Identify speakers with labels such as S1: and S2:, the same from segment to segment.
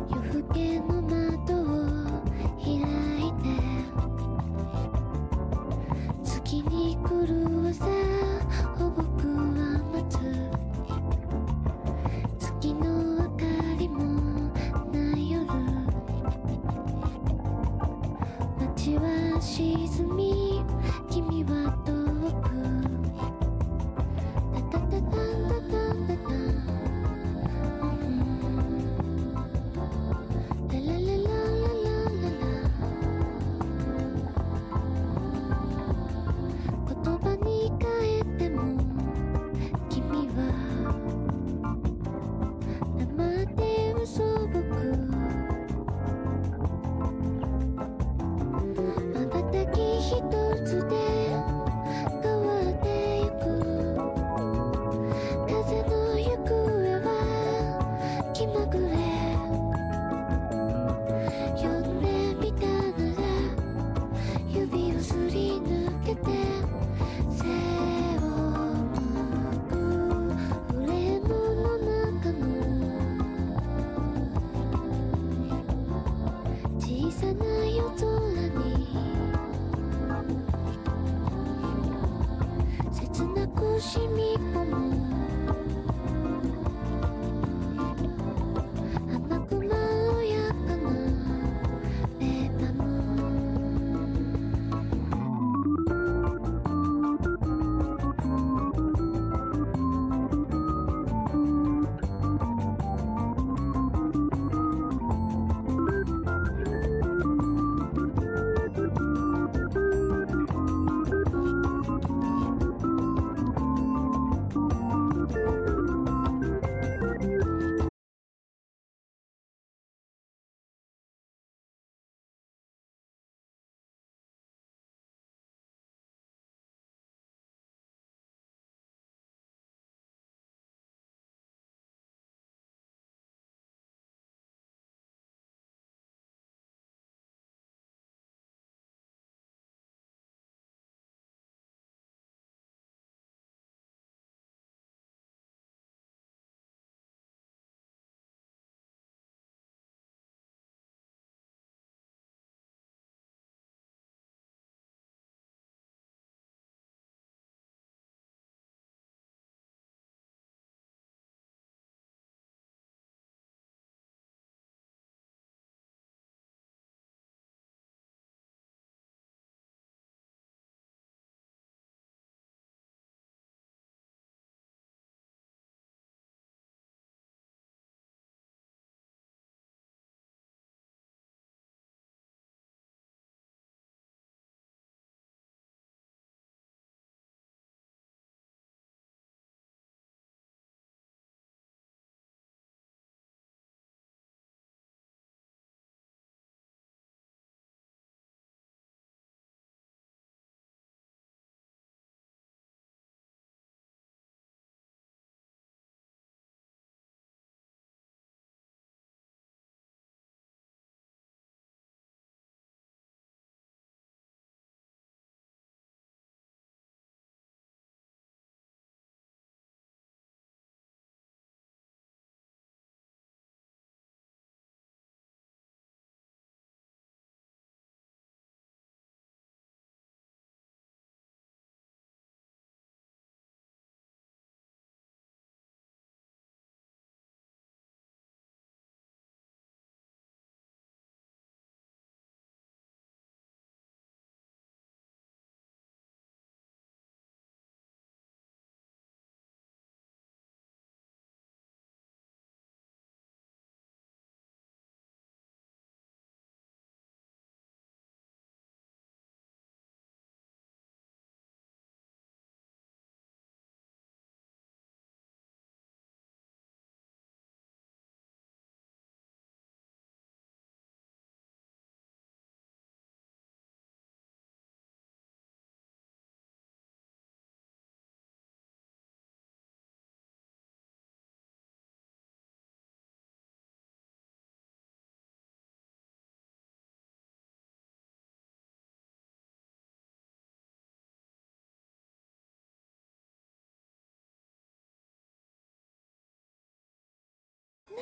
S1: 夜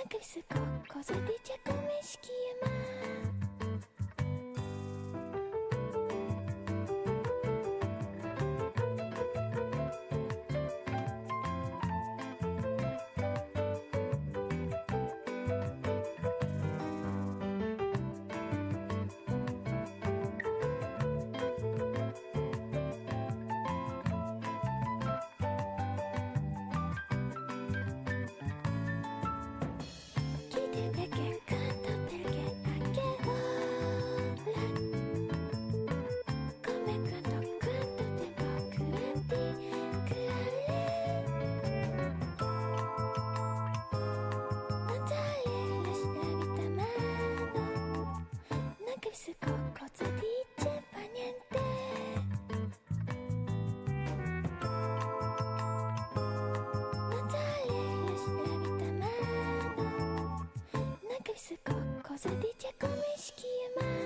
S1: Nagris ko cosa dice come schiuma. Cosa dice fa niente. Non sale la vita mano. Non capisco cosa dice come schiuma.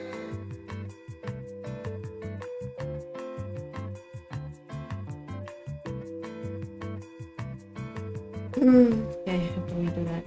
S2: 覚えてない。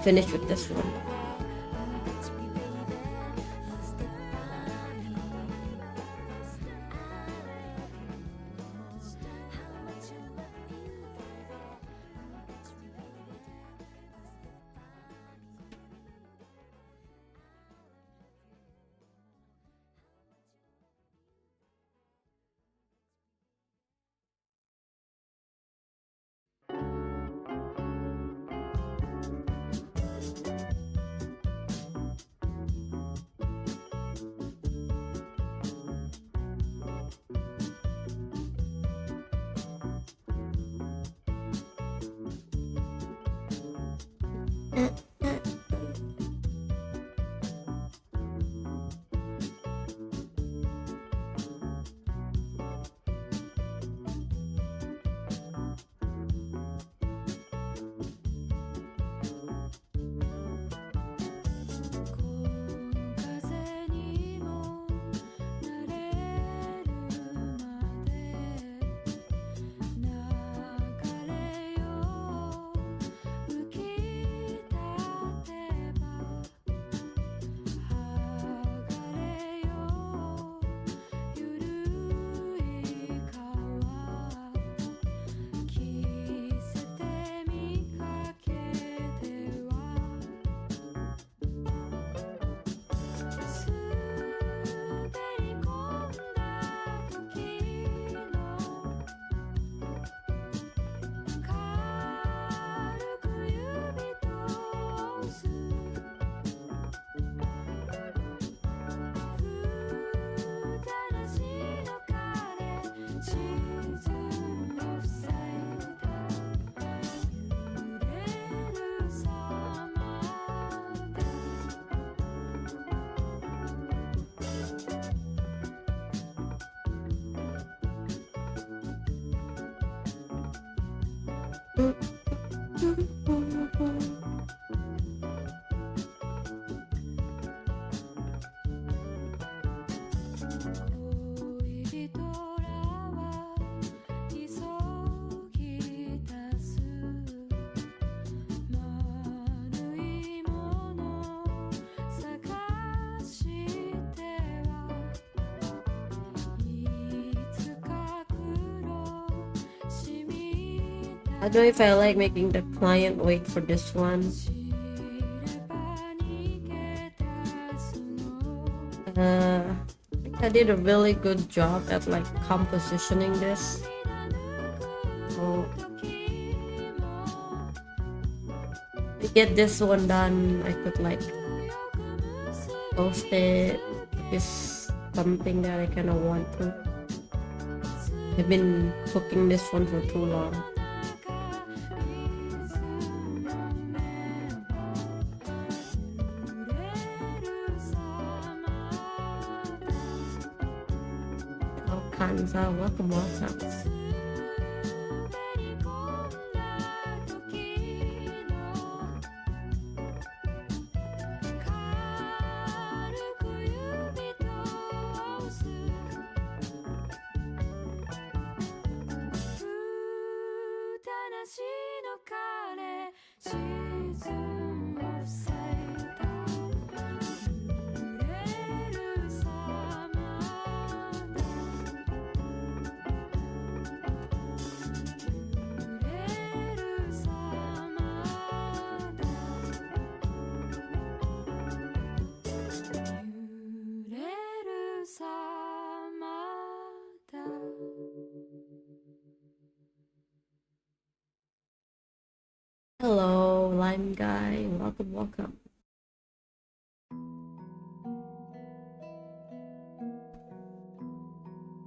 S2: finish with this one. I don't know if I like making the client wait for this one. I think I did a really good job at like compositioning this. So to get this one done, I could like post it. It's something that I kind of want to. I've been cooking this one for too long. Kanza, welcome. Hello, Lime Guy. Welcome.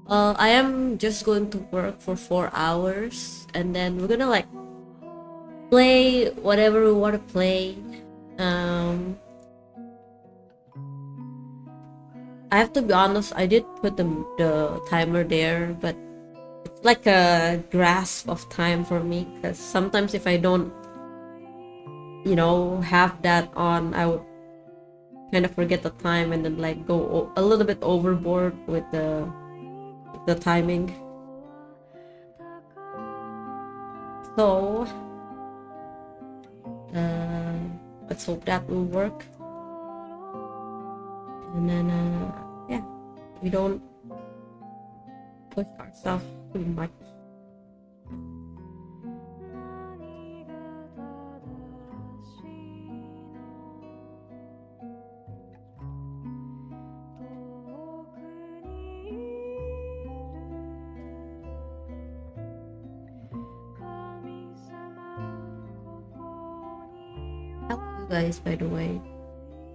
S2: I am just going to work for 4 hours and then we're gonna like play whatever we want to play. I have to be honest, I did put the timer there, but it's like a grasp of time for me because sometimes if I don't, have that on, I would kind of forget the time and then like go a little bit overboard with the timing. So Let's hope that will work. And then, yeah, we don't push ourselves too much. How are you guys, by the way?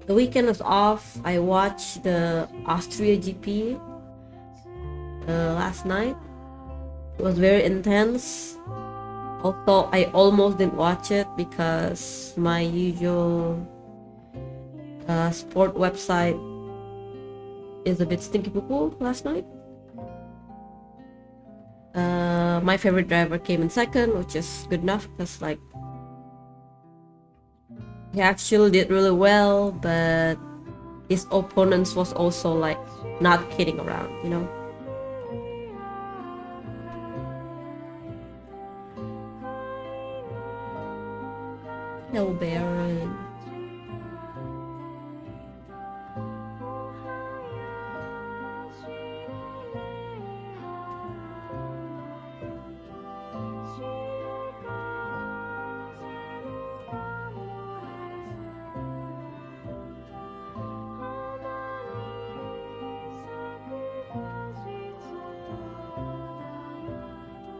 S2: The weekend was off. I watched the Austria GP last night. It was very intense. Although I almost didn't watch it because my usual sport website is a bit stinky poo last night. My favorite driver came in second, which is good enough because like he actually did really well, but his opponents was also like not kidding around, you know. No, Baron.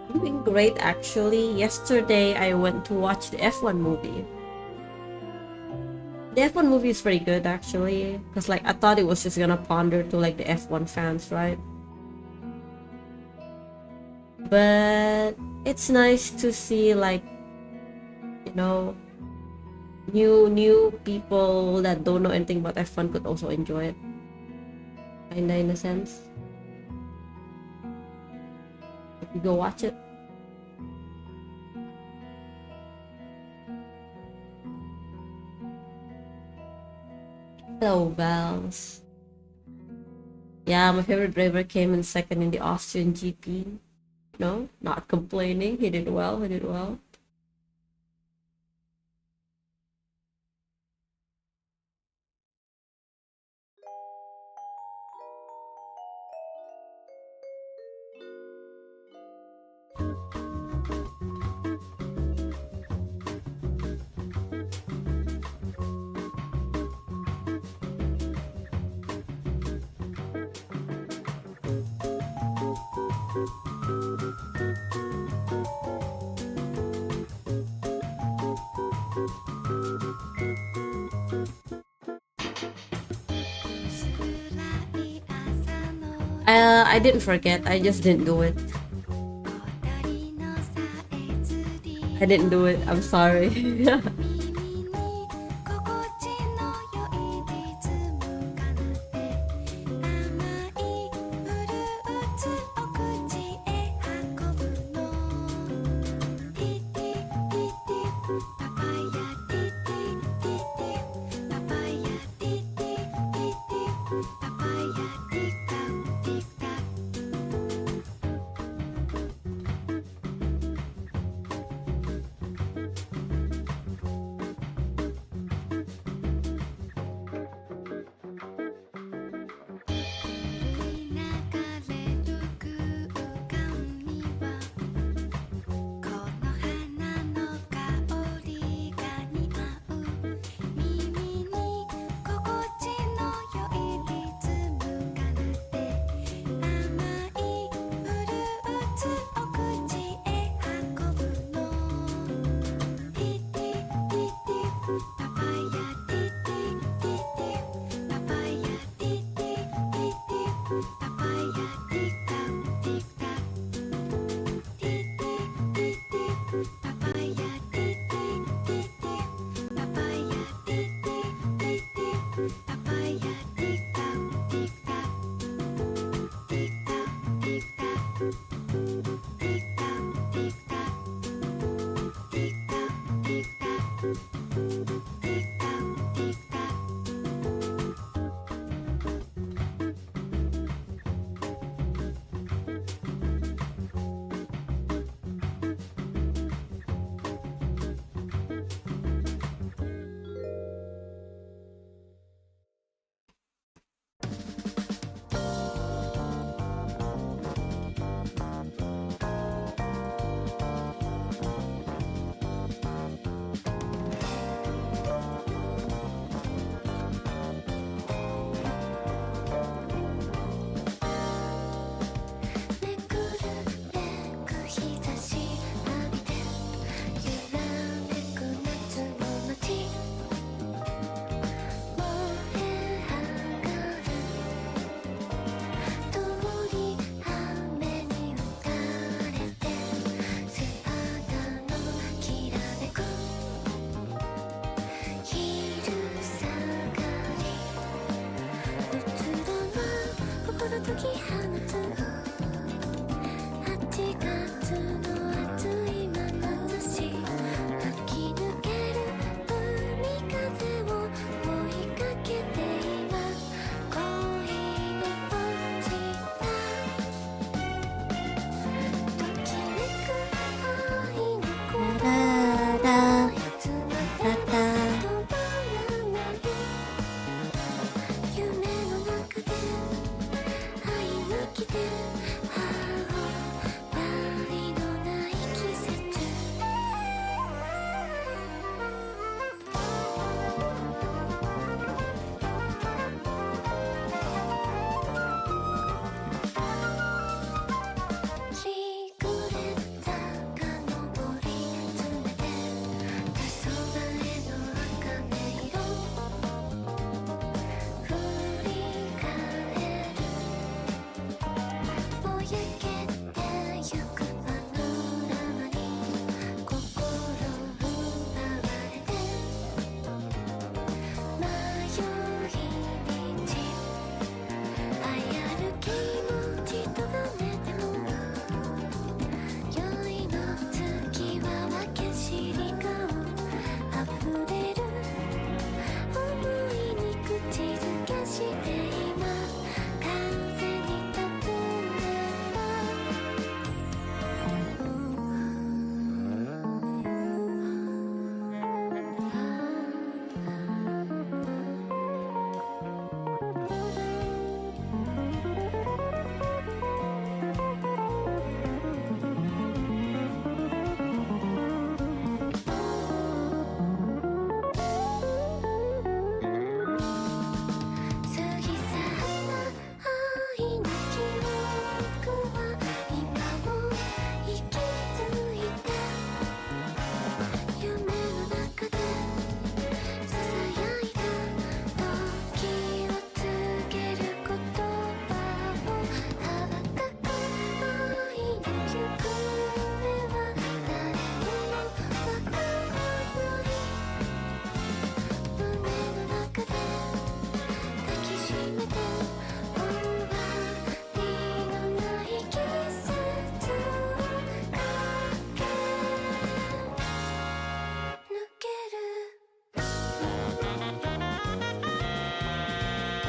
S2: Doing great actually. Yesterday I went to watch the F1 movie. The F1 movie is pretty good actually, because like I thought it was just gonna pander to like the F1 fans, right? But it's nice to see like, you know, new people that don't know anything about F1 could also enjoy it, kinda, in a sense. If you go watch it. Hello, Vals. Yeah, my favorite driver came in second in the Austrian GP. No, not complaining. He did well. He did well. I didn't forget. I just didn't do it. I didn't do it. I'm sorry.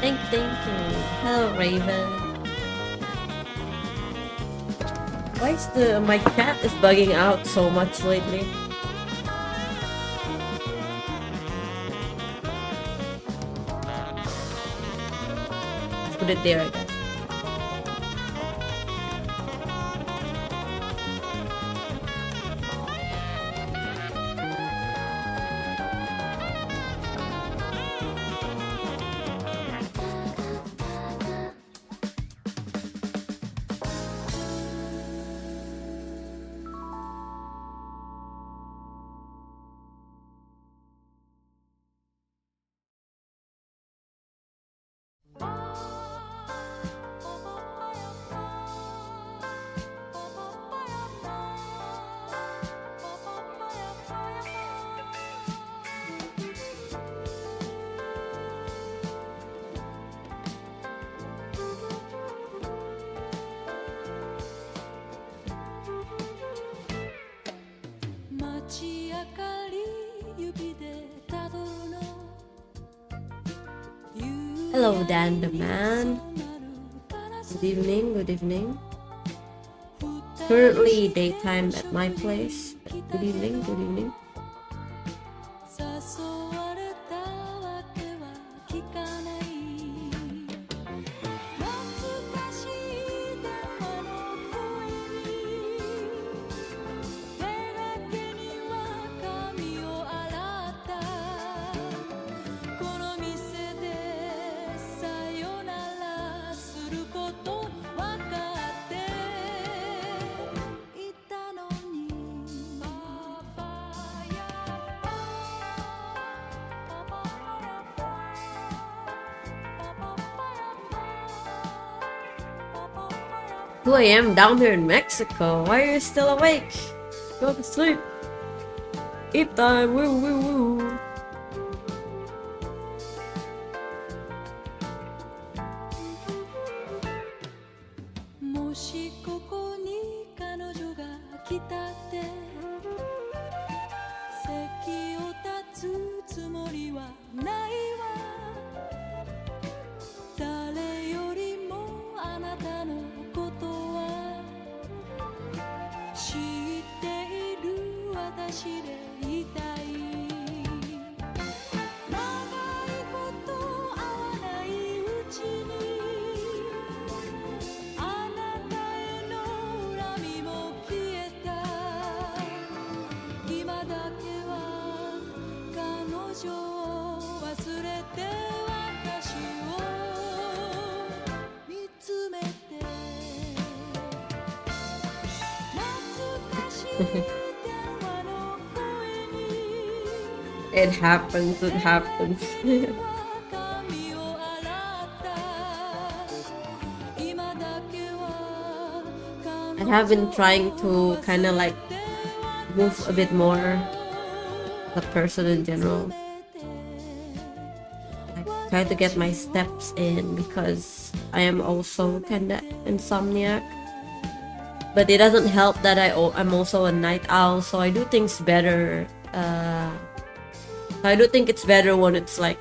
S2: Thank you. Hello, Raven. Why is my cat is bugging out so much lately? Let's put it there, I guess. Hello, Dan the Man. Good evening, good evening. Currently daytime at my place. Good evening, good evening. Who I am down here in Mexico. Why are you still awake? Go to sleep. Eat time. Woo woo woo. It happens, it happens. I have been trying to kind of like move a bit more the person in general. I try to get my steps in because I am also kind of insomniac. But it doesn't help that I'm also a night owl, so I do things better. I do think it's better when it's like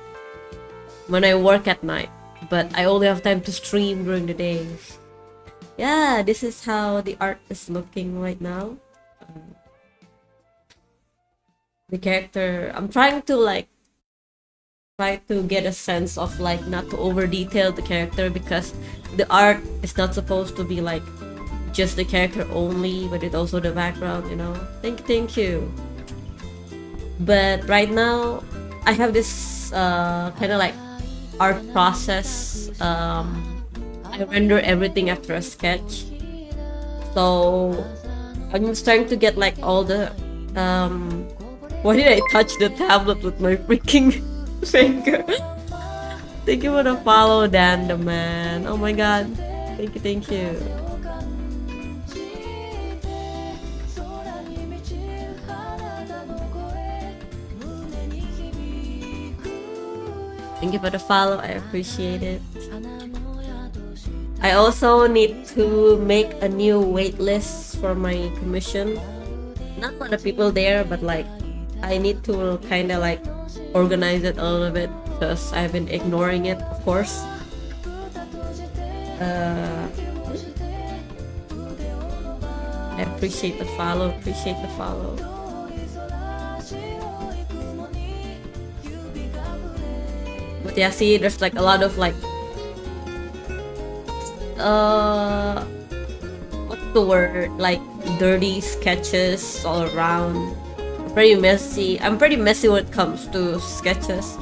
S2: when I work at night, but I only have time to stream during the day. Yeah, this is how the art is looking right now. The character, I'm trying to like try to get a sense of like not to over detail the character, because the art is not supposed to be like just the character only, but it's also the background, you know. Thank you. But right now I have this kind of like art process. I render everything after a sketch, so I'm just trying to get like all the why did I touch the tablet with my freaking finger? Thank you for the follow, Dan the Man. Oh my god, thank you. Thank you for the follow, I appreciate it. I also need to make a new waitlist for my commission. Not a lot of people there, but like I need to kind of like organize it a little bit because I've been ignoring it, of course. I appreciate the follow. Appreciate the follow. But yeah, see, there's like a lot of like what's the word? Like dirty sketches all around. Pretty messy. I'm pretty messy when it comes to sketches.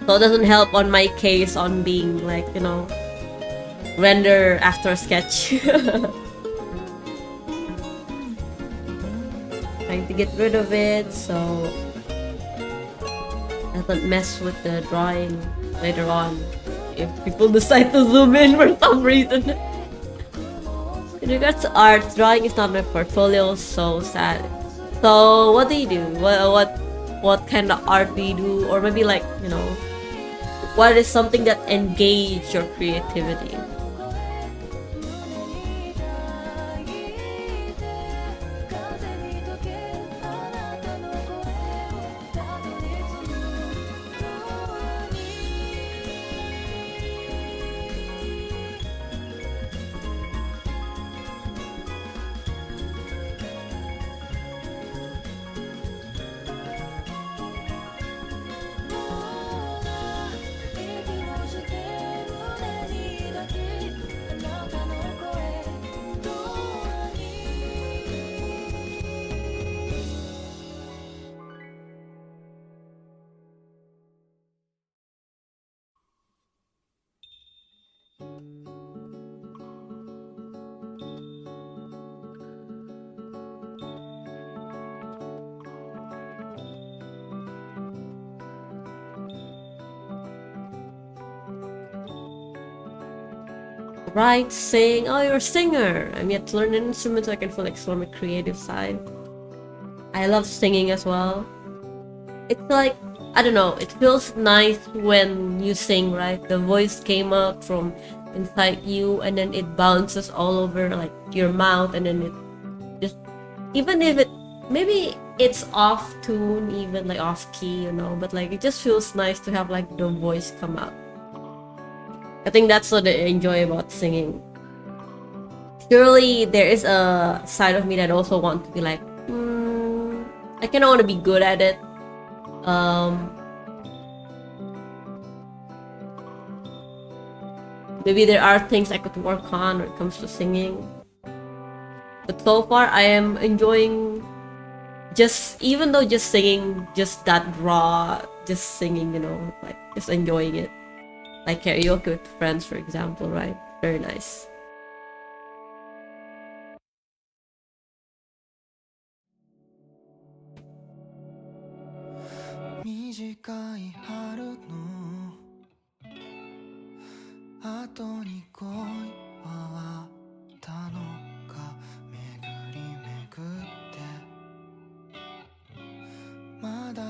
S2: So it doesn't help on my case on being like, you know, render after sketch. Trying to get rid of it so it doesn't mess with the drawing later on if people decide to zoom in for some reason. In regards to art, drawing is not my portfolio, so sad. So what do you do? What kind of art do you do? Or maybe like, you know, what is something that engage your creativity? Write, sing. Oh, you're a singer. I'm yet to learn an instrument so I can fully explore my creative side. I love singing as well. It's like, I don't know, it feels nice when you sing, right? The voice came up from inside you and then it bounces all over like your mouth, and then it just, even if it, maybe it's off tune, even like off key, you know, but like it just feels nice to have like the voice come out. I think that's what I enjoy about singing. Surely there is a side of me that also want to be like, I kind of want to be good at it. Maybe there are things I could work on when it comes to singing. But so far I am enjoying just, even though just singing, just that raw, just singing, you know, like just enjoying it. Like karaoke with friends, for example, right? Very nice.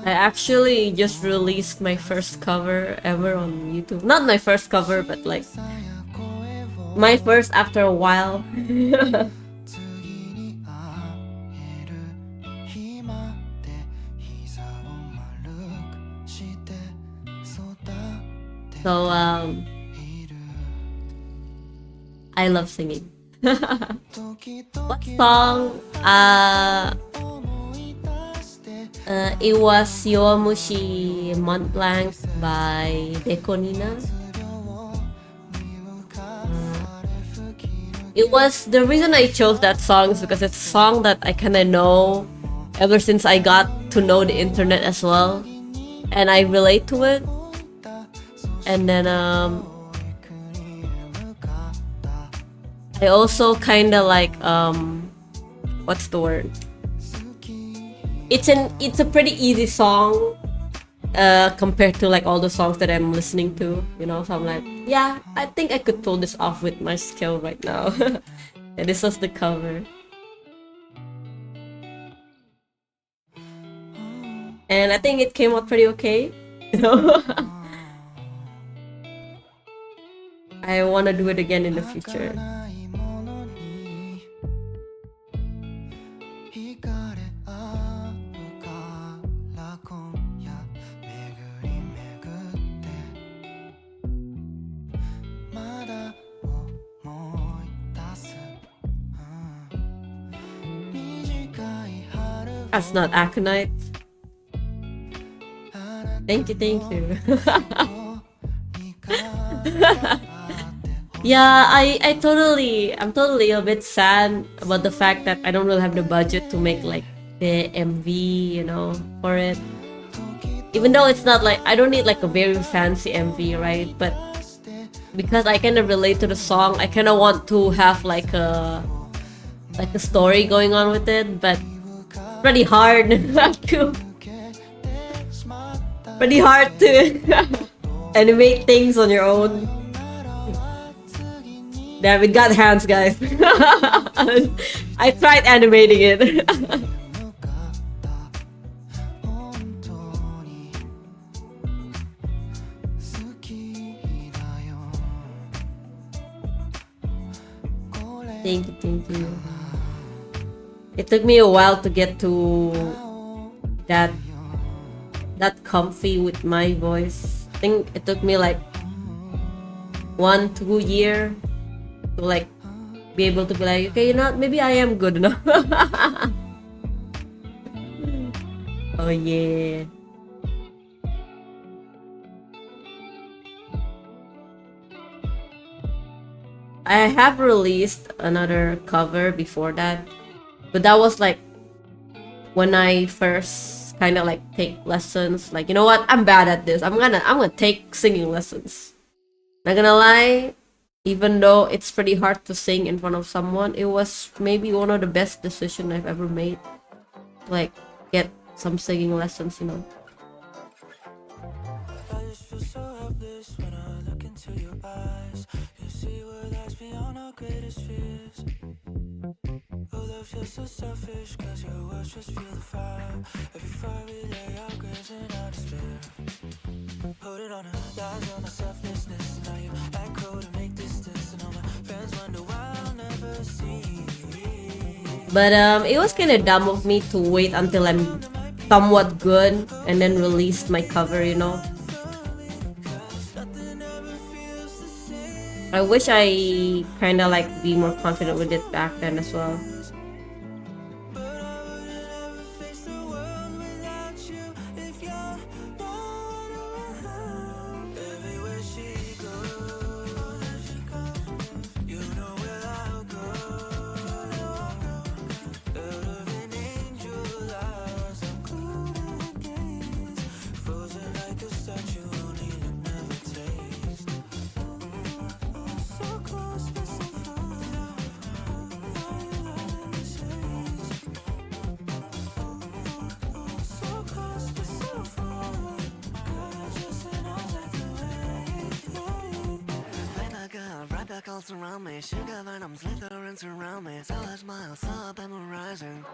S2: I actually just released my first cover ever on YouTube. Not my first cover, but like my first after a while. So I love singing. What song? It was Yowamushi Mont Blanc by Dekonina. It was, the reason I chose that song is because it's a song that I kind of know ever since I got to know the internet as well, and I relate to it. And then I also kind of like what's the word? It's a pretty easy song compared to like all the songs that I'm listening to, you know. So I'm like, yeah, I think I could pull this off with my skill right now. And this was the cover, and I think it came out pretty okay, you know. I want to do it again in the future. That's not aconite. Thank you, thank you. Yeah, I'm totally a bit sad about the fact that I don't really have the budget to make like the MV, you know, for it. Even though it's not like, I don't need like a very fancy MV, right? But because I kind of relate to the song, I kind of want to have like a story going on with it, but it's pretty hard to animate things on your own. Damn, it got hands, guys. I tried animating it. Thank you, thank you. It took me a while to get to that comfy with my voice. I think it took me like 1-2 years to like be able to be like, okay, you know what, maybe I am good enough. Oh yeah. I have released another cover before that, but that was like when I first kind of like take lessons. Like, you know what, I'm bad at this. I'm gonna take singing lessons. Not gonna lie, even though it's pretty hard to sing in front of someone, it was maybe one of the best decisions I've ever made. Like, get some singing lessons, you know.
S3: I just feel so helpless when I look into your eyes. You see what lies beyond our greatest fears. Oh, love feels so selfish, cause your words just feel the fire. Every fire we lay our graves in our despair. Put it on her, lies on my selflessness. Now you echo to make distance, and all my friends wonder why I'll never see.
S2: But it was kind of dumb of me to wait until I'm somewhat good and then release my cover, you know. I wish I kind of like be more confident with it back then as well.
S3: Girls around me, sugar venom slithering surround me. So I smile, so memorizing.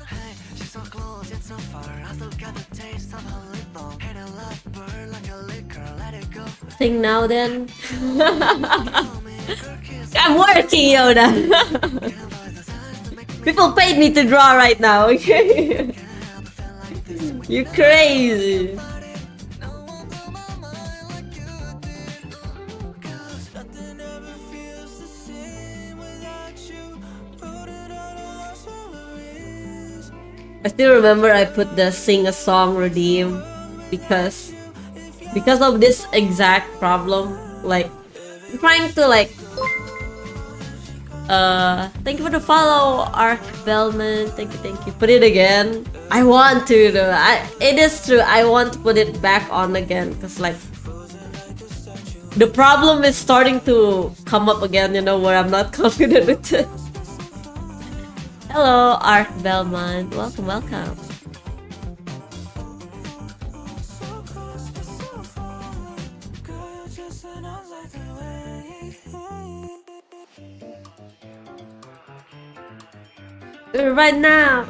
S3: Hey, she's so close yet so far. I still got the taste of her lip balm. Hate a love bird like a liquor, let it go.
S2: Sing now then. I'm working, Yoda. People paid me to draw right now, okay? You're crazy. I still remember I put the sing a song redeem because of this exact problem. Like, I'm trying to like thank you for the follow, Ark Bellman. Thank you. Put it again. I want to though. It is true. I want to put it back on again because like the problem is starting to come up again, you know, where I'm not confident with it. Hello, Ark Bellman. Welcome. Right now.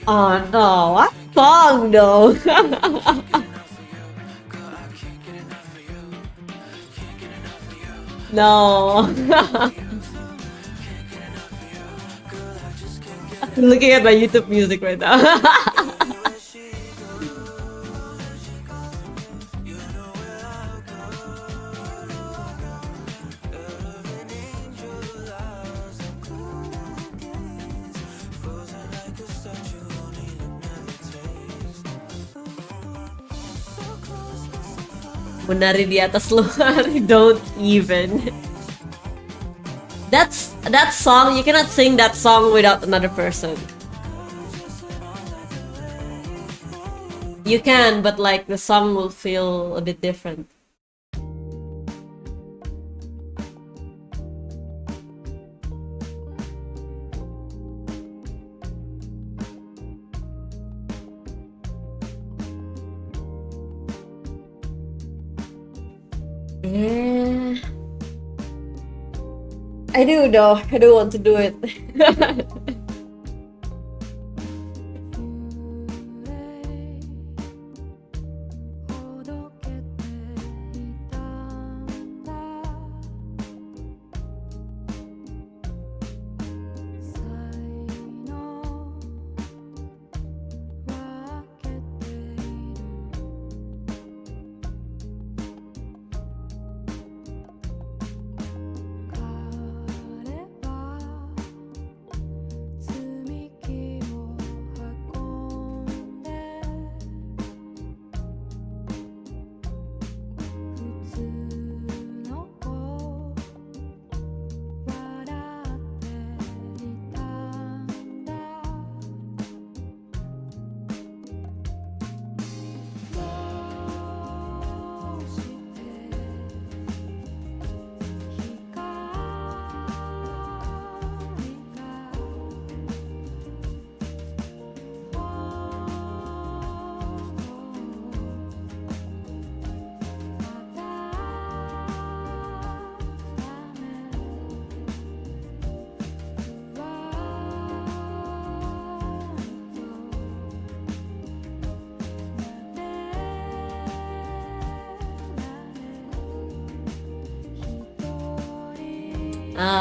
S2: Oh no, what song though? No. I'm looking at my YouTube music right now. Menari di atas luar. Don't even. That song, you cannot sing that song without another person. You can, but like the song will feel a bit different. I do though. I do want to do it.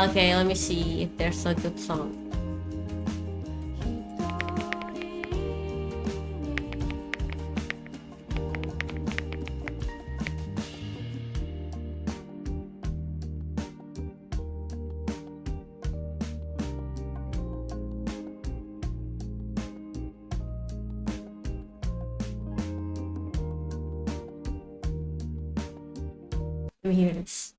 S2: Okay, let me see if there's a good song. Let me hear this.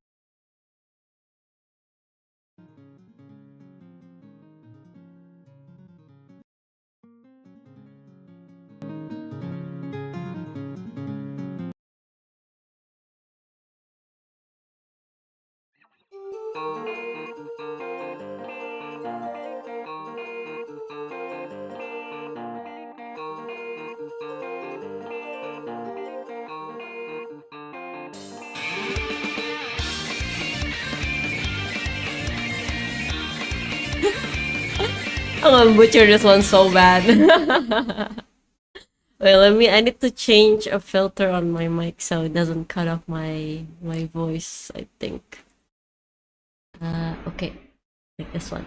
S2: I'm gonna butcher this one so bad. Wait, I need to change a filter on my mic so it doesn't cut off my voice, I think. Okay. Like this one.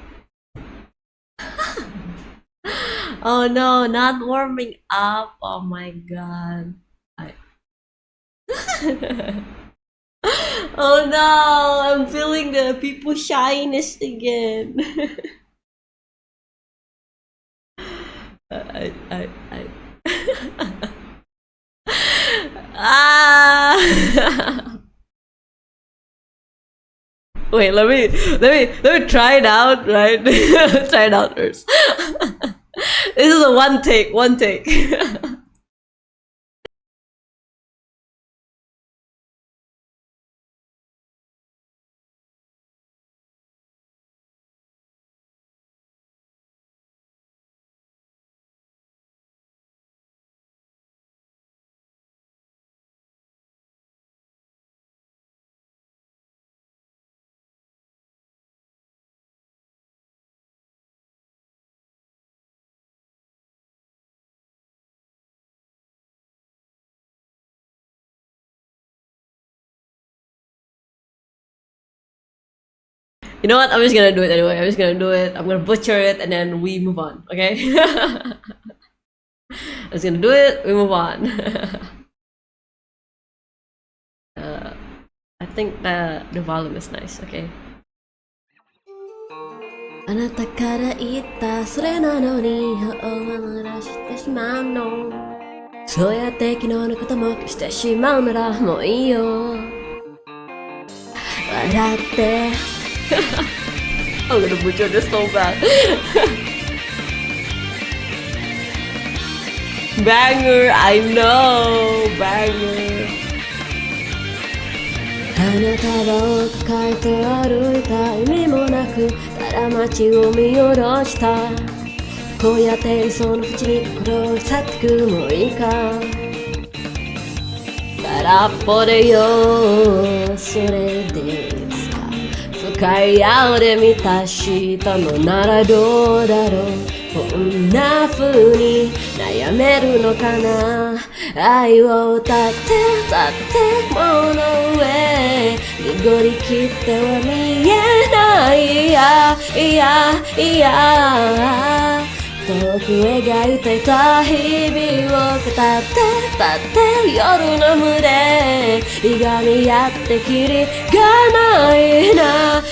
S2: Oh no, not warming up. Oh my god. Oh no, I'm feeling the people shyness again. Wait, let me try it out, right? Try it out first. This is a one take. You know what? I'm just gonna do it anyway. I'm gonna butcher it and then we move on, okay? I'm just gonna do it, we move on. I think the volume is nice, okay? あなたから言ったそれなのに頬を濡らしてしまうのそうやって昨日のことも消してしまうならもういいよ。笑って。I'm gonna butcher this so bad. Banger, I know, banger. あなたは帰って歩いた意味もなくただ街を見下ろした。こうやって理想の淵に心を去ってくもういいか。空っぽでよそれでいつか深い青で満たしたのならどうだろう。こんな風に悩めるのかな。愛を歌って歌って雲の上濁りきっては見えない。いやいやいや遠く描いていた日々を語って歌って夜の群れいがみ合ってきりがないな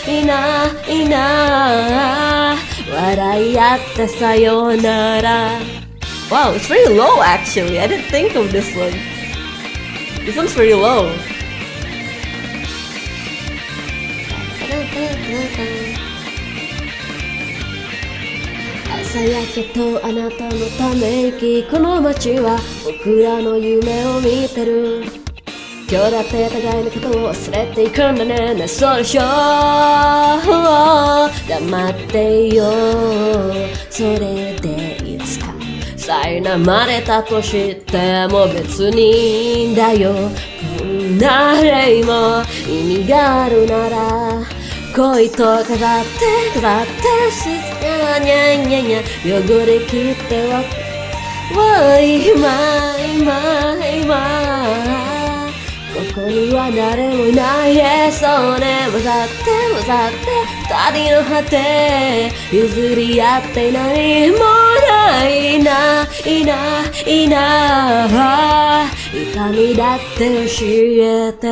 S2: いないな笑い合ってさよなら。 Wow, it's pretty low actually. I didn't think of this one. This one's pretty low. 朝焼けとあなたのため息この街は僕らの夢を見てる。今日だって互いのことを忘れていくんだね。ねそうでしょ黙っていよそれでいつか苛まれたとしても別にいいんだよ。こんな例も意味があるなら恋と飾って静かにゃにゃにゃ汚れきっては今ここには誰もいないそうね。混ざって二人の果て譲り合って何もないない痛みだって教えて。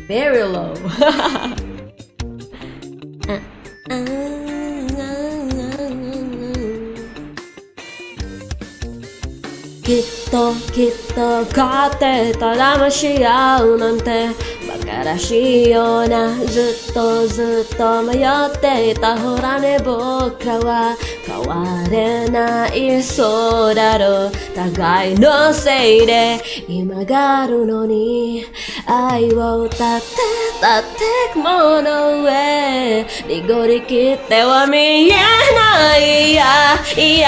S2: Very low. きっと勝ってた騙し合うなんて馬鹿らしいようなずっと迷っていた。ほらね僕らは変われないそうだろう。互いのせいで今があるのに愛を歌って雲の上濁りきっては見えない。いや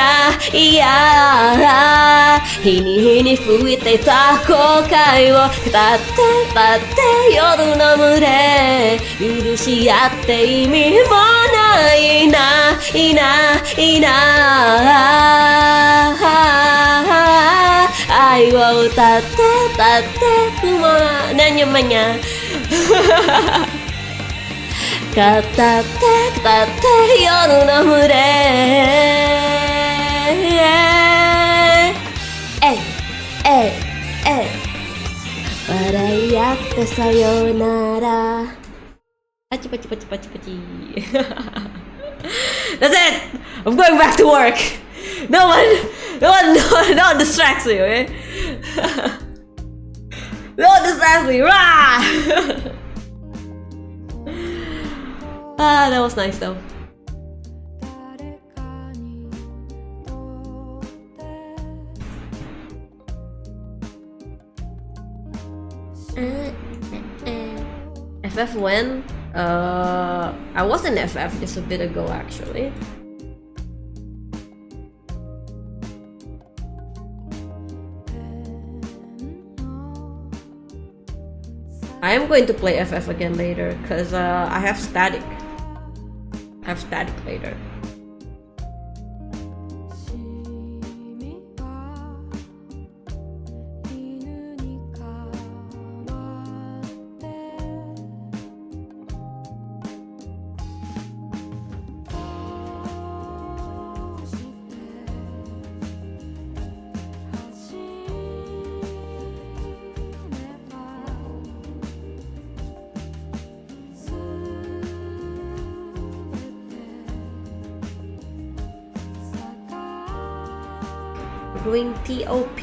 S2: 日に吹いていた後悔を語って夜の群れ許し合って意味もない愛を歌って雲namanya語って夜の群れ笑い合ってさよなら。パチ。That's it! I'm going back to work! No one distracts me, okay? No one distracts me! Rah! That was nice though. FF when? I was in FF just a bit ago actually. I am going to play FF again later because I have static. Later. doing TOP.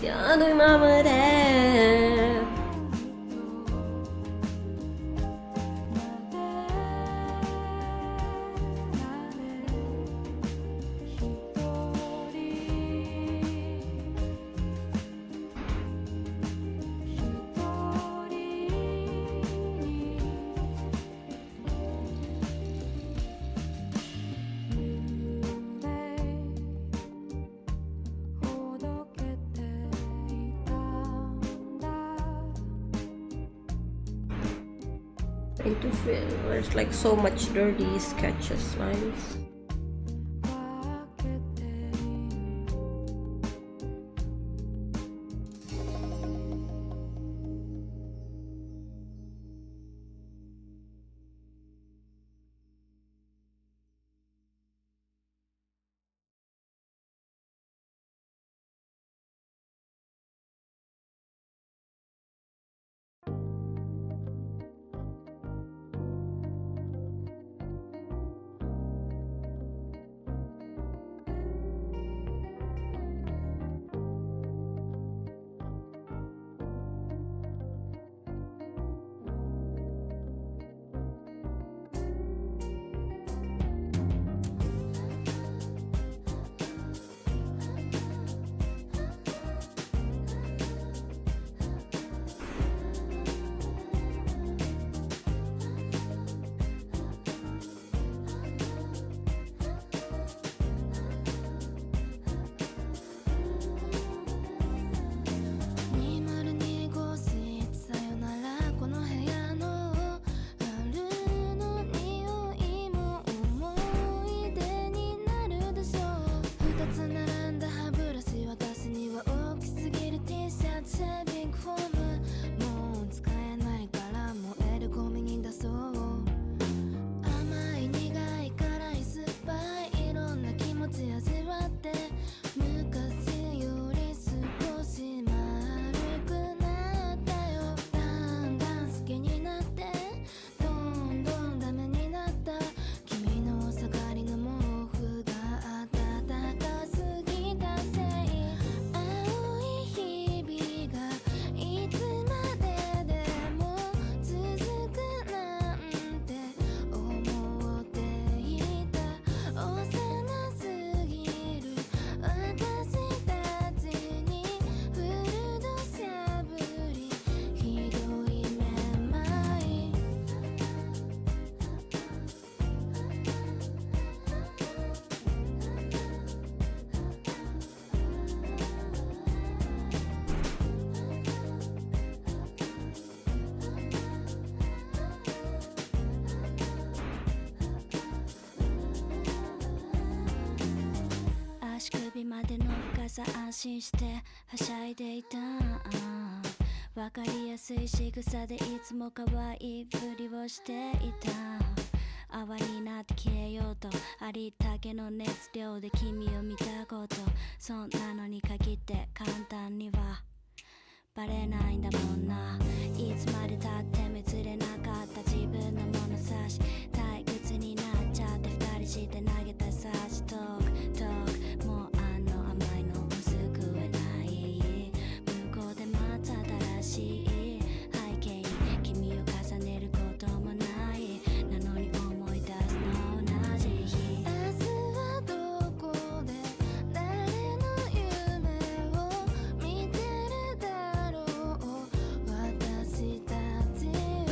S2: Young mama there. Trying to feel there's like so much dirty sketches lines.
S4: 安心してはしゃいでいたわかりやすい仕草でいつも可愛いふりをしていた泡になって消えようとありったけの熱量で君を見たことそんなのに限って簡単にはバレないんだもんないつまでたって見つれなかった自分の物差し退屈になっちゃって二人して投げたサーチトークもう甘いの薄くはない向こうでまた新しい背景に君を重ねることもないなのに思い出すの同じ日
S1: 明日はどこで誰の夢を見てるだろう私たちは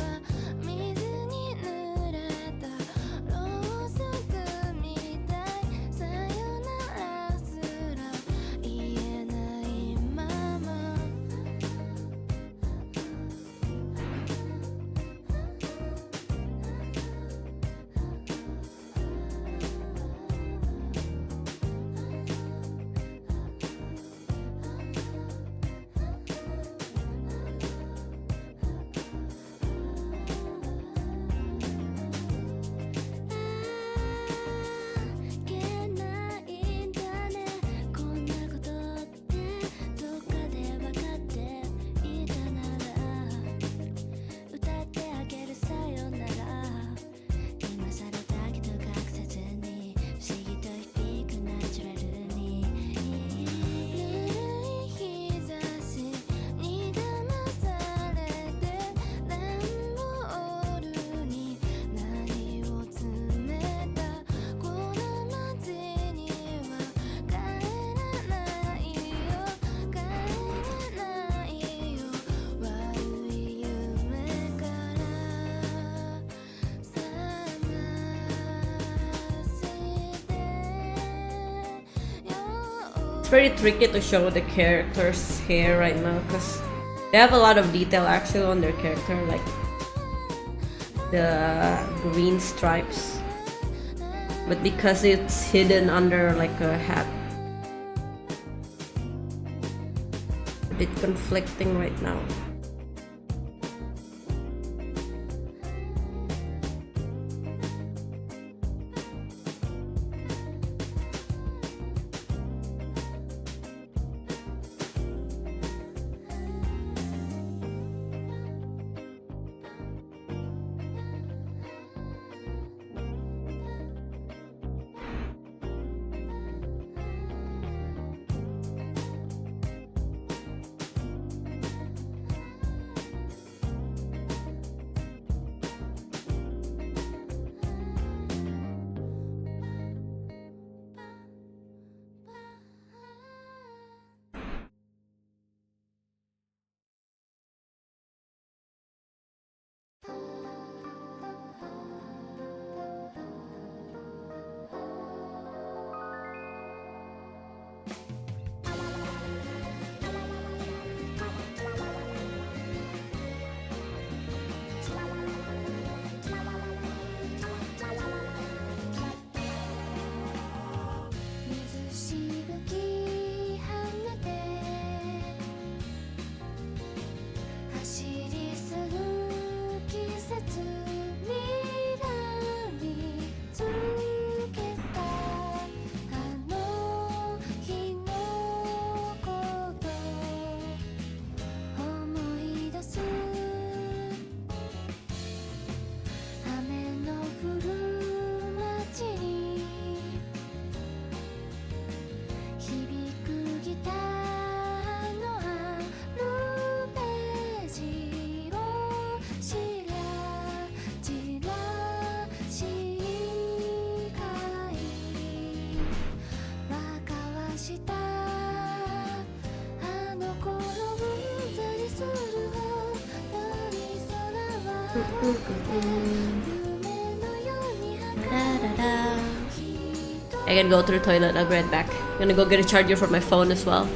S2: It's very tricky to show the character's hair right now because they have a lot of detail actually on their character, like the green stripes, but because it's hidden under like a hat, a bit conflicting right now. I can go to the toilet, I'll be right back. I'm gonna go get a charger for my phone as well.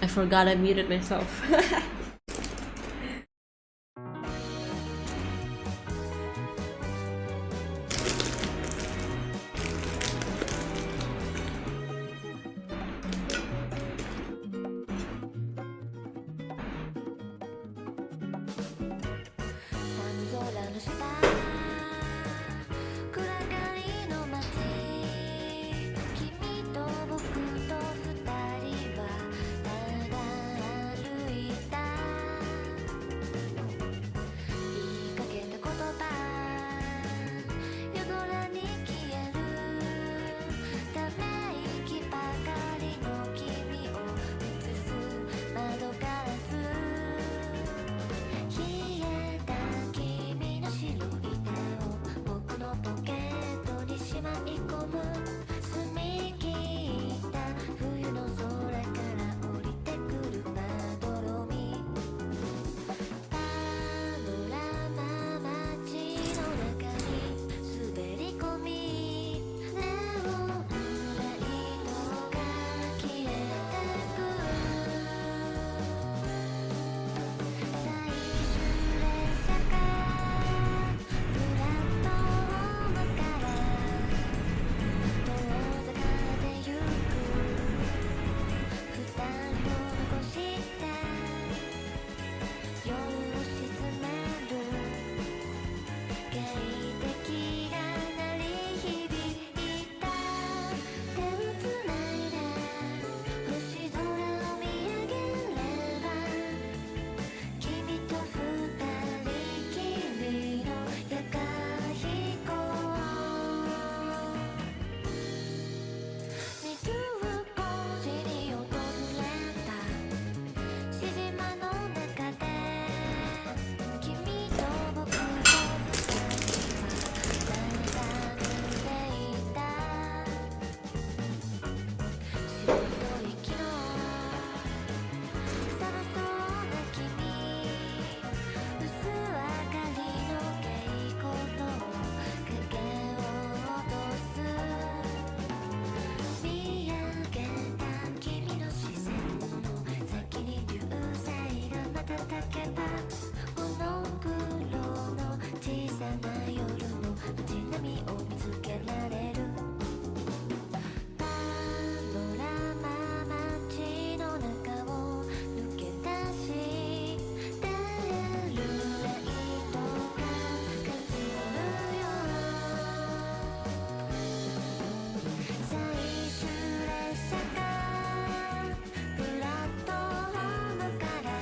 S2: forgot I muted myself.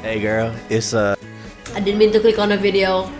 S5: Hey girl, it's
S2: I didn't mean to click on a video.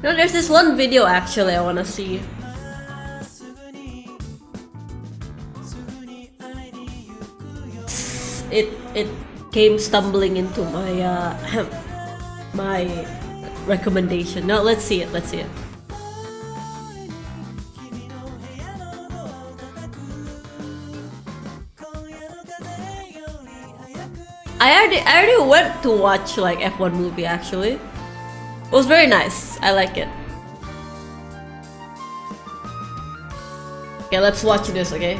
S2: No, there's this one video actually I wanna see. It came stumbling into my my recommendation. No, let's see it. Let's see it. I already went to watch like F1 movie actually. It was very nice. I like it. Okay, let's watch this, okay?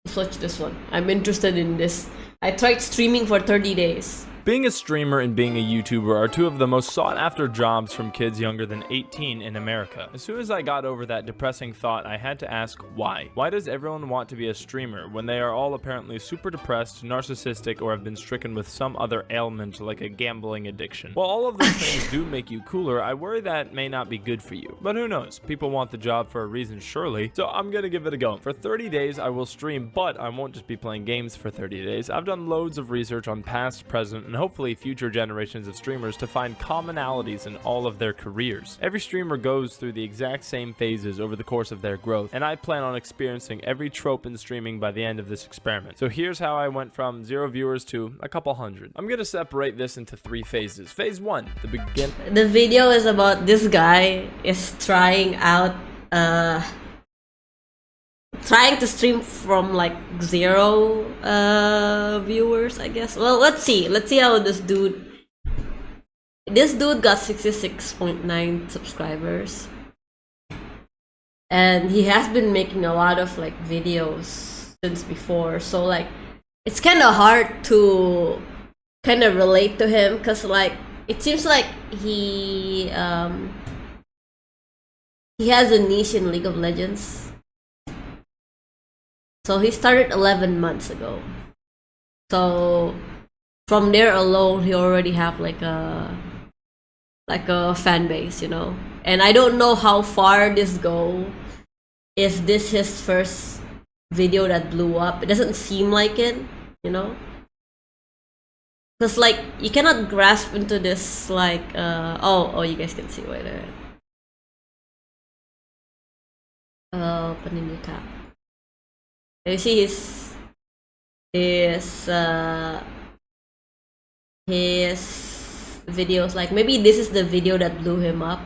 S2: Let's watch this one. I'm interested in this. I tried streaming for 30 days.
S5: Being a streamer and being a YouTuber are two of the most sought after jobs from kids younger than 18 in America. As soon as I got over that depressing thought, I had to ask why. Why does everyone want to be a streamer when they are all apparently super depressed, narcissistic, or have been stricken with some other ailment like a gambling addiction? While all of those things do make you cooler, I worry that may not be good for you. But who knows? People want the job for a reason, surely. So I'm gonna give it a go. For 30 days, I will stream, but I won't just be playing games for 30 days. I've done loads of research on past, present, and hopefully future generations of streamers to find commonalities in all of their careers. Every streamer goes through the exact same phases over the course of their growth, and I plan on experiencing every trope in streaming by the end of this experiment. So here's how I went from 0 viewers to a couple hundred. I'm gonna separate this into 3 phases. Phase 1, the begin.
S2: The video is about this guy is trying out trying to stream from like 0 viewers, I guess. Well, let's see how this dude got 66.9 subscribers, and he has been making a lot of like videos since before, so like it's kind of hard to kind of relate to him, because like it seems like he has a niche in League of Legends. So he started 11 months ago. So from there alone, he already have like a fan base, you know. And I don't know how far this go. Is this his first video that blew up? It doesn't seem like it, you know. Cause like you cannot grasp into this like oh you guys can see, wait a minute. Open a new tab. You see his videos, like maybe this is the video that blew him up.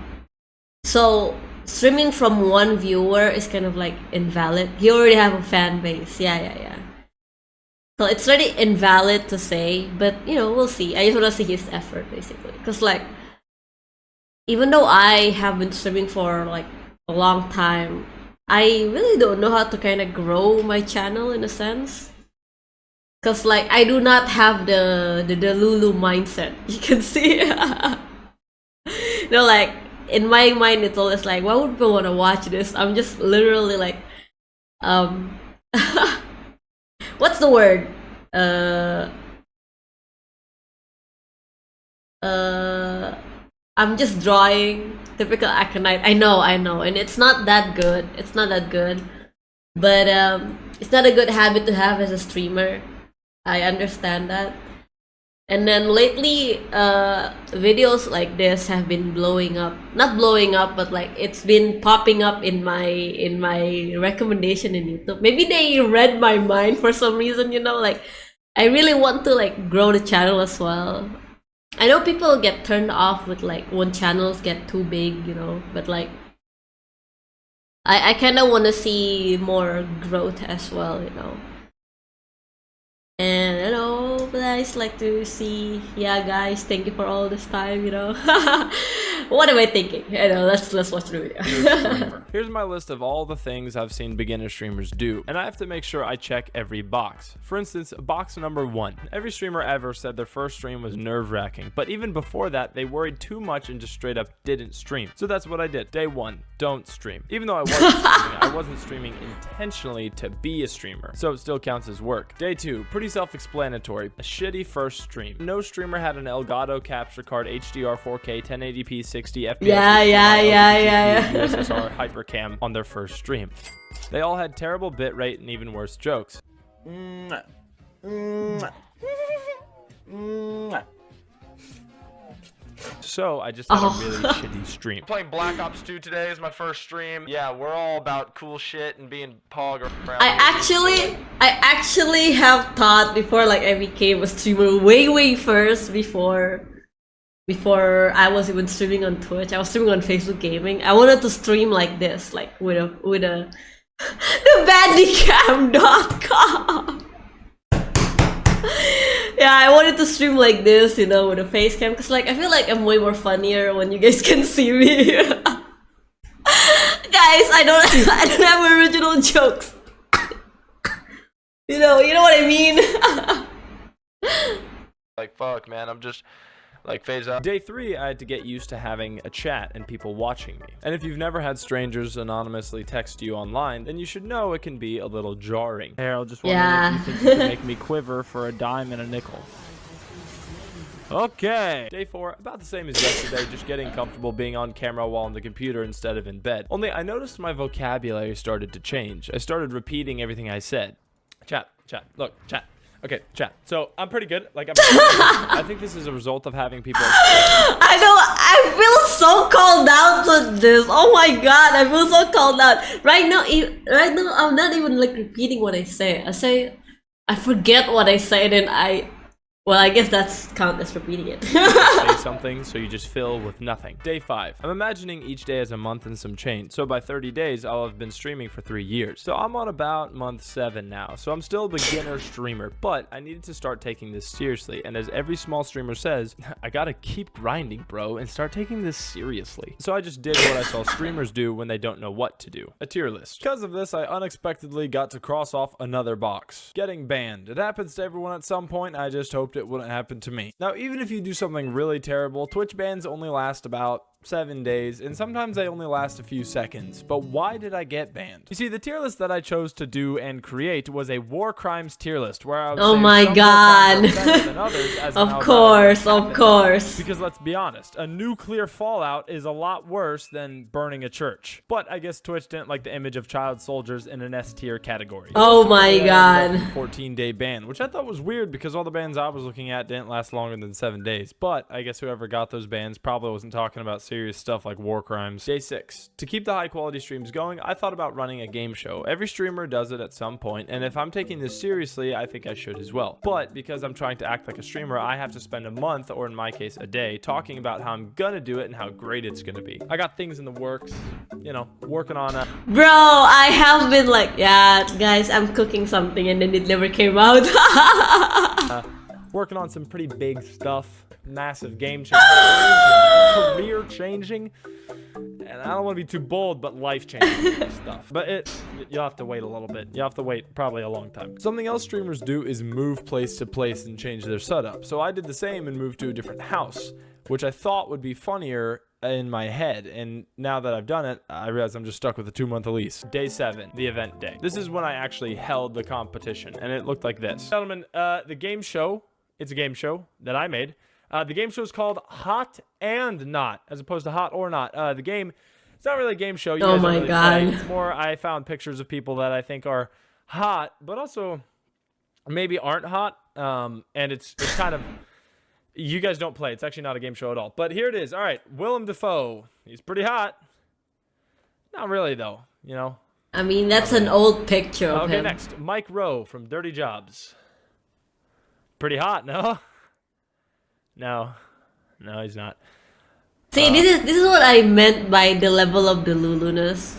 S2: So streaming from 1 viewer is kind of like invalid. He already have a fan base. Yeah. So it's already invalid to say, but you know, we'll see. I just want to see his effort basically, because like even though I have been streaming for like a long time, I really don't know how to kind of grow my channel in a sense, because like I do not have the Lulu mindset. You can see, you know, like in my mind it's always like, why would people want to watch this? I'm just literally like, what's the word? I'm just drawing typical Aconite. I know, and it's not that good. It's not that good, but it's not a good habit to have as a streamer. I understand that. And then lately, videos like this have been blowing up. Not blowing up, but like it's been popping up in my recommendation in YouTube. Maybe they read my mind for some reason, you know. Like I really want to like grow the channel as well. I know people get turned off with like when channels get too big, you know, but like I kind of want to see more growth as well, you know. And you know, but I just like to see, yeah guys, thank you for all this time, you know. What am I thinking? You know, let's watch the video.
S5: Here's my list of all the things I've seen beginner streamers do, and I have to make sure I check every box. For instance, box number 1. Every streamer ever said their first stream was nerve-wracking, but even before that, they worried too much and just straight up didn't stream. So that's what I did. Day 1, don't stream. Even though I wasn't streaming intentionally to be a streamer, so it still counts as work. Day 2, pretty self-explanatory. A shitty first stream. No streamer had an Elgato capture card, HDR 4K, 1080p, 60 FPS.
S2: Yeah.
S5: USSR Hypercam on their first stream. They all had terrible bitrate and even worse jokes. So I just had
S2: Oh.
S5: a really shitty stream. Playing Black Ops 2 today is my first stream. Yeah, we're all about cool shit and being pog around.
S2: I actually have thought before like I became a streamer way first before I was even streaming on Twitch. I was streaming on Facebook Gaming. I wanted to stream like this, like with a the bandicam.com. Yeah, I wanted to stream like this, you know, with a face cam, because like I feel like I'm way more funnier when you guys can see me. Guys, I don't have original jokes. You know what I mean?
S5: Like, fuck, man, I'm just like phase out. Day 3, I had to get used to having a chat and people watching me. And if you've never had strangers anonymously text you online, then you should know it can be a little jarring.
S6: Harold, just wondering
S2: Yeah.
S6: if you think you can make me quiver for a dime and a nickel. Okay.
S5: Day 4, about the same as yesterday, just getting comfortable being on camera while on the computer instead of in bed. Only I noticed my vocabulary started to change. I started repeating everything I said. Chat, look, chat. Okay, chat. So I'm pretty good. Like, I think this is a result of having people.
S2: I know. I feel so called out with this. Oh my god, I feel so called out. Right now, I'm not even like repeating what I say. I forget what I said, and well, I guess that's count as repeating it.
S5: Say something, so you just fill with nothing. Day 5. I'm imagining each day as a month and some change. So by 30 days, I'll have been streaming for 3 years. So I'm on about month 7 now. So I'm still a beginner streamer, but I needed to start taking this seriously. And as every small streamer says, I gotta keep grinding, bro, and start taking this seriously. So I just did what I saw streamers do when they don't know what to do. A tier list. Because of this, I unexpectedly got to cross off another box. Getting banned. It happens to everyone at some point. I just hoped it wouldn't happen to me. Now, even if you do something really terrible, Twitch bans only last about 7 days, and sometimes they only last a few seconds. But why did I get banned? You see, the tier list that I chose to do and create was a war crimes tier list, where I would
S2: Oh
S5: say
S2: my
S5: some war
S2: god.
S5: crimes are better than others, as in how
S2: Of
S5: bad
S2: course,
S5: they
S2: of
S5: happen.
S2: course.
S5: Because let's be honest, a nuclear fallout is a lot worse than burning a church. But I guess Twitch didn't like the image of child soldiers in an S tier category.
S2: Oh my
S5: So I ended up
S2: god.
S5: with a 14-day ban, which I thought was weird because all the bans I was looking at didn't last longer than 7 days. But I guess whoever got those bans probably wasn't talking about serious stuff like war crimes. Day 6. To keep the high quality streams going, I thought about running a game show. Every streamer does it at some point, and if I'm taking this seriously, I think I should as well. But because I'm trying to act like a streamer, I have to spend a month, or in my case, a day, talking about how I'm gonna do it and how great it's gonna be. I got things in the works, you know, working on a
S2: Bro, I have been like, yeah, guys, I'm cooking something and then it never came out.
S5: working on some pretty big stuff, massive game changing, career changing, and I don't want to be too bold, but life changing stuff. But you'll have to wait a little bit. You'll have to wait probably a long time. Something else streamers do is move place to place and change their setup. So I did the same and moved to a different house, which I thought would be funnier in my head, and now that I've done it, I realize I'm just stuck with a 2-month lease. Day 7, the event day. This is when I actually held the competition, and it looked like this. Gentlemen, the game show, it's a game show that I made. The game show is called Hot and Not, as opposed to Hot or Not. The game, it's not really a game show. You
S2: Oh
S5: guys don't
S2: my
S5: really
S2: God.
S5: play. It's more, I found pictures of people that I think are hot, but also maybe aren't hot, and it's kind of... You guys don't play. It's actually not a game show at all. But here it is. All right. Willem Dafoe. He's pretty hot. Not really, though. You know.
S2: I mean, that's an old picture of
S5: Okay,
S2: him.
S5: next. Mike Rowe from Dirty Jobs. Pretty hot, no? No. No, he's not.
S2: See, this is what I meant by the level of deluluness.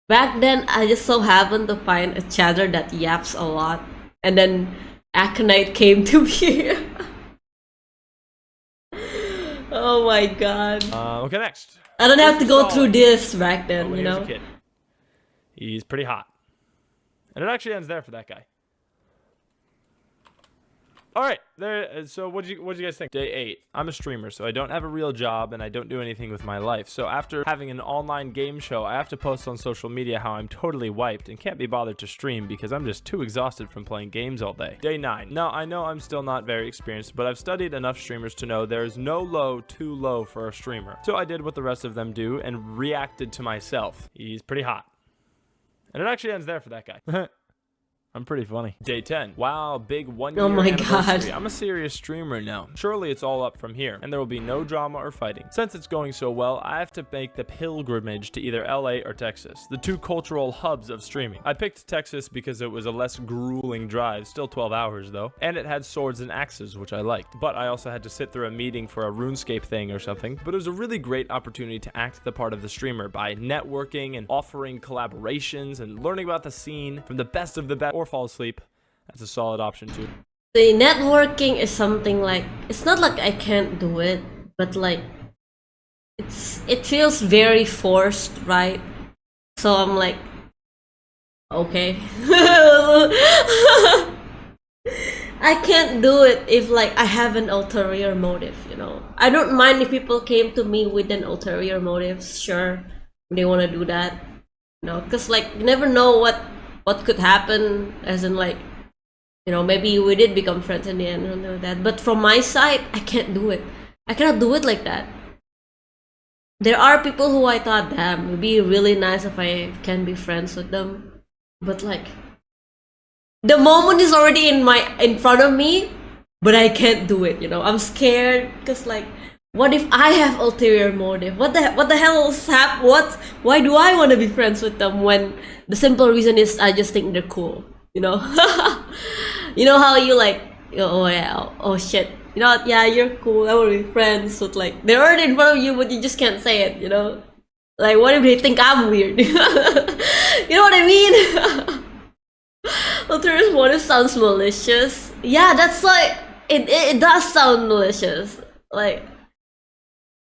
S2: Back then, I just so happened to find a chatter that yaps a lot, and then Aconite came to be. Oh my god.
S5: Okay, next.
S2: I don't have to go
S5: Solid.
S2: through this back then,
S5: When
S2: you
S5: he was
S2: know?
S5: a kid. He's pretty hot. And it actually ends there for that guy. All right, there. So what did you guys think? Day 8. I'm a streamer, so I don't have a real job and I don't do anything with my life. So after having an online game show, I have to post on social media how I'm totally wiped and can't be bothered to stream because I'm just too exhausted from playing games all day. Day 9. Now I know I'm still not very experienced, but I've studied enough streamers to know there is no low too low for a streamer. So I did what the rest of them do and reacted to myself. He's pretty hot. And it actually ends there for that guy. I'm pretty funny. Day 10. Wow, big 1 year
S2: Oh my
S5: anniversary.
S2: God.
S5: I'm a serious streamer now. Surely it's all up from here, and there will be no drama or fighting. Since it's going so well, I have to make the pilgrimage to either LA or Texas, the two cultural hubs of streaming. I picked Texas because it was a less grueling drive, still 12 hours though, and it had swords and axes, which I liked. But I also had to sit through a meeting for a RuneScape thing or something. But it was a really great opportunity to act the part of the streamer by networking and offering collaborations and learning about the scene from the best of the best, or fall asleep. That's a solid option too.
S2: The networking is something like, it's not like I can't do it, but like it feels very forced, right? So I'm like, okay. I can't do it if like I have an ulterior motive, you know. I don't mind if people came to me with an ulterior motive, sure, they want to do that, you know, because like you never know what could happen, as in like, you know, maybe we did become friends in the end, I don't know that. But from my side, I can't do it. I cannot do it like that. There are people who I thought, damn, it'd be really nice if I can be friends with them. But like, the moment is already in front of me, but I can't do it, you know. I'm scared because like, what if I have ulterior motive? What the hell is why do I want to be friends with them when the simple reason is I just think they're cool, you know? You know how you like, oh yeah, oh shit, you know what, yeah, you're cool, I want to be friends, but like, they're already in front of you, but you just can't say it, you know? Like, what if they think I'm weird? You know what I mean? Ulterior motive sounds malicious. Yeah, that's like, it does sound malicious. Like,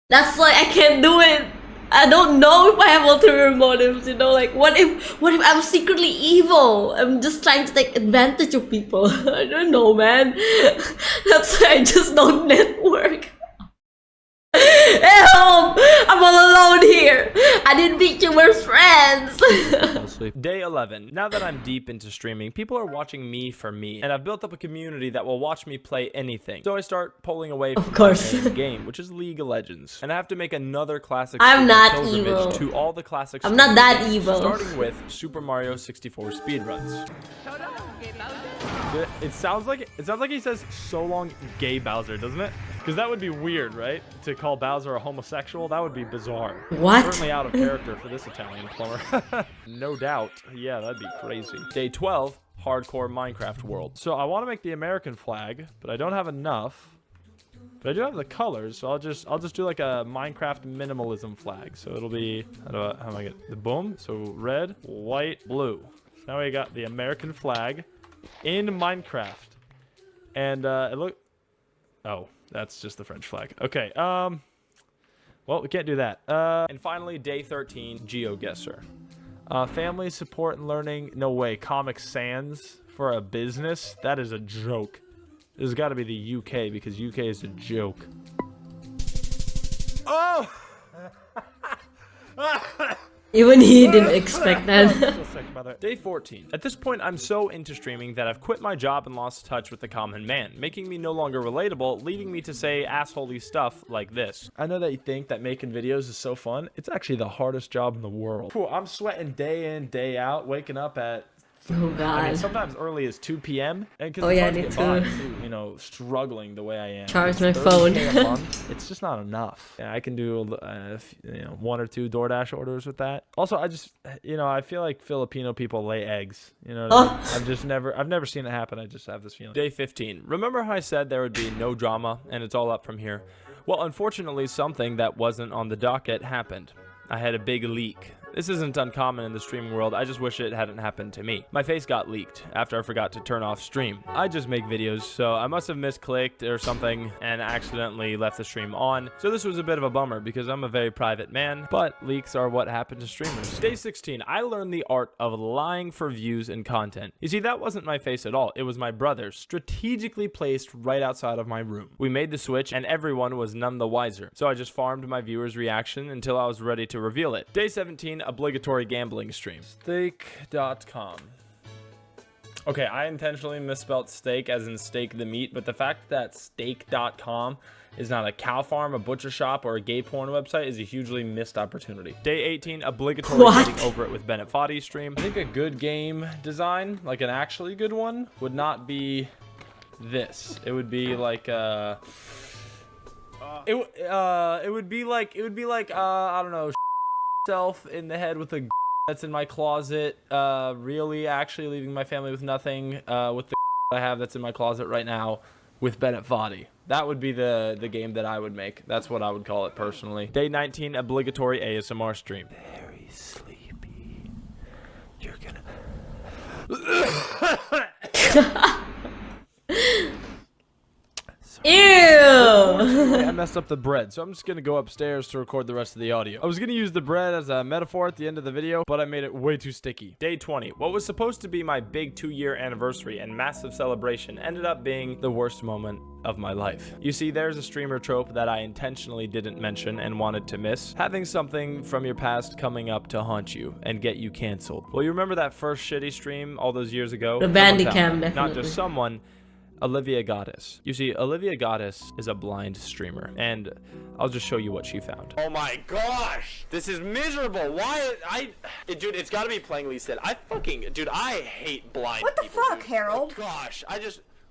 S2: that's like, I can't do it. I don't know if I have ulterior motives, you know, like what if I'm secretly evil? I'm just trying to take advantage of people. I don't know, man. That's why I just don't network. Help! I'm all alone here. I didn't meet you, we're friends.
S5: Day 11. Now that I'm deep into streaming, people are watching me for me, and I've built up a community that will watch me play anything. So I start pulling away from
S2: course.
S5: my main game, which is League of Legends, and I have to make another classic.
S2: I'm not
S5: pilgrimage
S2: evil.
S5: to all the classic.
S2: I'm not that
S5: games,
S2: evil.
S5: Starting with Super Mario 64 speedruns. It sounds like he says "so long, gay Bowser," doesn't it? Because that would be weird, right? To call Bowser a homosexual, that would be bizarre.
S2: What?
S5: Certainly out of character for this Italian plumber. No doubt. Yeah, that'd be crazy. Day 12, hardcore Minecraft world. So I want to make the American flag, but I don't have enough. But I do have the colors, so I'll just do like a Minecraft minimalism flag. So it'll be, how am I get the boom? So red, white, blue. Now we got the American flag in Minecraft. And oh, that's just the French flag. Okay, well, we can't do that. And finally, day 13, GeoGuessr. Family support and learning. No way. Comic Sans for a business? That is a joke. This has got to be the UK, because UK is a joke. Oh!
S2: Even he didn't expect that.
S5: Day 14. At this point, I'm so into streaming that I've quit my job and lost touch with the common man, making me no longer relatable, leading me to say assholey stuff like this. I know that you think that making videos is so fun. It's actually the hardest job in the world. Cool, I'm sweating day in, day out, waking up at
S2: Oh god.
S5: I mean, sometimes early as 2 p.m. And
S2: Oh yeah, me too.
S5: You know, struggling the way I am.
S2: Charge my
S5: 30K
S2: phone.
S5: a month, it's just not enough. Yeah, I can do you know, 1 or 2 DoorDash orders with that. Also, I just, you know, I feel like Filipino people lay eggs. You know, what I mean? I've never seen it happen. I just have this feeling. Day 15. Remember how I said there would be no drama and it's all up from here? Well, unfortunately, something that wasn't on the docket happened. I had a big leak. This isn't uncommon in the streaming world, I just wish it hadn't happened to me. My face got leaked after I forgot to turn off stream. I just make videos, so I must have misclicked or something and accidentally left the stream on. So this was a bit of a bummer because I'm a very private man, but leaks are what happen to streamers. Day 16, I learned the art of lying for views and content. You see, that wasn't my face at all. It was my brother, strategically placed right outside of my room. We made the switch and everyone was none the wiser. So I just farmed my viewers' reaction until I was ready to reveal it. Day 17, obligatory gambling stream. Stake.com. Okay, I intentionally misspelled steak as in steak the meat, but the fact that steak.com is not a cow farm, a butcher shop, or a gay porn website is a hugely missed opportunity. Day 18, obligatory
S2: What?
S5: getting over it with Bennett Foddy stream. I think a good game design, like an actually good one, would not be this. It would be like it would be like I don't know, self in the head with a that's in my closet, really actually leaving my family with nothing, with the I have that's in my closet right now with Bennett Foddy. That would be the game that I would make. That's what I would call it personally. Day 19, obligatory ASMR stream. Very sleepy. You're gonna
S2: Ew!
S5: I messed up the bread, so I'm just gonna go upstairs to record the rest of the audio. I was gonna use the bread as a metaphor at the end of the video, but I made it way too sticky. Day 20. What was supposed to be my big 2-year anniversary and massive celebration ended up being the worst moment of my life. You see, there's a streamer trope that I intentionally didn't mention and wanted to miss. Having something from your past coming up to haunt you and get you canceled. Well, you remember that first shitty stream all those years ago?
S2: The
S5: Someone
S2: Bandicam,
S5: found it. Not
S2: definitely.
S5: just someone, Olivia Goddess. You see, Olivia Goddess is a blind streamer, and I'll just show you what she found.
S7: Oh my gosh, this is miserable. Why dude, it's gotta be playing Lee Sin. Dude, I hate blind
S8: What the
S7: people,
S8: fuck,
S7: dude.
S8: Harold?
S7: Oh gosh,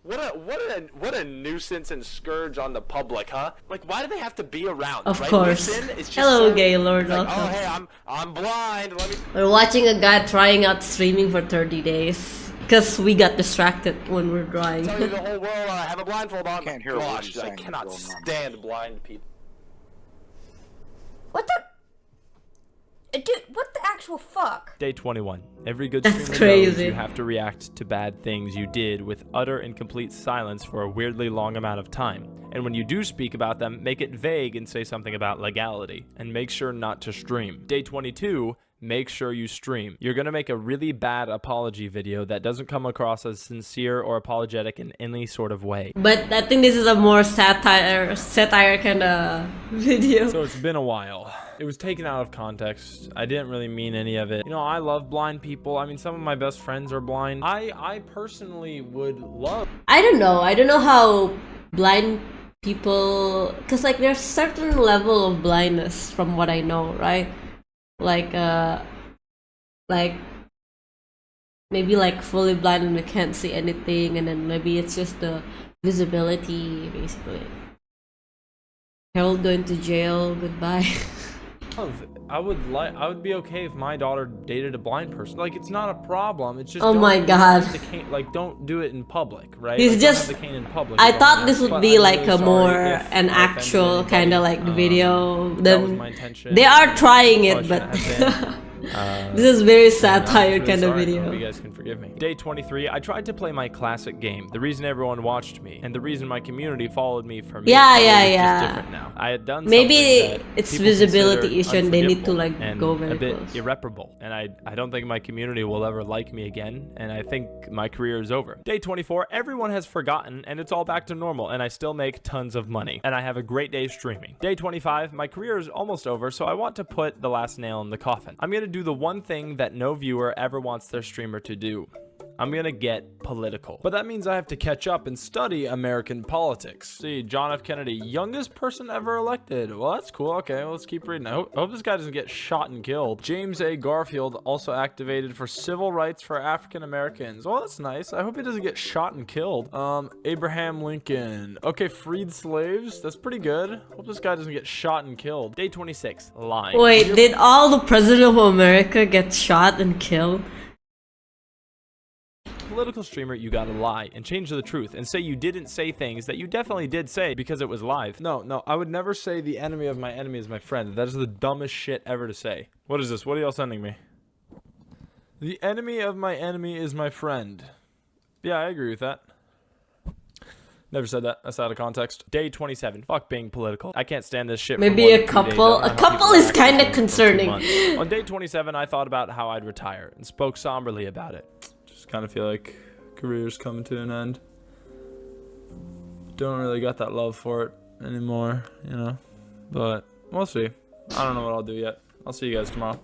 S7: what a nuisance and scourge on the public, huh? Like, why do they have to be around?
S2: Of
S7: right?
S2: course.
S7: Lee Sin is just
S2: Hello,
S7: so,
S2: Gaylord.
S7: it's like,
S2: Welcome.
S7: oh hey, I'm blind. Let me.
S2: We're watching a guy trying out streaming for 30 days. Because we got distracted when we're drawing.
S7: Tell you the whole world I have a blindfold on.
S9: Can't hear what
S7: Gosh,
S9: he's
S7: I
S9: saying
S7: cannot
S9: going on.
S7: stand blind people.
S8: What the? Dude, what the actual fuck?
S5: Day 21. Every good
S2: That's
S5: streamer knows
S2: crazy.
S5: you have to react to bad things you did with utter and complete silence for a weirdly long amount of time. And when you do speak about them, make it vague and say something about legality. And make sure not to stream. Day 22. Make sure you stream. You're gonna make a really bad apology video that doesn't come across as sincere or apologetic in any sort of way.
S2: But I think this is a more satire kind of video.
S5: So it's been a while. It was taken out of context. I didn't really mean any of it. You know, I love blind people. I mean, some of my best friends are blind. I personally would love.
S2: I don't know how blind people, because like there's certain level of blindness from what I know, right? Like maybe like fully blind and we can't see anything, and then maybe it's just the visibility basically. Harold going to jail, goodbye.
S5: I would be okay if my daughter dated a blind person. Like, it's not a problem. It's just
S2: Oh
S5: don't
S2: my
S5: use
S2: God.
S5: the cane, like, don't do it in public, right?
S2: He's
S5: Like, don't
S2: just-
S5: have the cane in public.
S2: I
S5: is all
S2: thought
S5: mean.
S2: this would
S5: But
S2: be
S5: I'm
S2: like
S5: really
S2: a
S5: sorry
S2: more
S5: if
S2: an
S5: I offended
S2: actual
S5: anybody.
S2: kind of like video.
S5: That was
S2: Then
S5: my intention.
S2: they are trying it,
S5: Probably
S2: but
S5: shouldn't have been.
S2: this is very
S5: I'm
S2: satire
S5: really
S2: kind of
S5: sorry. I
S2: video.
S5: hope you guys can forgive me. Day 23, I tried to play my classic game. The reason everyone watched me and the reason my community followed me for me.
S2: Yeah,
S5: is
S2: yeah.
S5: just different now. I had done
S2: Maybe
S5: something that
S2: it's
S5: people
S2: visibility
S5: consider
S2: issue and they need to, like,
S5: unforgivable and
S2: go very
S5: a bit
S2: close.
S5: irreparable. And I don't think my community will ever like me again. And I think my career is over. Day 24, everyone has forgotten and it's all back to normal. And I still make tons of money. And I have a great day streaming. Day 25, my career is almost over. So I want to put the last nail in the coffin. I'm going to do the one thing that no viewer ever wants their streamer to do. I'm gonna get political. But that means I have to catch up and study American politics. See, John F. Kennedy, youngest person ever elected. Well, that's cool. Okay, well, let's keep reading. I hope this guy doesn't get shot and killed. James A. Garfield also activated for civil rights for African Americans. Well, that's nice. I hope he doesn't get shot and killed. Abraham Lincoln. Okay, freed slaves. That's pretty good. Hope this guy doesn't get shot and killed. Day 26, lying.
S2: Wait, did all the president of America get shot and killed?
S5: Political streamer, you gotta lie and change the truth and say you didn't say things that you definitely did say because it was live. No, I would never say the enemy of my enemy is my friend. That is the dumbest shit ever to say. What is this? What are y'all sending me? The enemy of my enemy is my friend. Yeah, I agree with that. Never said that. That's out of context. Day 27. Fuck being political. I can't stand this shit. for
S2: Maybe
S5: more
S2: a
S5: than 2 days.
S2: couple.
S5: I don't know
S2: A
S5: how
S2: couple
S5: people
S2: is
S5: act
S2: kind
S5: for
S2: of
S5: 2
S2: concerning.
S5: months. On day 27, I thought about how I'd retire and spoke somberly about it. Just kind of feel like career's coming to an end. Don't really got that love for it anymore, you know. But we'll see. I don't know what I'll do yet. I'll see you guys tomorrow.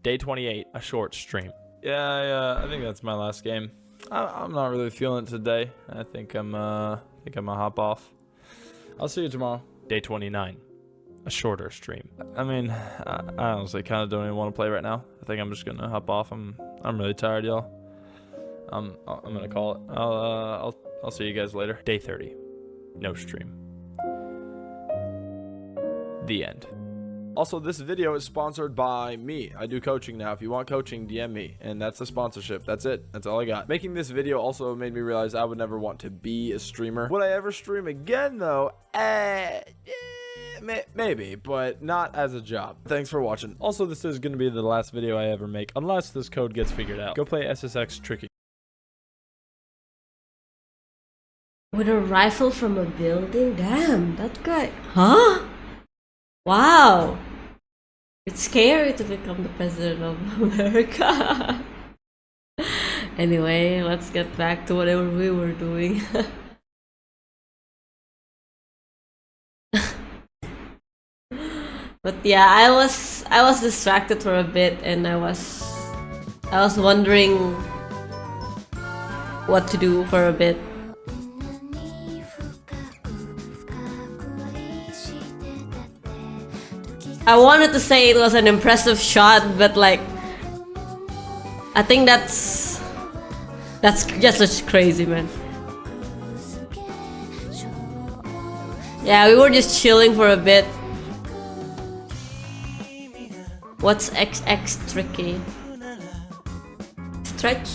S5: Day 28, a short stream. Yeah, I think that's my last game. I'm not really feeling it today. I think I'm gonna hop off. I'll see you tomorrow. Day 29, a shorter stream. I mean, I honestly kind of don't even want to play right now. I think I'm just gonna hop off. I'm really tired, y'all. I'm gonna call it. I'll see you guys later. Day 30, no stream. The end. Also, this video is sponsored by me. I do coaching now. If you want coaching, DM me. And that's the sponsorship. That's it. That's all I got. Making this video also made me realize I would never want to be a streamer. Would I ever stream again, though? Maybe, but not as a job. Thanks for watching. Also, this is going to be the last video I ever make, unless this code gets figured out. Go play SSX Tricky.
S2: With a rifle from a building? Damn, that guy. Huh? Wow. It's scary to become the president of America. Anyway, let's get back to whatever we were doing. But yeah, I was distracted for a bit, and I was wondering what to do for a bit. I wanted to say it was an impressive shot, but like, I think that's just crazy, man. Yeah, we were just chilling for a bit. What's XX tricky? Stretch?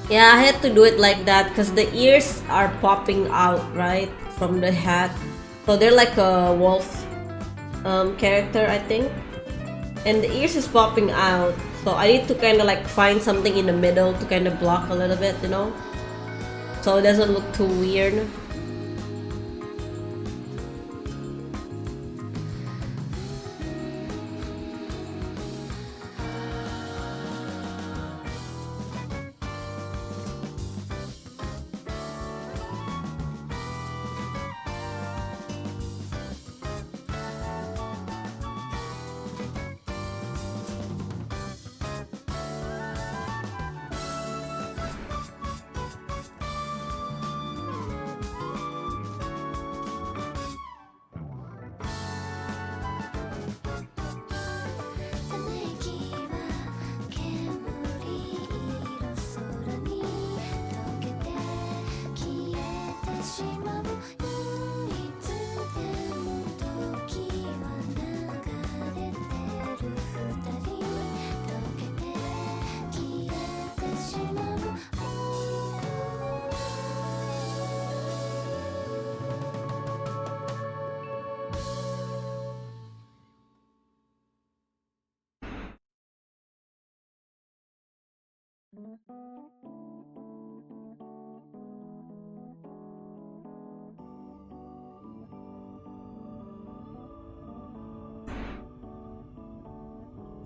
S2: Yeah, I had to do it like that because the ears are popping out, right, from the hat. So they're like a wolf character, I think. And the ears is popping out. So I need to kind of like find something in the middle to kind of block a little bit, you know? So it doesn't look too weird.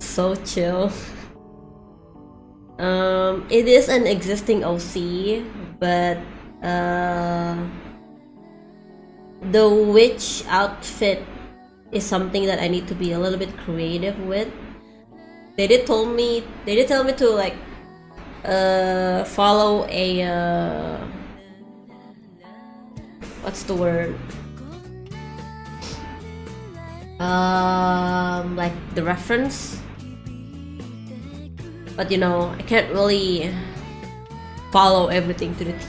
S2: so chill. It is an existing OC, but the witch outfit is something that I need to be a little bit creative with. They did tell me to like follow a what's the word? Like the reference. But you know, I can't really follow everything to the T.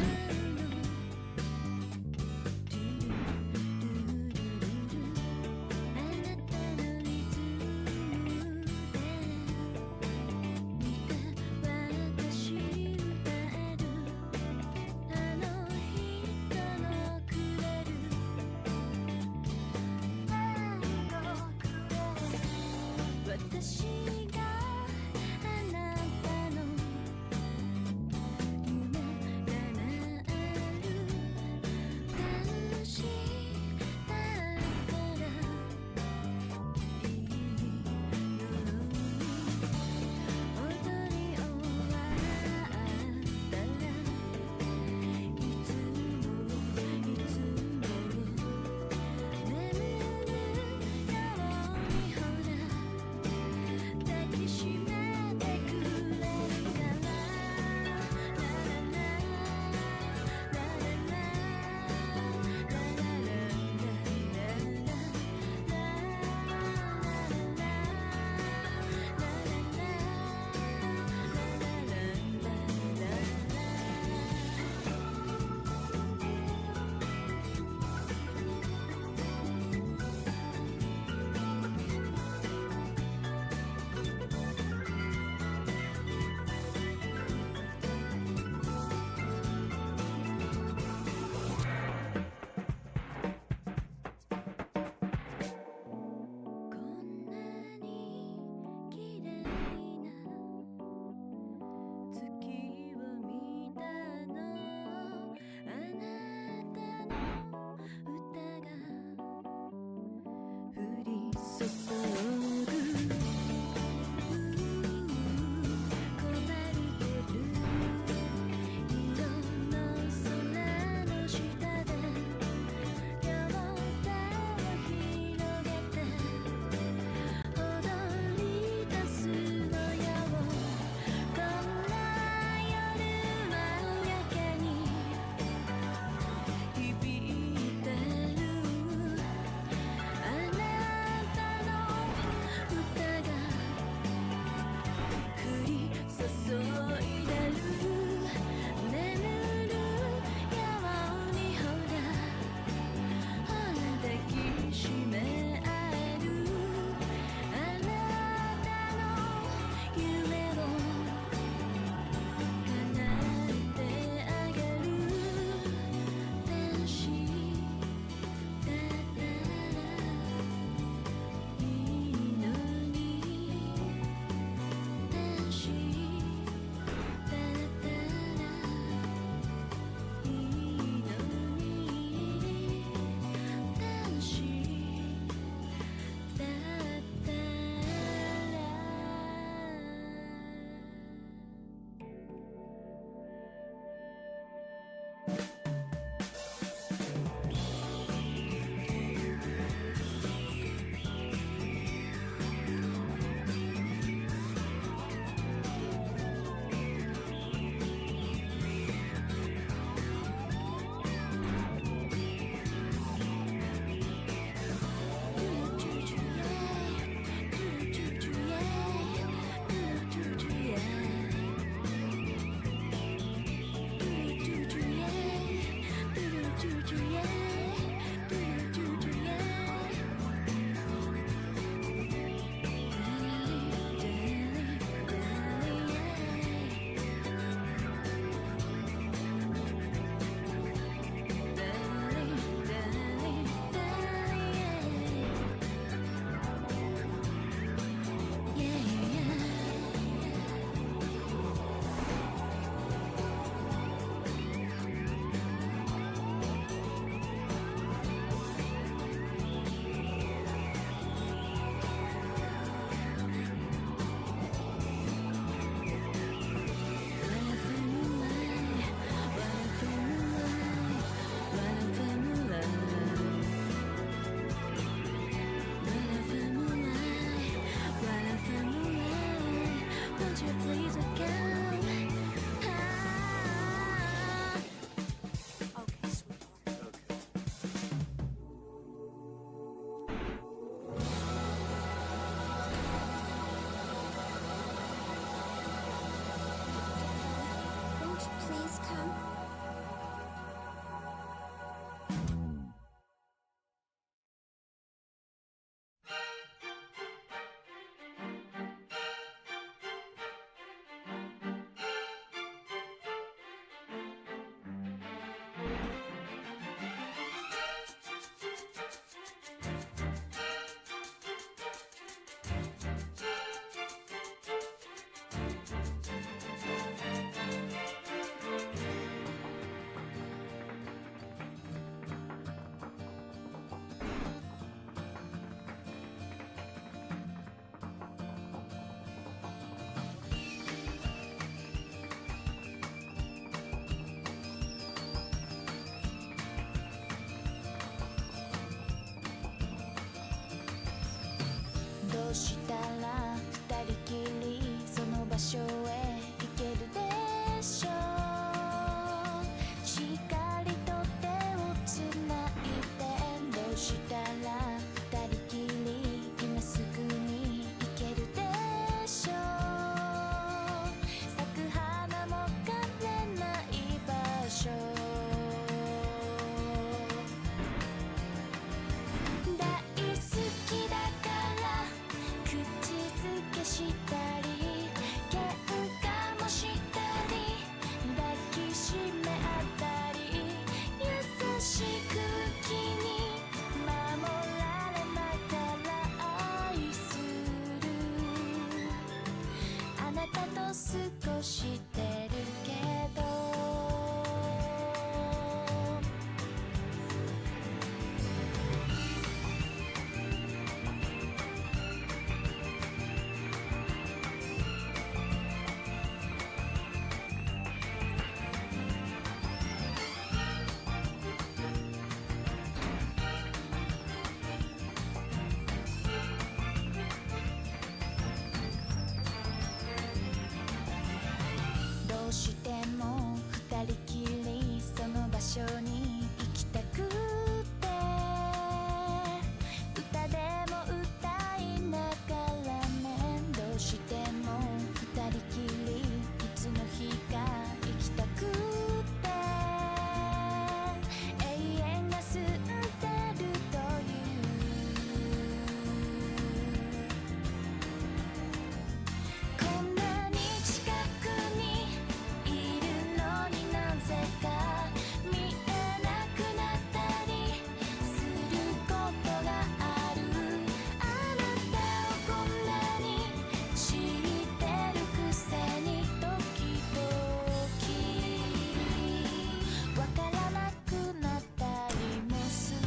S4: うしたら二人きりその場所へ行けるでしょう。しっかりと手をつないで、どうしたら二人きり今すぐに行けるでしょう。咲く花も枯れない場所、大好きだから口づけしたり喧嘩もしたり抱きしめ合ったり、優しく気に守られながら愛するあなたと過ごしてるけど、どうしても二人きりその場所に行きたくて、歌でも歌いながらね、どうしても二人きりいつの日か行きたくて、永遠が過ぎてるというこんなに近くにいるのになぜか見えなくなったりすることがある。あなたをこんなに知ってるくせに時々わからなくなったりもする。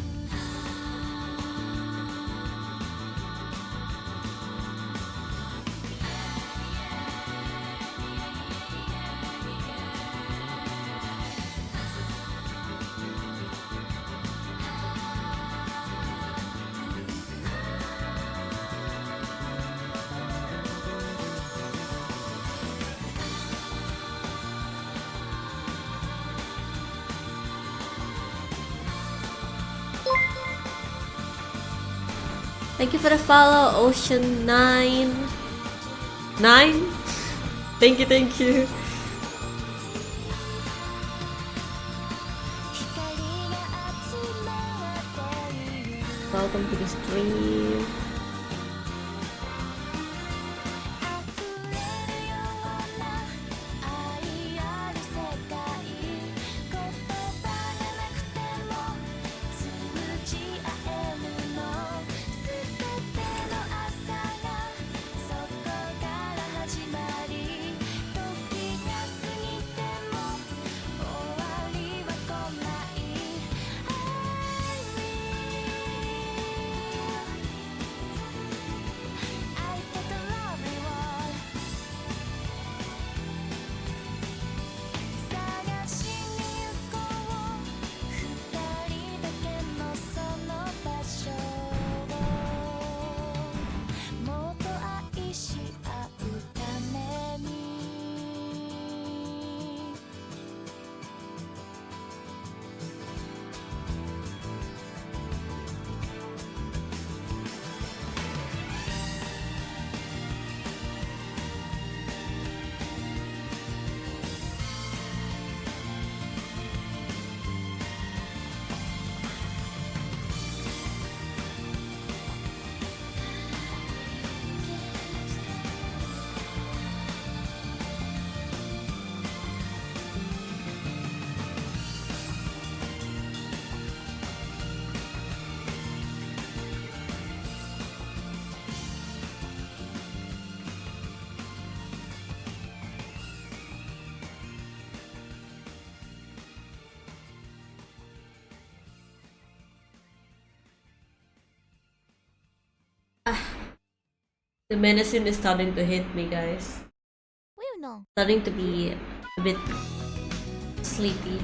S2: Thank you for the follow, Ocean 9. 9? Thank you, thank you.
S4: 光が集まっている
S2: Welcome to the stream.
S4: 溢れるような愛ある世界、言葉がなくても通じ合えるの、すべての朝がそこから始まり、時が過ぎても終わりは来ない。I get the love reward 探しに行こう二人だけのその場所を、もっと愛し合うために。
S2: The menacing is starting to hit me, guys. Starting to be a bit sleepy.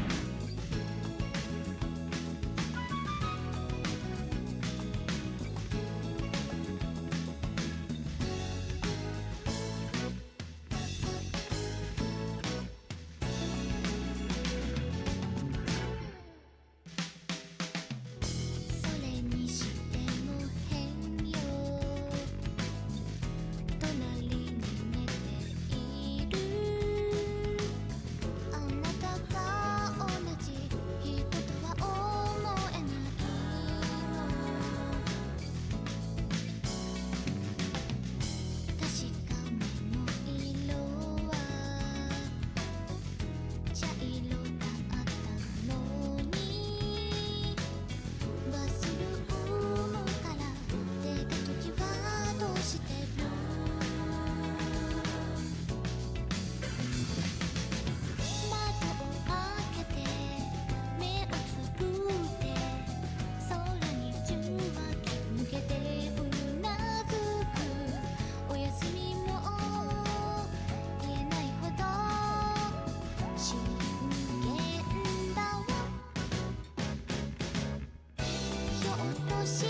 S1: して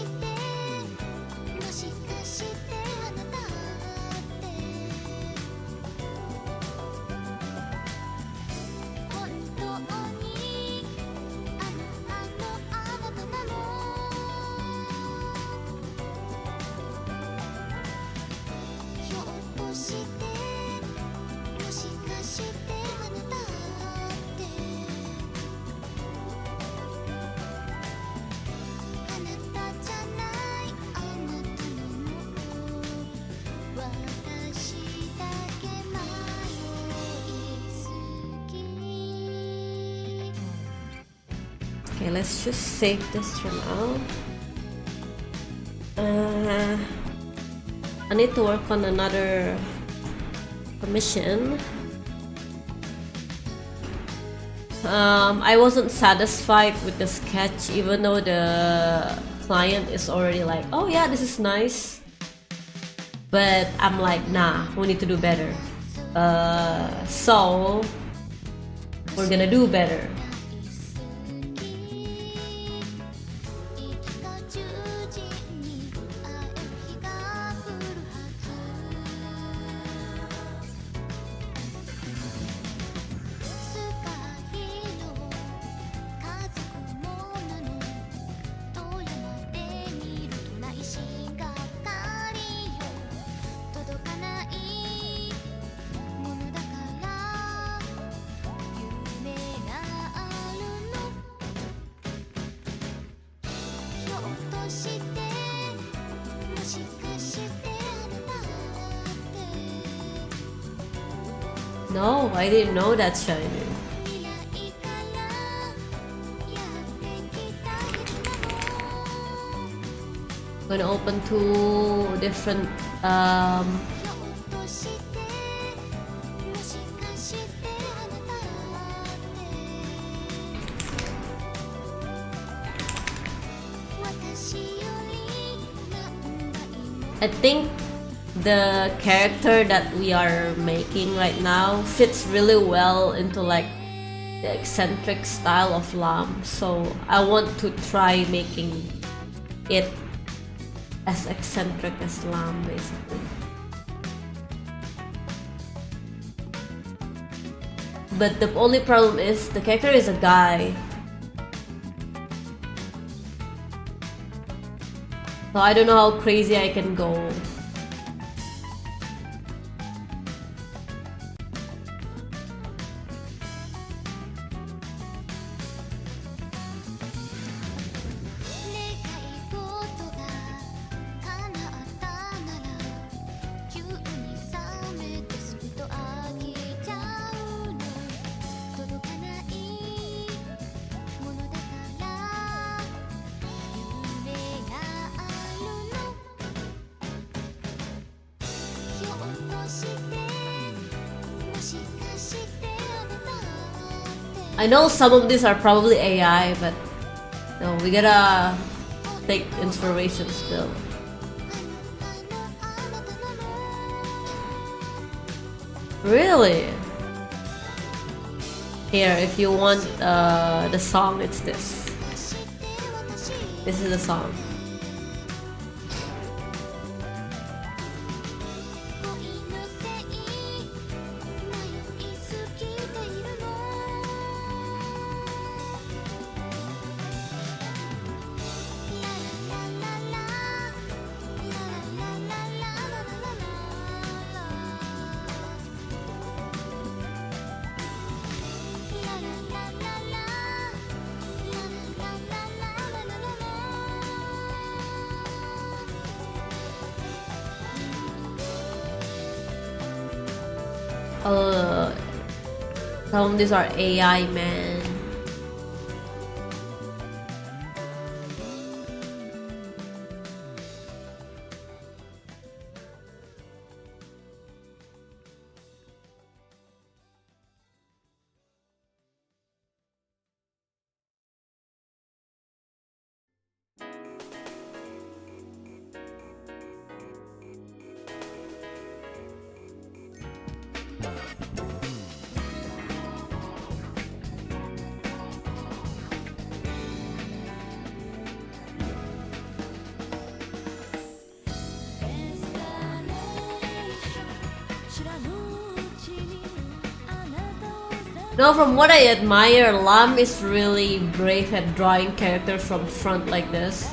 S1: もしかしてあなたって本当にあなたなのひょっとしてもしかしてあなたってあなたじゃないあなたのもの私だけ迷いすぎ
S2: Okay, let's just save this for now. I need to work on another commission. I wasn't satisfied with the sketch, even though the client is already like, oh yeah, this is nice. But I'm like, nah, we need to do better. So we're gonna do better.
S1: いつか10時に会える日が来るはずスカイの家族もなのドラマで見ると内心がかりよ届かないものだから夢があるのひょっとしてもしかしてあなたって
S2: No, I didn't know that, Shiner.
S1: 未来からやってきた人なの
S2: I'm gonna open two different
S1: ひょっとしてもしかしてあなたって私より何倍も
S2: I think the character that we are making right now fits really well into like the eccentric style of Lam, so I want to try making it as eccentric as Lam, basically. But the only problem is the character is a guy, so I don't know how crazy I can go. I know some of these are probably AI, but no, we gotta take inspiration still. Really? Here, if you want the song, it's this. This is the song. Some of these are AI, man. No, from what I admire, Lam is really brave at drawing characters from front like this.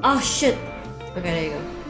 S2: Oh shit. Okay, there you go.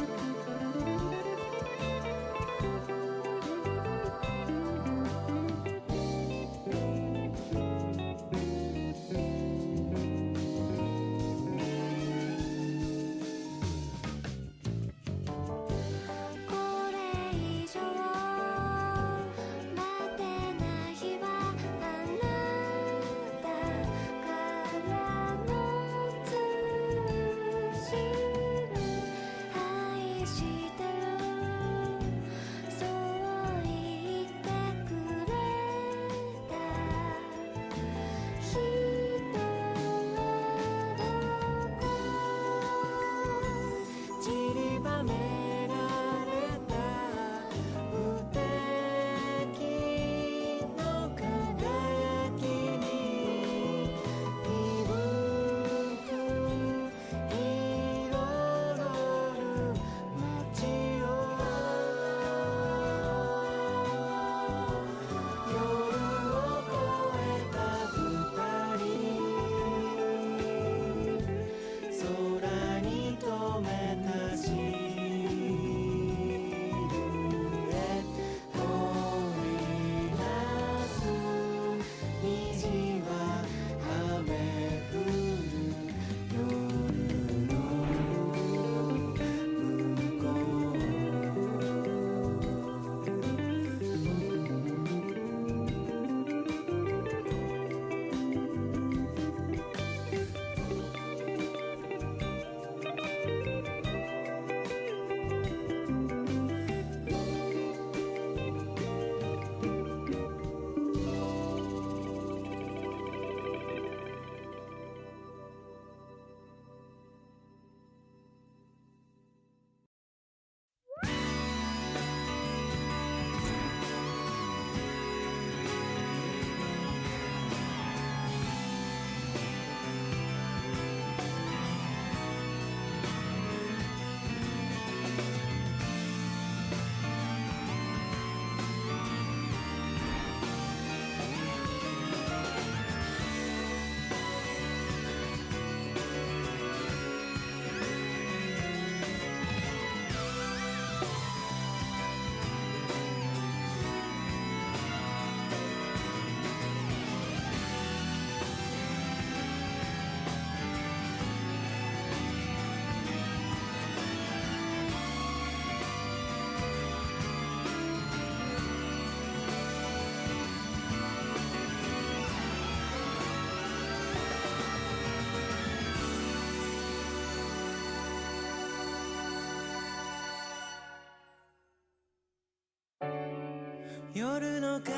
S3: 夜の影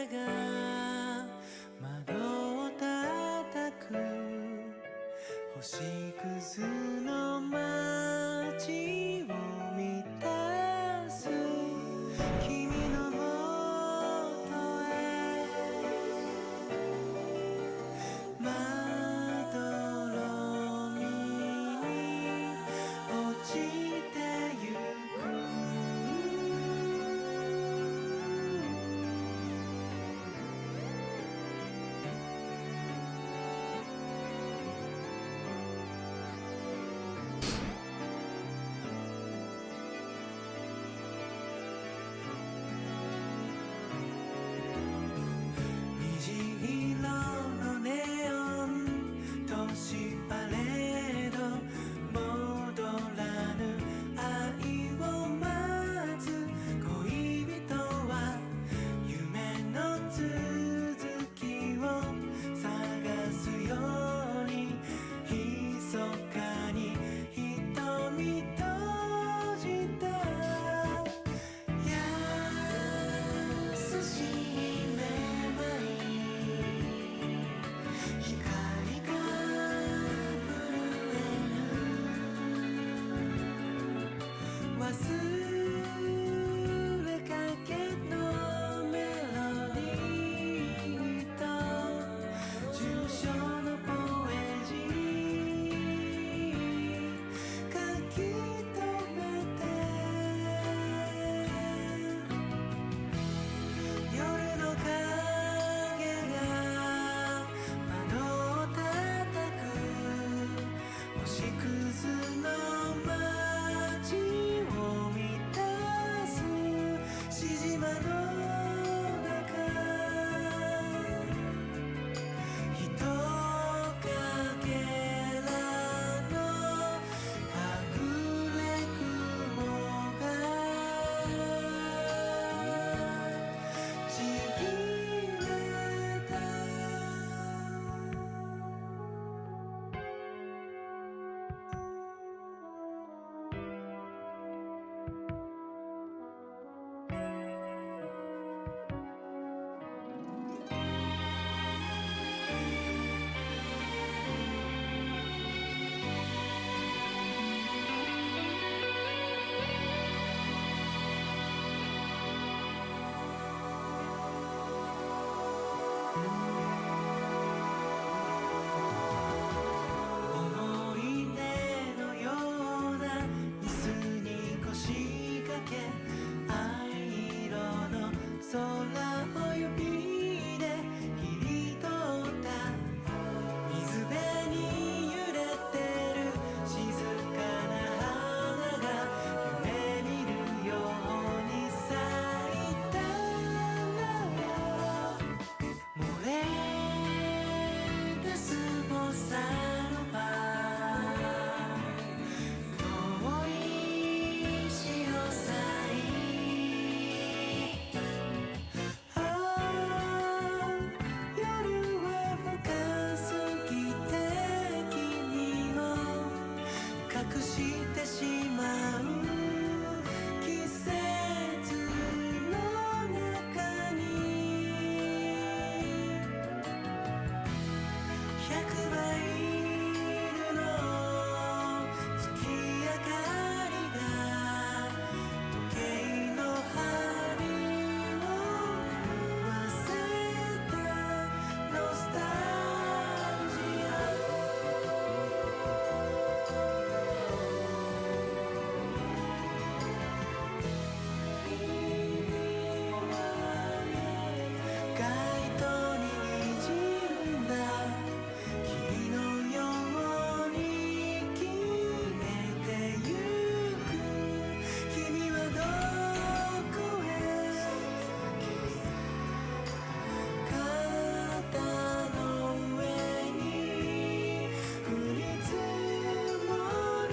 S3: が窓を叩く星屑の街を満たす君のもとへまどろみに落ちてゆく虹色のネオン都市パレード戻らぬ愛を待つ恋人は夢の続きを探すように密かに瞳閉じた優しいめまい光が震える忘れかけのメロディーと抽象のポエジーくしてしまう季節の中に100倍いるの月明かりが時計の針を震わせたノスタルジア街灯に滲んだ霧のように消えてゆく君はどこへ肩の上に降り積もる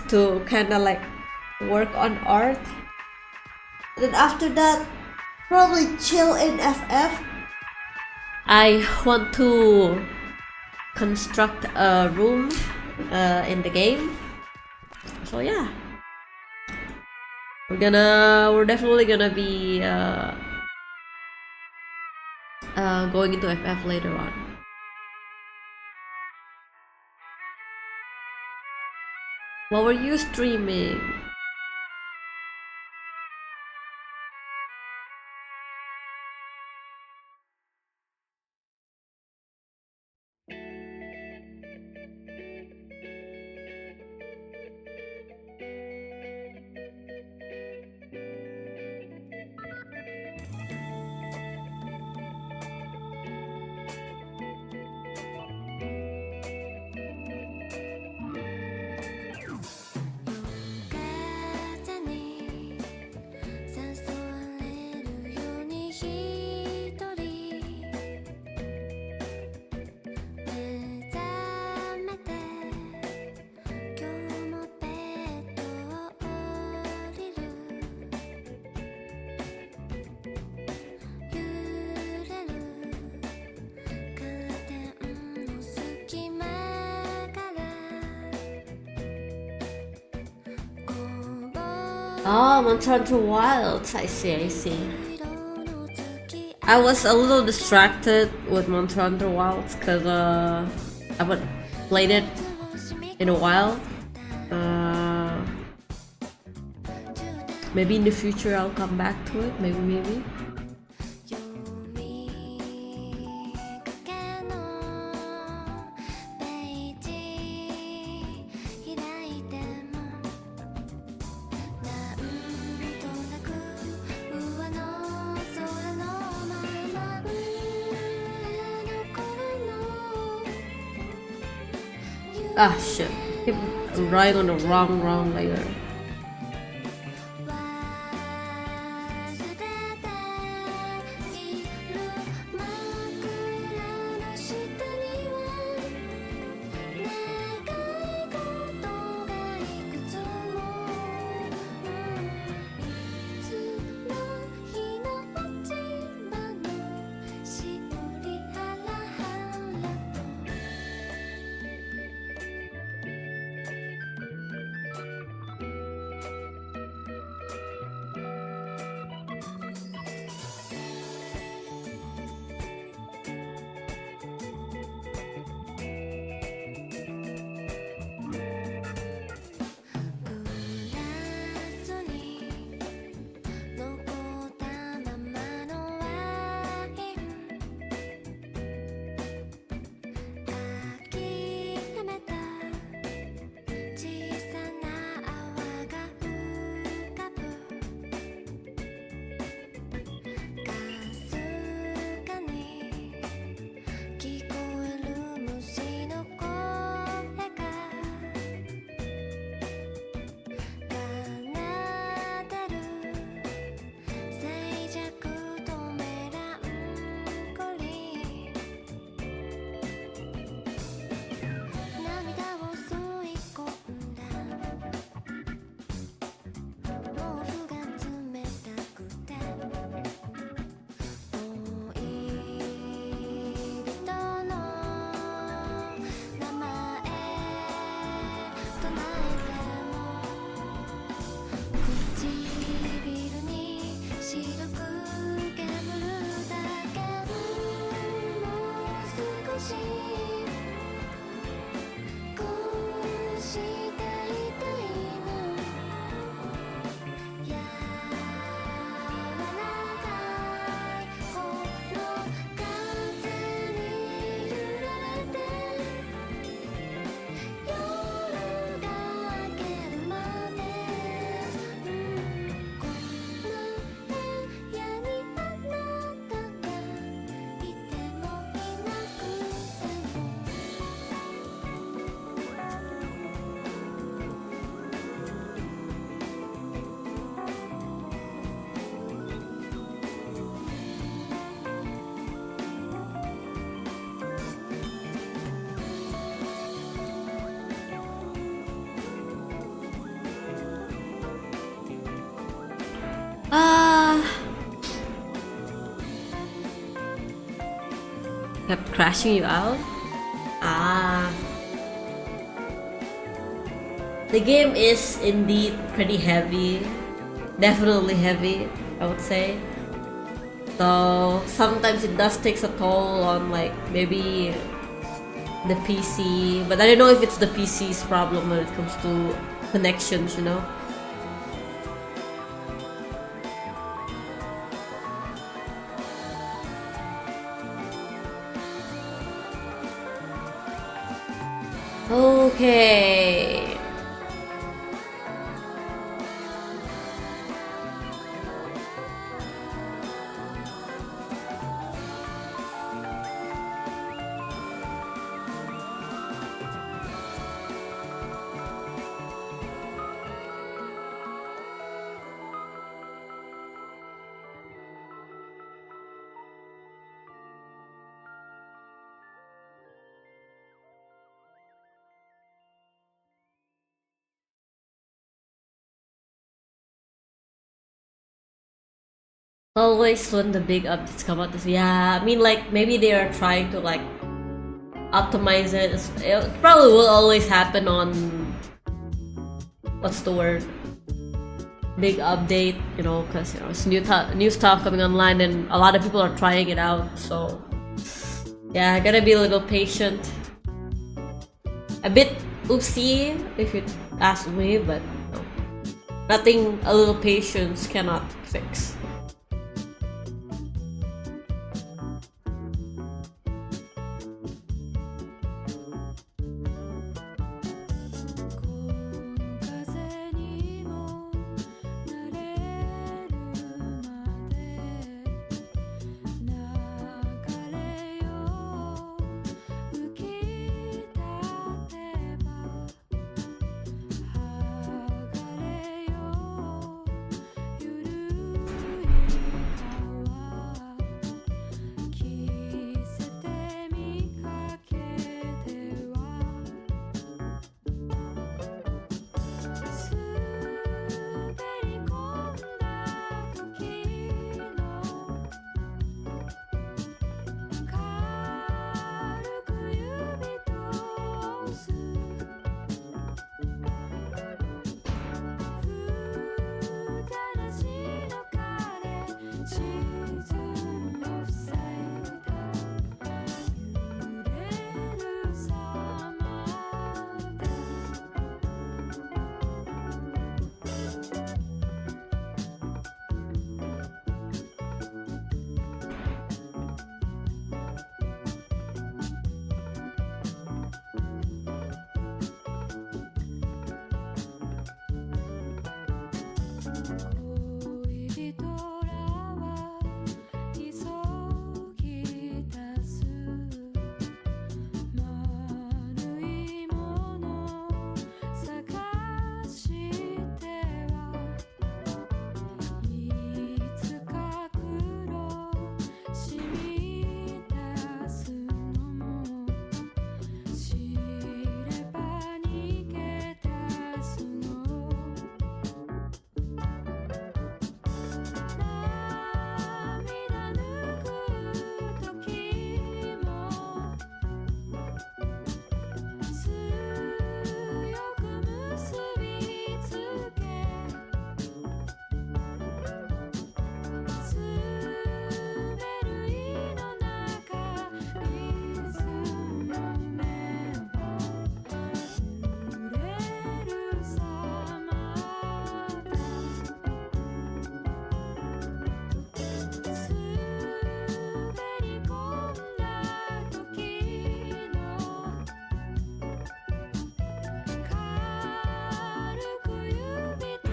S2: to kind of like work on art. Then after that, probably chill in FF. I want to construct a room in the game. So yeah, we're definitely gonna be going into FF later on. What were you streaming? Oh, Monster Wilds. I see. I was a little distracted with Monster Wilds because I haven't played it in a while. Maybe in the future I'll come back to it. Maybe. Ah shit, keep riding on the wrong layer. Kept crashing you out? The game is indeed pretty heavy. Definitely heavy, I would say. So sometimes it does takes a toll on like maybe the PC, but I don't know if it's the PC's problem when it comes to connections, you know? Okay. Always when the big updates come out, yeah, I mean like maybe they are trying to like optimize it. It probably will always happen on what's the word? Big update, you know, because you know it's new stuff coming online and a lot of people are trying it out. So yeah, I gotta be a little patient. A bit oopsie if you ask me, but no, nothing a little patience cannot fix.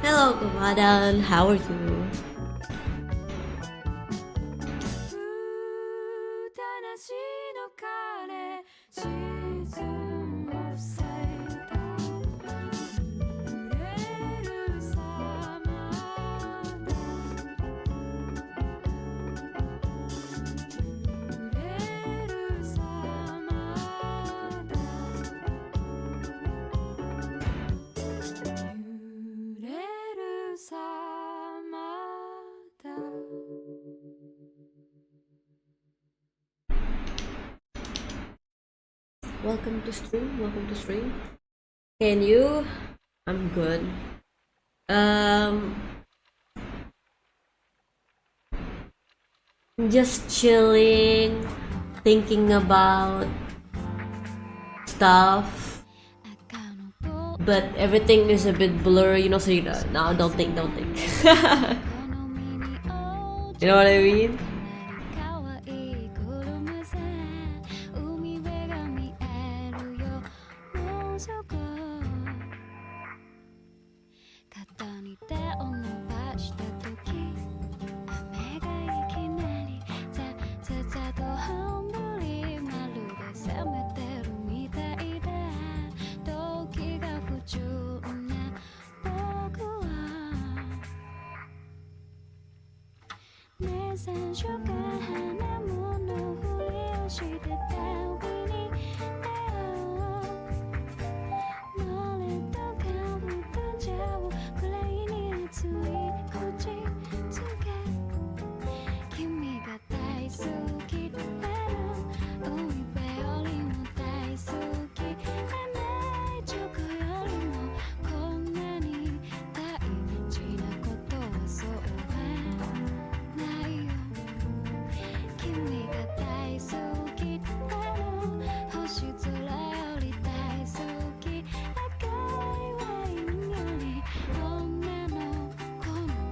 S2: Hello, Gumadan. How are you? welcome to stream. Welcome to stream. Can you? I'm good. Just chilling, thinking about stuff, but everything is a bit blurry, you know. So no, don't think. You know what I mean?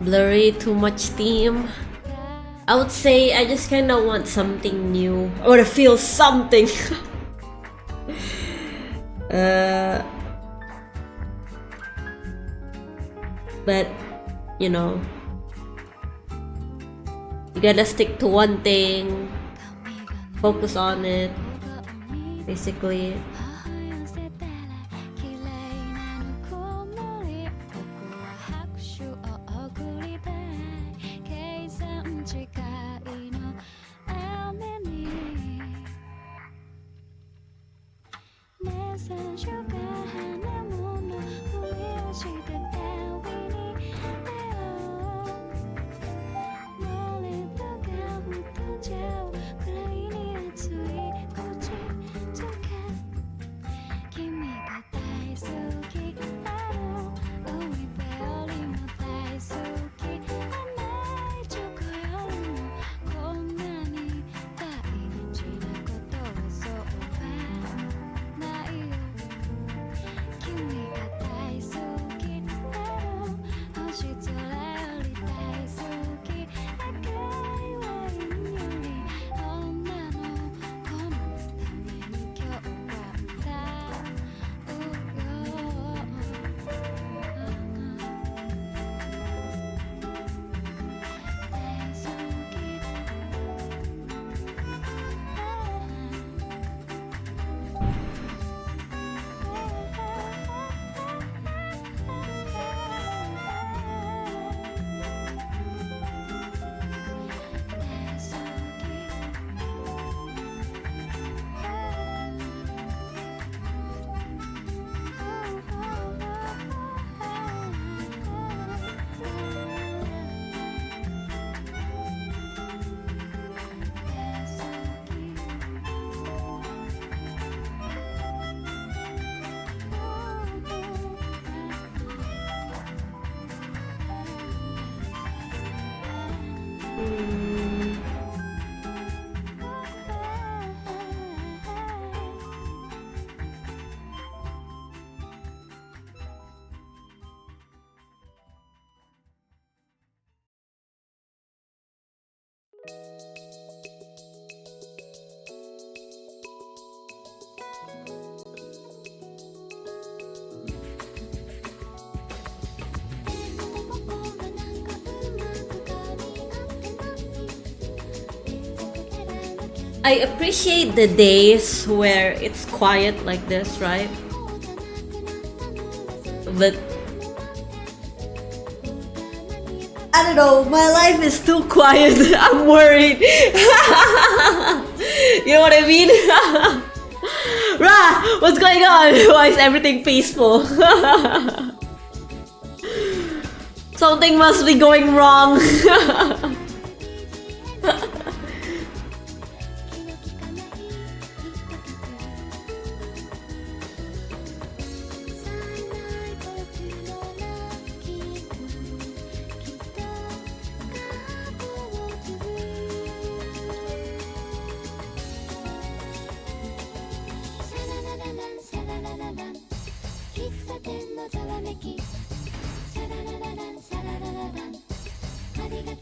S2: Blurry, too much theme. I would say I just kind of want something new. I want to feel something. But you know, you gotta stick to one thing, focus on it, basically. I appreciate the days where it's quiet like this, right? But I don't know, my life is too quiet. I'm worried. You know what I mean? Rah! What's going on? Why is everything peaceful? Something must be going wrong.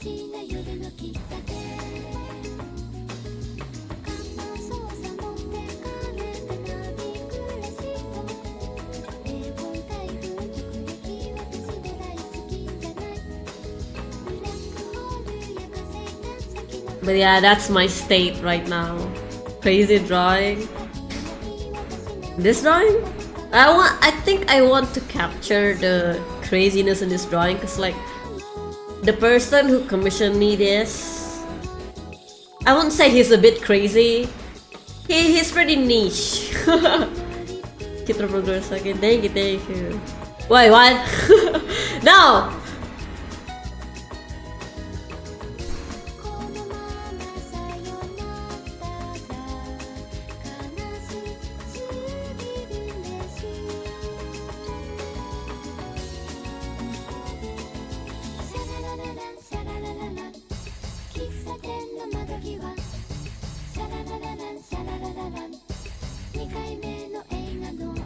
S1: ちな夜の喫茶店看板操作持ってかれたナビクラシット冷房台風直撃私ドライ好きじゃないブラックホール焼かせた先の
S2: But yeah, that's my state right now. Crazy drawing. This drawing? I think I want to capture the craziness in this drawing because like the person who commissioned me this, I won't say he's a bit crazy. He's pretty niche. Kita progress lagi. Thank you. Wait, what? No!
S1: このままさよならじゃ悲しすぎるんですシャラララランシャララララン喫茶店の窓際シャラララランシャララララン2回目の映画の後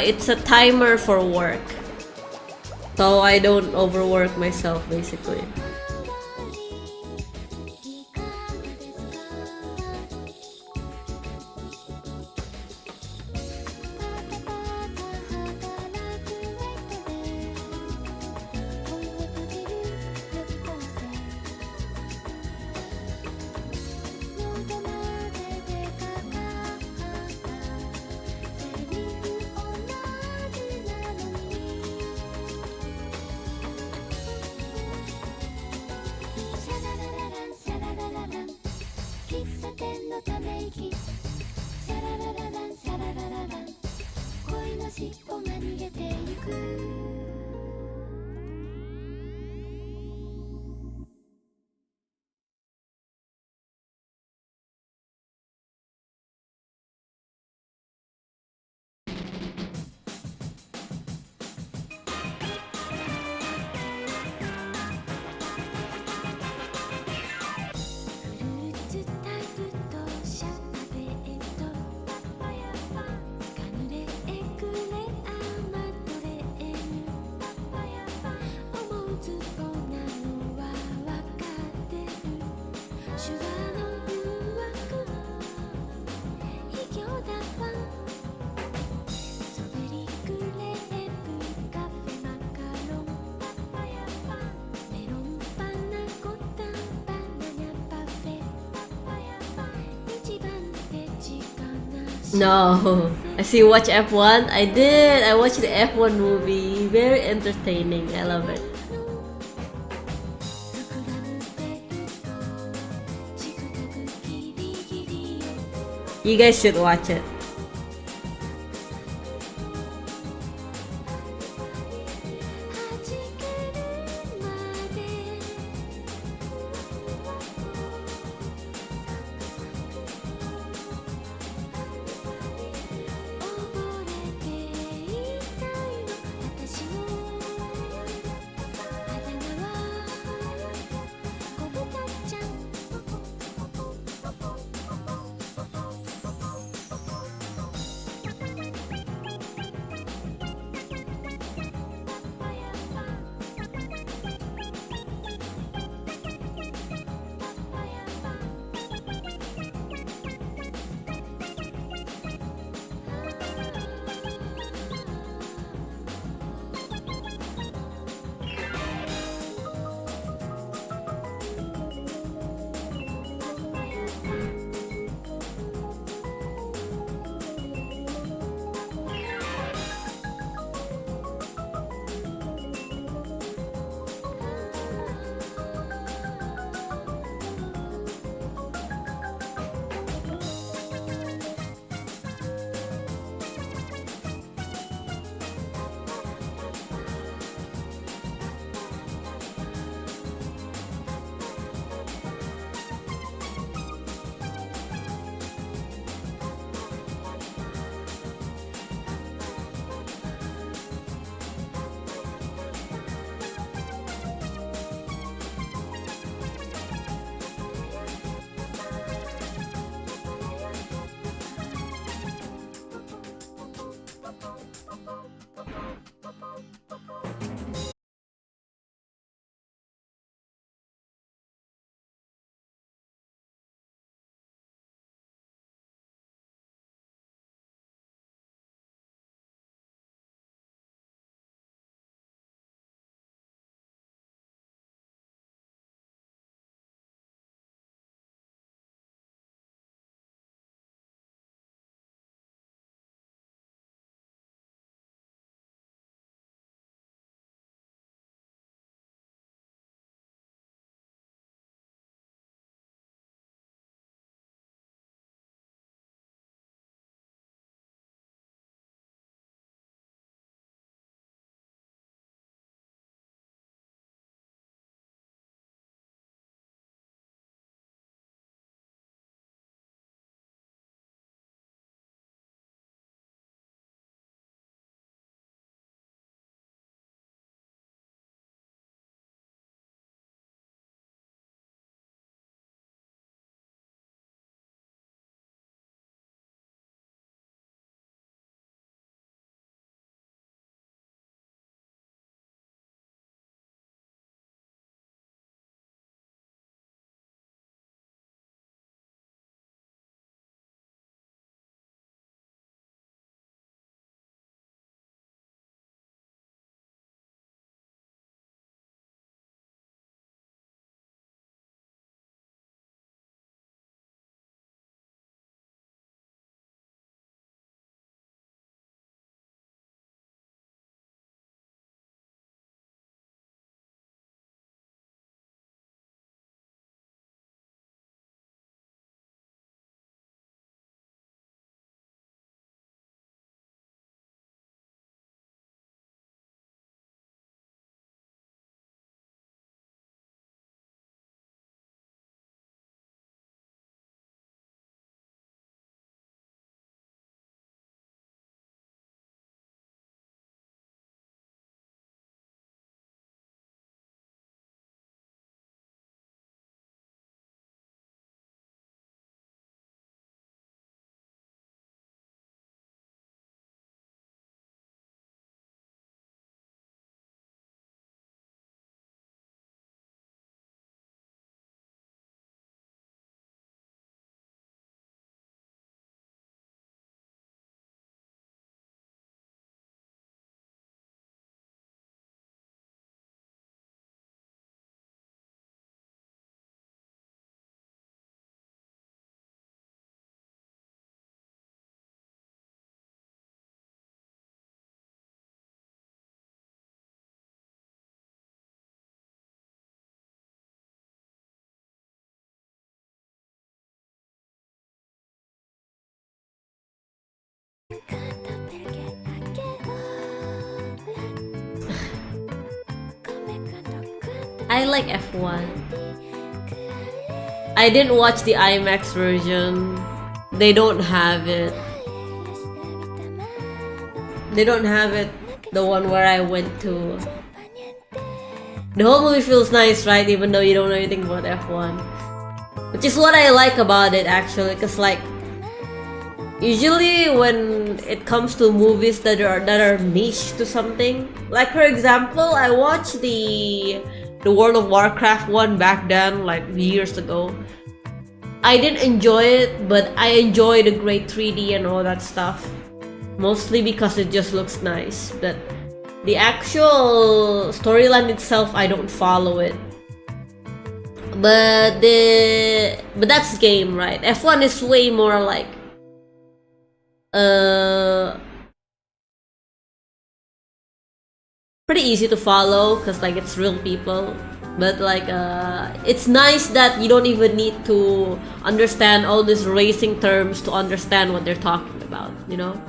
S2: It's a timer for work. So I don't overwork myself basically.
S1: いかがですかパタパタ働くウェイトで本を閉じる予備校生喉まで出かかったセリフ同じなのにシャラララランシャララララン喫茶店のため息シャラララランシャララララン恋の尻尾が逃げてゆくフルーツタルトシャーベットパパヤパンカヌレエクレアマドレーヌパパヤパン思うつぼなのはわかってる手話の誘惑卑怯だわソベリクレープカフェマカロンパパヤパンメロンパナコタンバナナパフェパパヤパン一番手近な
S2: No. I see you watch F1? I did. I watched the F1 movie. Very entertaining. I love it.
S1: 膨らむベルトチクタクギリギリ
S2: You guys should watch it.
S1: はじけるまで溺れていたいの私のあだ名は小豚ちゃん
S2: I like F1. I didn't watch the IMAX version. They don't have it. They don't have it. The one where I went to. The whole movie feels nice, right? Even though you don't know anything about F1. Which is what I like about it, actually. Because, like, usually when it comes to movies that are niche to something, like for example, I watched the World of Warcraft one back then, like years ago. I didn't enjoy it, but I enjoy the great 3D and all that stuff. Mostly because it just looks nice. But the actual storyline itself, I don't follow it. But that's game, right? F1 is way more like pretty easy to follow because like it's real people. But like it's nice that you don't even need to understand all these racing terms to understand what they're talking about, you know?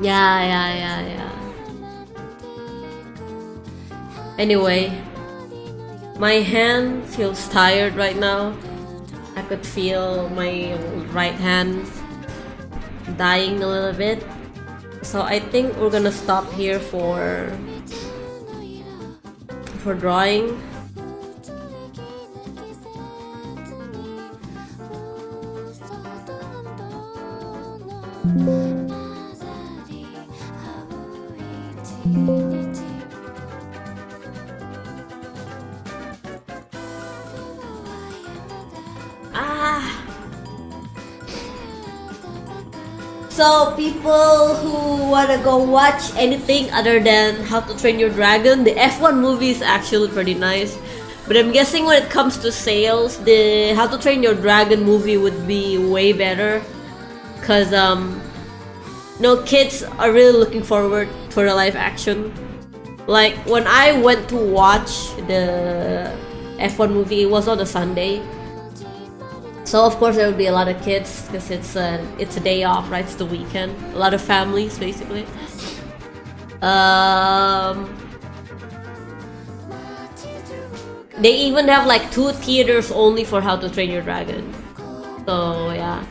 S2: Yeah. Anyway, my hand feels tired right now. I could feel my right hand dying a little bit. So I think we're gonna stop here for drawing. So people who wanna go watch anything other than How to Train Your Dragon, the F1 movie is actually pretty nice. But I'm guessing when it comes to sales, the How to Train Your Dragon movie would be way better. Cause no, kids are really looking forward for the live action. Like when I went to watch the F1 movie, it was on a Sunday. So of course there will be a lot of kids because it's a day off, right? It's the weekend. A lot of families basically. They even have like 2 theaters only for How to Train Your Dragon. So yeah.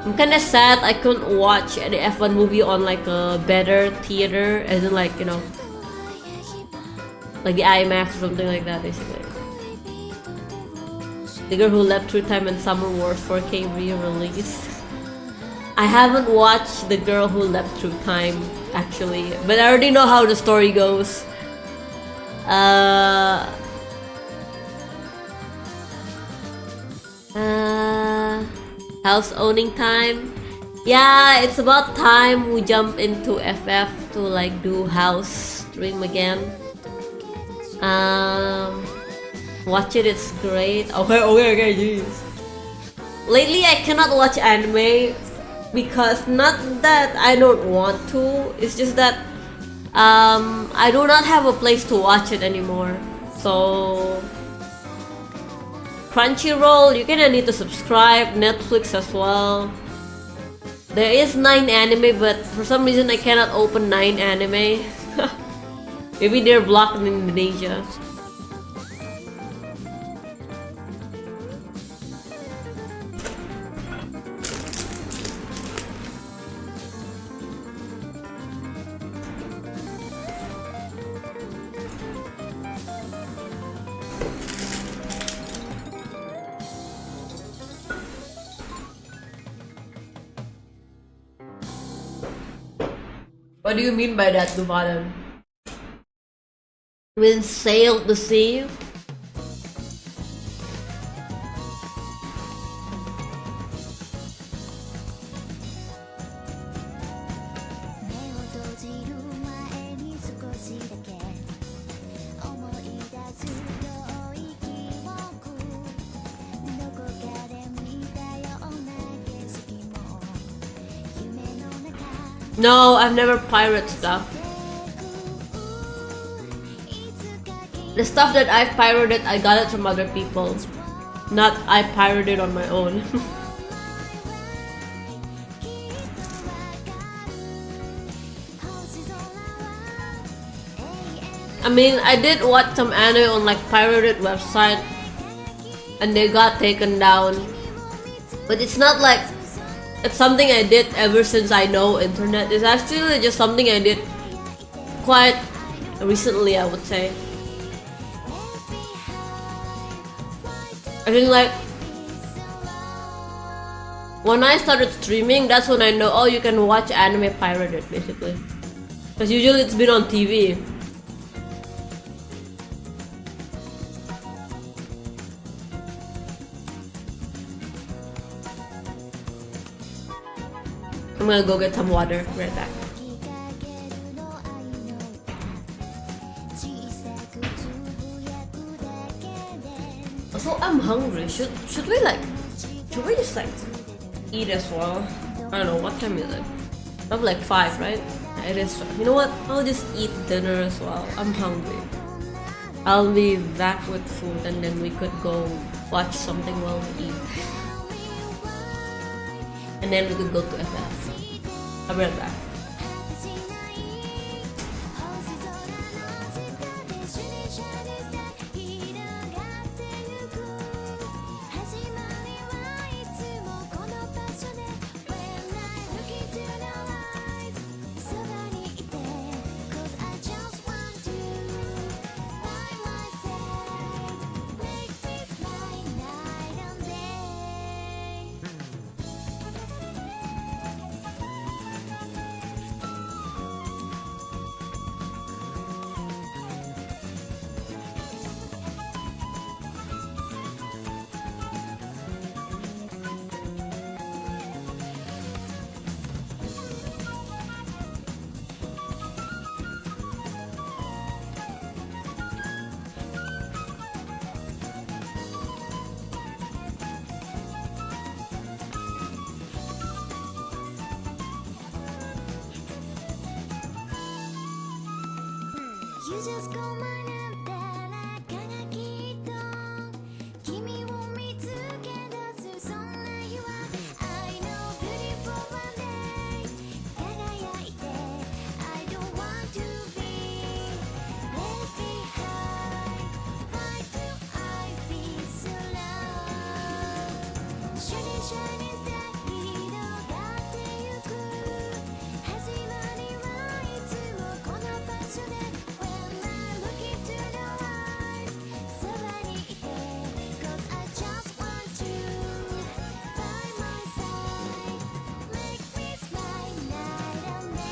S2: I'm kinda sad I couldn't watch the F1 movie on like a better theater, as in like, you know, like the IMAX or something like that basically. The Girl Who Leapt Through Time and Summer Wars 4K re-release. I haven't watched The Girl Who Leapt Through Time actually, but I already know how the story goes. House owning time. Yeah, it's about time we jump into FF to like do house stream again. Watch it, it's great. Okay, jeez. Lately I cannot watch anime because not that I don't want to, it's just that I do not have a place to watch it anymore. So Crunchyroll, you're gonna need to subscribe. Netflix as well. There is 9 anime, but for some reason I cannot open 9 anime. Maybe they're blocked in Indonesia. What do you mean by that, Duvadan? When sailed the sea? No, I've never pirated stuff. The stuff that I've pirated, I got it from other people. Not I pirated on my own. I mean, I did watch some anime on like pirated website and they got taken down. But it's not like it's something I did ever since I know internet. It's actually just something I did quite recently, I would say. I think like when I started streaming, that's when I know, oh, you can watch anime pirated basically. Because usually it's been on TV. I'm gonna go get some water. Right back. Also, I'm hungry. Should we just like eat as well? I don't know, what time is it? Probably like 5, right? It is 5. You know what? I'll just eat dinner as well. I'm hungry. I'll be back with food and then we could go watch something while we eat. And then we could go to FF. I'll be right back.
S1: just call my name 誰かがきっと君を見つけ出すそんな日は I know beautiful one day 輝いて I don't want to be left behind Why do I feel so low Shining shining star 広がってゆく始まりはいつもこの場所で When I look into the eyes そばにいて Cause I just want to by my side Make me smile night and day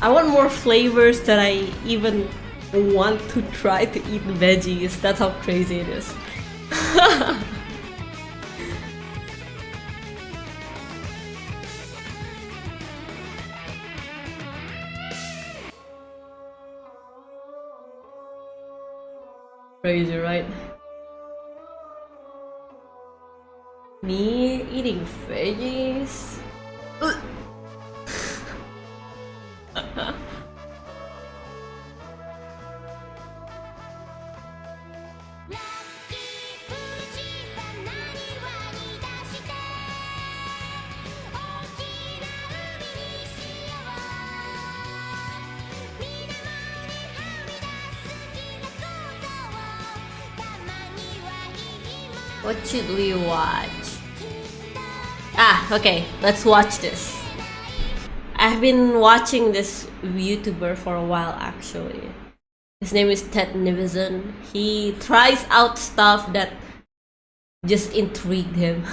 S2: I want more flavors that I even want to try to eat veggies. That's how crazy it is. Crazy, right? Me eating veggies? Ugh. What should we watch? Ah, okay, let's watch this. I've been watching this YouTuber for a while actually. His name is Ted Nivison. He tries out stuff that just intrigued him.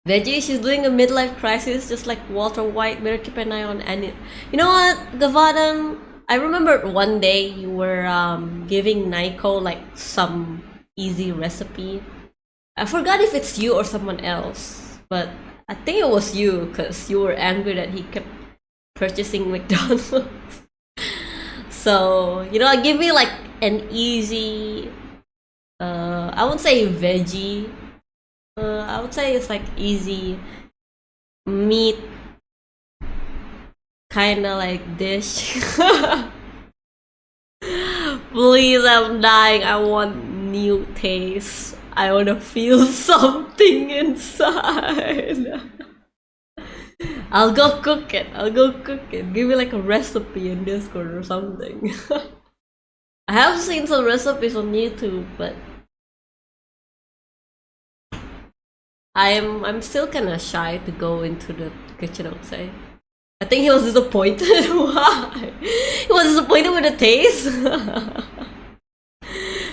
S2: Veggie, she's doing a midlife crisis just like Walter White. Better keep an eye on Annie. You know what, Gavadan? I remember one day you were giving Naiko like some easy recipe. I forgot if it's you or someone else, but I think it was you because you were angry that he kept purchasing McDonald's. So, you know, give me like an easy, I won't say veggie, I would say it's like easy meat kinda like dish. Please, I'm dying. I want new taste. I wanna feel something inside. I'll go cook it. Give me like a recipe in Discord or something. I have seen some recipes on YouTube, but I'm still kinda shy to go into the kitchen, I would say. I think he was disappointed. Why? He was disappointed with the taste?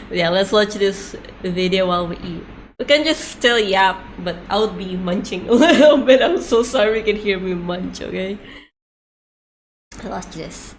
S2: But yeah, let's watch this video while we eat. We can just still yap, but I would be munching a little bit. I'm so sorry you can hear me munch, okay? Let's watch this.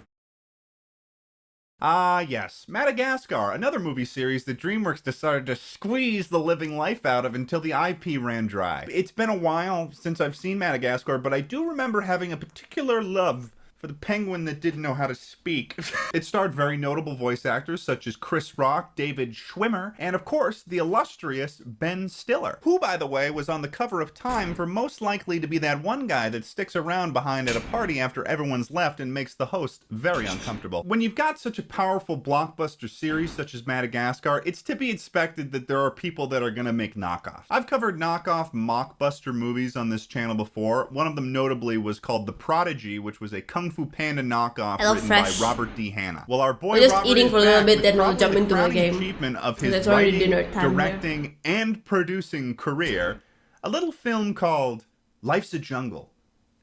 S9: Ah, yes. Madagascar, another movie series that DreamWorks decided to squeeze the living life out of until the IP ran dry. It's been a while since I've seen Madagascar, but I do remember having a particular love for the penguin that didn't know how to speak. It starred very notable voice actors such as Chris Rock, David Schwimmer, and of course, the illustrious Ben Stiller, who, by the way, was on the cover of Time for most likely to be that one guy that sticks around behind at a party after everyone's left and makes the host very uncomfortable. When you've got such a powerful blockbuster series such as Madagascar, it's to be expected that there are people that are gonna make knockoff. I've covered knockoff mockbuster movies on this channel before. One of them notably was called The Prodigy, which was a Kung Fu Panda knockoff written by Robert D. Hanna. Well, our boy
S2: we're just
S9: Robert
S2: eating for a little bit, then we'll
S9: probably
S2: jump
S9: the
S2: into the
S9: crowning
S2: game.
S9: achievement of
S2: It's
S9: his
S2: already
S9: writing,
S2: dinner time
S9: directing, and producing career, a little film called Life's a Jungle,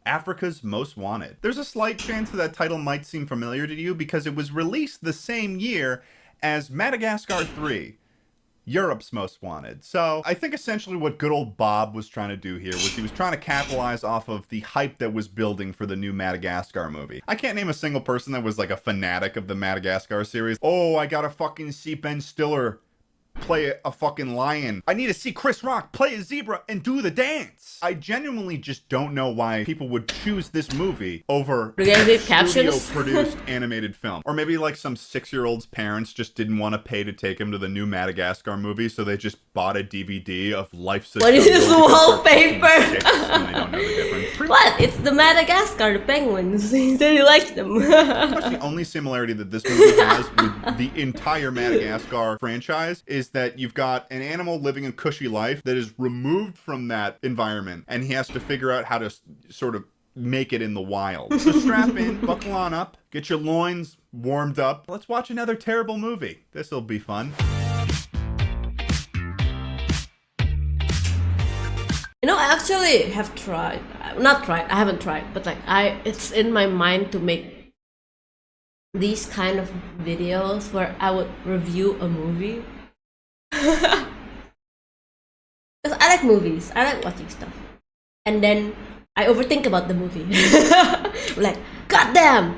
S9: Africa's Most Wanted. There's a slight chance that that title might seem familiar to you because it was released the same year as Madagascar 3, Europe's Most Wanted. So I think essentially what good old Bob was trying to do here was he was trying to capitalize off of the hype that was building for the new Madagascar movie. I can't name a single person that was like a fanatic of the Madagascar series. Oh, I gotta fucking see Ben Stiller play a fucking lion. I need to see Chris Rock play a zebra and do the dance. I genuinely just don't know why people would choose this movie over
S2: Do you guys read captions?
S9: studio-produced animated film. Or maybe like some 6-year-old's parents just didn't want to pay to take him to the new Madagascar movie, so they just bought a DVD of Life's a
S2: What is
S9: Jungle
S2: this
S9: because they're
S2: wallpaper?
S9: fucking 6 and they don't know the difference.
S2: What? It's the Madagascar, the penguins. He said he likes them.
S9: Pretty much the only similarity that this movie has with the entire Madagascar franchise is that you've got an animal living a cushy life that is removed from that environment, and he has to figure out how to sort of make it in the wild. So strap in, buckle on up, get your loins warmed up. Let's watch another terrible movie. This'll be fun.
S2: You know, I actually have tried. Not tried. I haven't tried, but like it's in my mind to make these kind of videos where I would review a movie. Because I like movies. I like watching stuff, and then I overthink about the movie. Like, goddamn,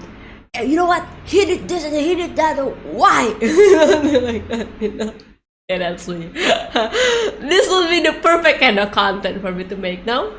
S2: you know what? He did this and he did that. Why? Like that, you know. Yeah, that's me. This will be the perfect kind of content for me to make now.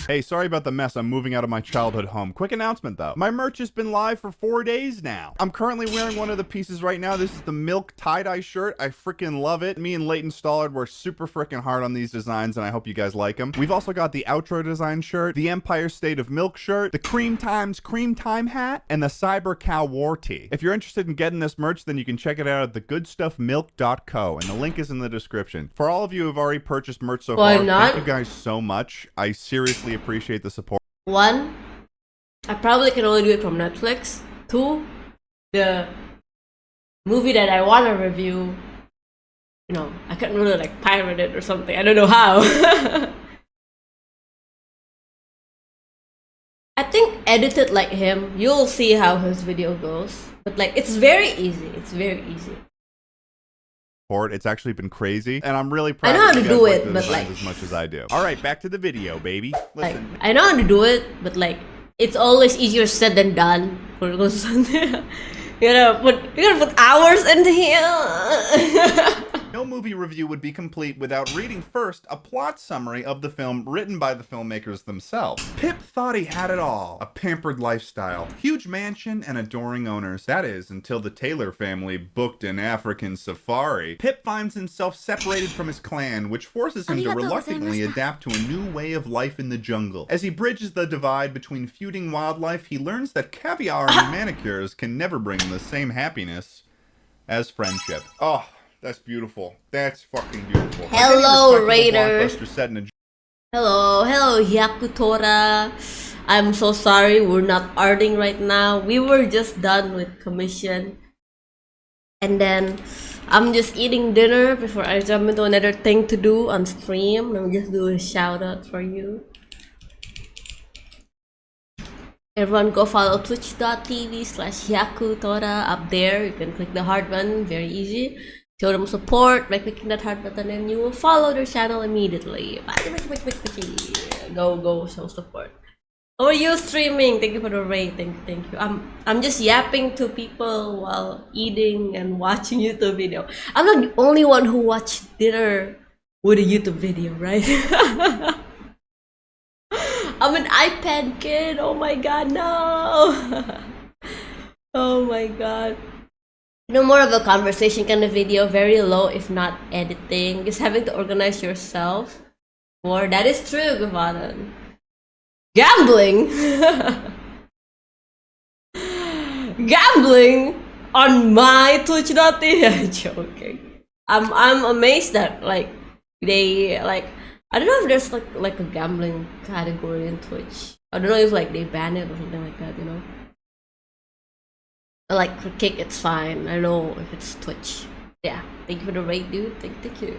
S9: Hey, sorry about the mess. I'm moving out of my childhood home. Quick announcement though. My merch has been live for 4 days now. I'm currently wearing one of the pieces right now. This is the Milk tie-dye shirt. I freaking love it. Me and Leighton Stollard work super freaking hard on these designs, and I hope you guys like them. We've also got the outro design shirt, the Empire State of Milk shirt, the Cream Times Cream Time hat, and the Cyber Cow War tee. If you're interested in getting this merch, then you can check it out at thegoodstuffmilk.co, and the link is in the description. For all of you who have already purchased merch so
S2: Why
S9: far,
S2: not?
S9: thank you guys so much. I seriously appreciate the support.
S2: One, I probably can only do it from Netflix. Two, the movie that I want to review, you know, I couldn't really like pirate it or something. I don't know how. I think edited like him, you'll see how his video goes. But like, it's very easy. It's very easy.
S9: It's actually been crazy, and I'm really proud.
S2: I know how
S9: that
S2: to
S9: you
S2: do
S9: guys
S2: it,
S9: the
S2: but
S9: designs
S2: like,
S9: as much as I do. All right, back to the video, baby.
S2: like,
S9: Listen.
S2: I know how to do it, but like, it's always easier said than done. For those, you gotta put hours into here.
S9: No movie review would be complete without reading first a plot summary of the film written by the filmmakers themselves. Pip thought he had it all. A pampered lifestyle, huge mansion, and adoring owners. That is, until the Taylor family booked an African safari. Pip finds himself separated from his clan, which forces him to reluctantly adapt to a new way of life in the jungle. As he bridges the divide between feuding wildlife, he learns that caviar and manicures can never bring the same happiness as friendship. Oh, that's beautiful. That's fucking beautiful.
S2: Hello, Raider.
S9: Blockbuster set in a
S2: Hello, Yakutora. I'm so sorry we're not arting right now. We were just done with commission. And then I'm just eating dinner before I jump into another thing to do on stream. Let me just do a shout out for you. Everyone go follow twitch.tv/Yakutora up there. You can click the heart button, very easy. Show them support by clicking that heart button and you will follow their channel immediately. Go show support. How are you streaming? Thank you for the raid. Thank you. I'm just yapping to people while eating and watching YouTube video. I'm not the only one who watched dinner with a YouTube video, right? I'm an iPad kid. Oh my god, no. Oh my god. No more of a conversation kind of video, very low if not editing. Just having to organize yourself. Or that is true, Gavadan. Gambling! Gambling on my Twitch.tv. I'm joking. I'm amazed that like they like I don't know if there's like a gambling category in Twitch. I don't know if like they ban it or something like that, you know. Like for Kick, it's fine. I don't know if it's Twitch. Yeah, thank you for the raid, dude. Thank you.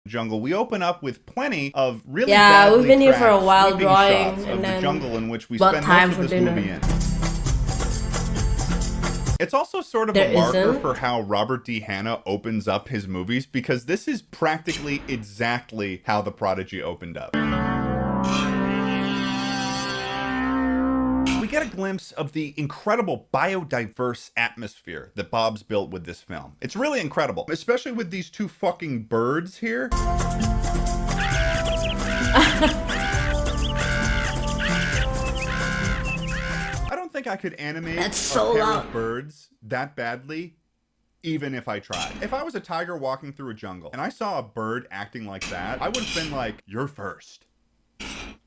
S9: Jungle. We open up with plenty of really
S2: we've been here for a while drawing,
S9: shots
S2: and
S9: of
S2: then
S9: the jungle in which we
S2: about
S9: spend
S2: time
S9: most of
S2: for
S9: this
S2: dinner.
S9: movie in. It's also sort of
S2: There
S9: a marker
S2: isn't.
S9: for how Robert D. Hanna opens up his movies, because this is practically exactly how The Prodigy opened up. We get a glimpse of the incredible biodiverse atmosphere that Bob's built with this film. It's really incredible, especially with these two fucking birds here. I don't think I could animate
S2: That's so
S9: a pair
S2: loud.
S9: of birds that badly, even if I tried. If I was a tiger walking through a jungle and I saw a bird acting like that, I would have been like, you're first.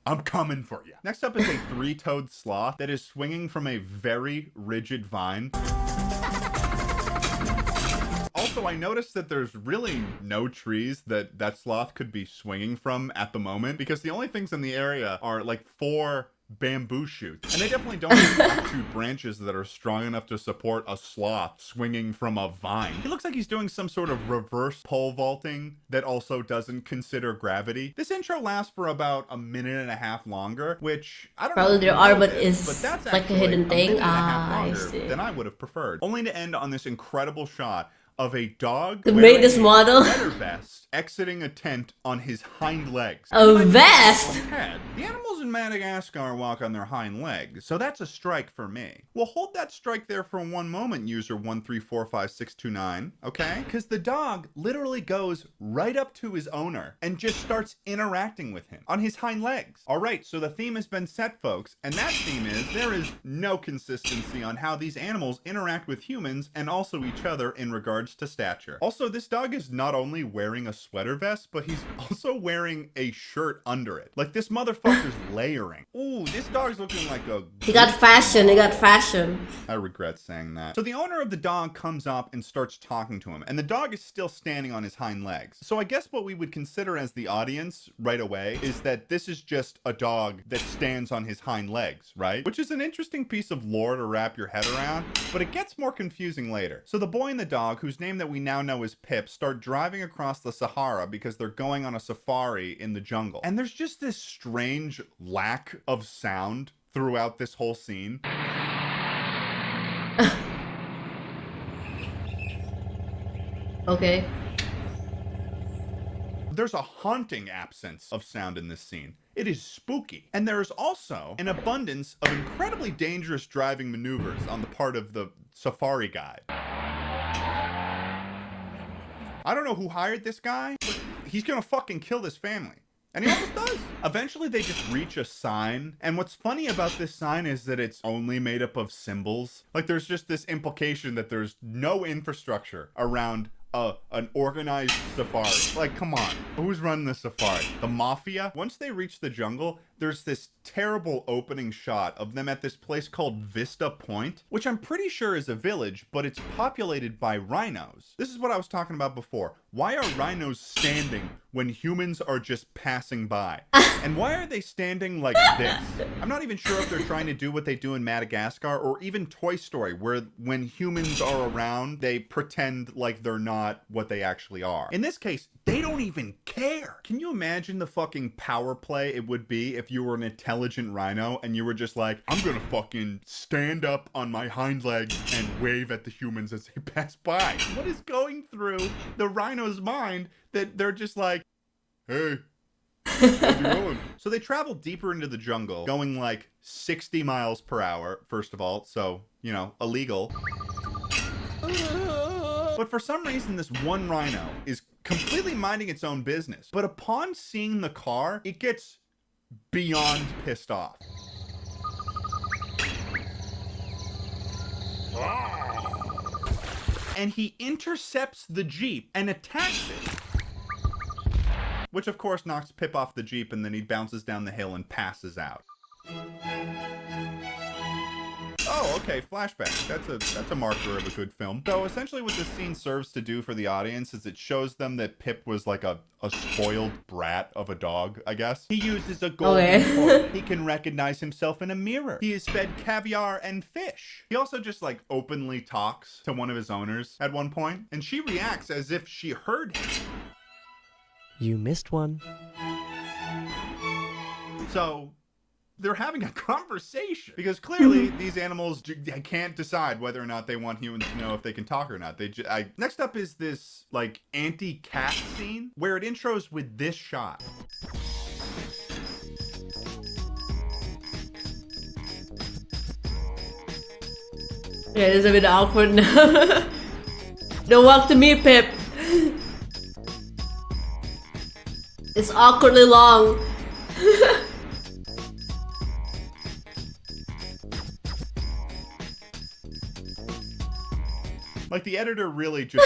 S9: I'm coming for you. Next up is a three-toed sloth that is swinging from a very rigid vine. Also, I noticed that there's really no trees that sloth could be swinging from at the moment, because the only things in the area are like 4 bamboo shoots, and they definitely don't have two branches that are strong enough to support a sloth swinging from a vine. He looks like he's doing some sort of reverse pole vaulting that also doesn't consider gravity. This intro lasts for about 1.5 minutes longer, which I don't know.
S2: Probably
S9: if
S2: there
S9: you
S2: are,
S9: know
S2: but
S9: this,
S2: is
S9: that's
S2: like a
S9: actually
S2: hidden thing.
S9: 1.5 minutes
S2: I
S9: longer
S2: see.
S9: than I would have preferred. Only to end on this incredible shot of a dog
S2: Who
S9: wearing
S2: made this
S9: a
S2: model?
S9: sweater vest exiting a tent on his hind legs.
S2: A vest?
S9: The animals in Madagascar walk on their hind legs, so that's a strike for me. Well, hold that strike there for one moment, user 1345629, okay? Because the dog literally goes right up to his owner and just starts interacting with him on his hind legs. All right, so the theme has been set, folks, and that theme is there is no consistency on how these animals interact with humans and also each other in regards to stature. Also, this dog is not only wearing a sweater vest, but he's also wearing a shirt under it. Like, this motherfucker's layering. Ooh, this dog's looking like a
S2: He got fashion. He got fashion.
S9: I regret saying that. So the owner of the dog comes up and starts talking to him, and the dog is still standing on his hind legs. So I guess what we would consider as the audience right away is that this is just a dog that stands on his hind legs, right? Which is an interesting piece of lore to wrap your head around, but it gets more confusing later. So the boy and the dog, whose name that we now know is Pip, start driving across the Sahara because they're going on a safari in the jungle. And there's just this strange lack of sound throughout this whole scene.
S2: Okay.
S9: There's a haunting absence of sound in this scene. It is spooky. And there is also an abundance of incredibly dangerous driving maneuvers on the part of the safari guide. I don't know who hired this guy, but he's gonna fucking kill this family. And he almost does. Eventually they just reach a sign. And what's funny about this sign is that it's only made up of symbols. Like there's just this implication that there's no infrastructure around an organized safari. Like, come on. Who's running the safari? The mafia? Once they reach the jungle, there's this terrible opening shot of them at this place called Vista Point, which I'm pretty sure is a village, but it's populated by rhinos. This is what I was talking about before. Why are rhinos standing when humans are just passing by? And why are they standing like this? I'm not even sure if they're trying to do what they do in Madagascar or even Toy Story, where when humans are around, they pretend like they're not what they actually are. In this case, they don't even care. Can you imagine the fucking power play it would be if you were an intelligent rhino and you were just like, I'm gonna fucking stand up on my hind legs and wave at the humans as they pass by? What is going through the rhino's mind that they're just like, hey, how's it going? So they travel deeper into the jungle, going like 60 miles per hour, first of all, so, you know, illegal. But for some reason, this one rhino is completely minding its own business. But upon seeing the car, it gets beyond pissed off. And he intercepts the Jeep and attacks it. Which of course knocks Pip off the Jeep, and then he bounces down the hill and passes out. Oh, okay, flashback. That's a marker of a good film. So essentially what this scene serves to do for the audience is it shows them that Pip was like a spoiled brat of a dog, I guess. He uses a golden fork. He can recognize himself in a mirror. He is fed caviar and fish. He also just like openly talks to one of his owners at one point, and she reacts as if she heard him.
S10: You missed one.
S9: So they're having a conversation because clearly these animals can't decide whether or not they want humans to know if they can talk or not. Next up is this like anti-cat scene where it intros with this shot.
S2: Yeah, it's a bit awkward now. Don't walk to me, Pip. It's awkwardly long.
S9: Like the editor really just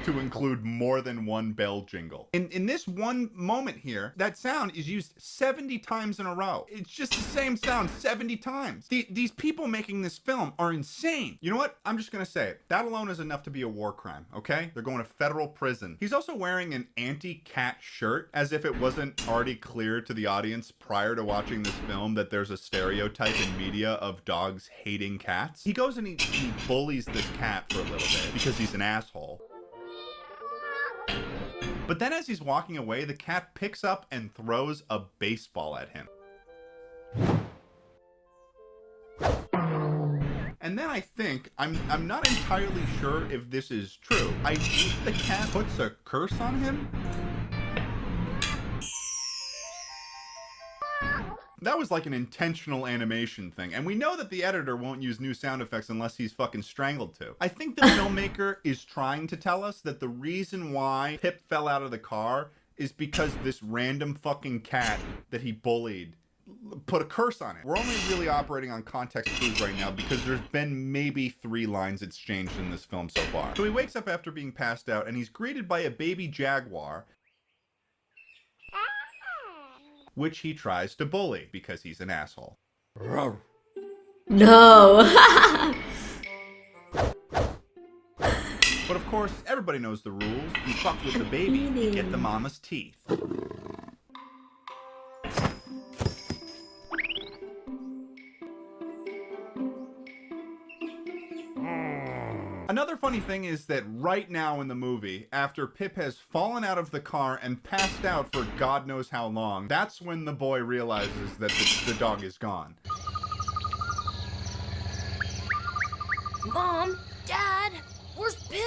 S9: to include more than one bell jingle. In this one moment here, that sound is used 70 times in a row. It's just the same sound 70 times. These people making this film are insane. You know what? I'm just gonna say it. That alone is enough to be a war crime, okay? They're going to federal prison. He's also wearing an anti-cat shirt, as if it wasn't already clear to the audience prior to watching this film that there's a stereotype in media of dogs hating cats. He goes and he bullies this cat for a little bit because he's an asshole. But then as he's walking away, the cat picks up and throws a baseball at him. And then I think, I'm not entirely sure if this is true, I think the cat puts a curse on him. That was like an intentional animation thing, and we know that the editor won't use new sound effects unless he's fucking strangled to. I think the filmmaker is trying to tell us that the reason why Pip fell out of the car is because this random fucking cat that he bullied put a curse on it. We're only really operating on context clues right now because there's been maybe 3 lines exchanged in this film so far. So he wakes up after being passed out and he's greeted by a baby jaguar, which he tries to bully because he's an asshole.
S2: No.
S9: But of course, everybody knows the rules. You fuck with the baby, you get the mama's teeth. Another funny thing is that right now in the movie, after Pip has fallen out of the car and passed out for God knows how long, that's when the boy realizes that the dog is gone.
S8: Mom, Dad, where's Pip?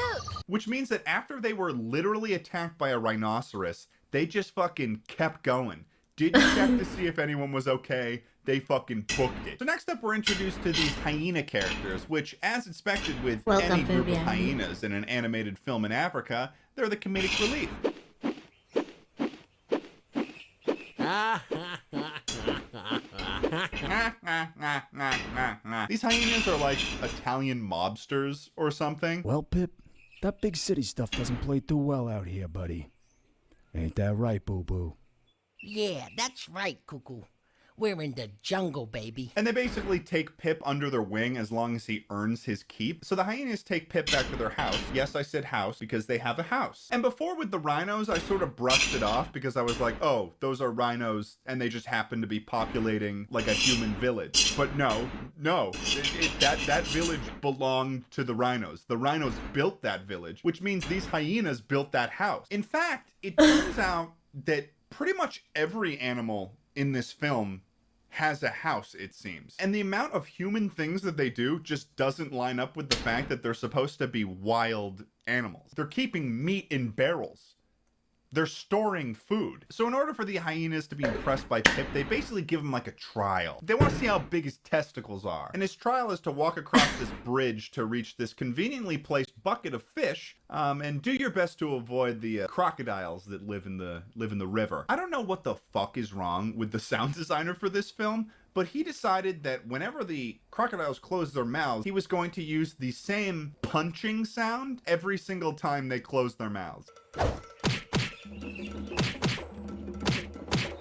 S9: Which means that after they were literally attacked by a rhinoceros, they just fucking kept going. Didn't check to see if anyone was okay. They fucking booked it. So next up, we're introduced to these hyena characters, which, as expected with any group of hyenas in an animated film in Africa, they're the comedic relief. These hyenas are like Italian mobsters or something.
S11: Well, Pip, that big city stuff doesn't play too well out here, buddy. Ain't that right, boo-boo?
S12: Yeah, that's right, Cuckoo. We're in the jungle, baby.
S9: And they basically take Pip under their wing as long as he earns his keep. So the hyenas take Pip back to their house. Yes, I said house because they have a house. And before with the rhinos, I sort of brushed it off because I was like, oh, those are rhinos and they just happen to be populating like a human village. But no, that village belonged to the rhinos. The rhinos built that village, which means these hyenas built that house. In fact, it turns out that pretty much every animal in this film has a house, it seems. And the amount of human things that they do just doesn't line up with the fact that they're supposed to be wild animals. They're keeping meat in barrels. They're storing food. So in order for the hyenas to be impressed by Pip, they basically give him like a trial. They want to see how big his testicles are. And his trial is to walk across this bridge to reach this conveniently placed bucket of fish, and do your best to avoid the crocodiles that live in the river. I don't know what the fuck is wrong with the sound designer for this film, but he decided that whenever the crocodiles closed their mouths, he was going to use the same punching sound every single time they closed their mouths.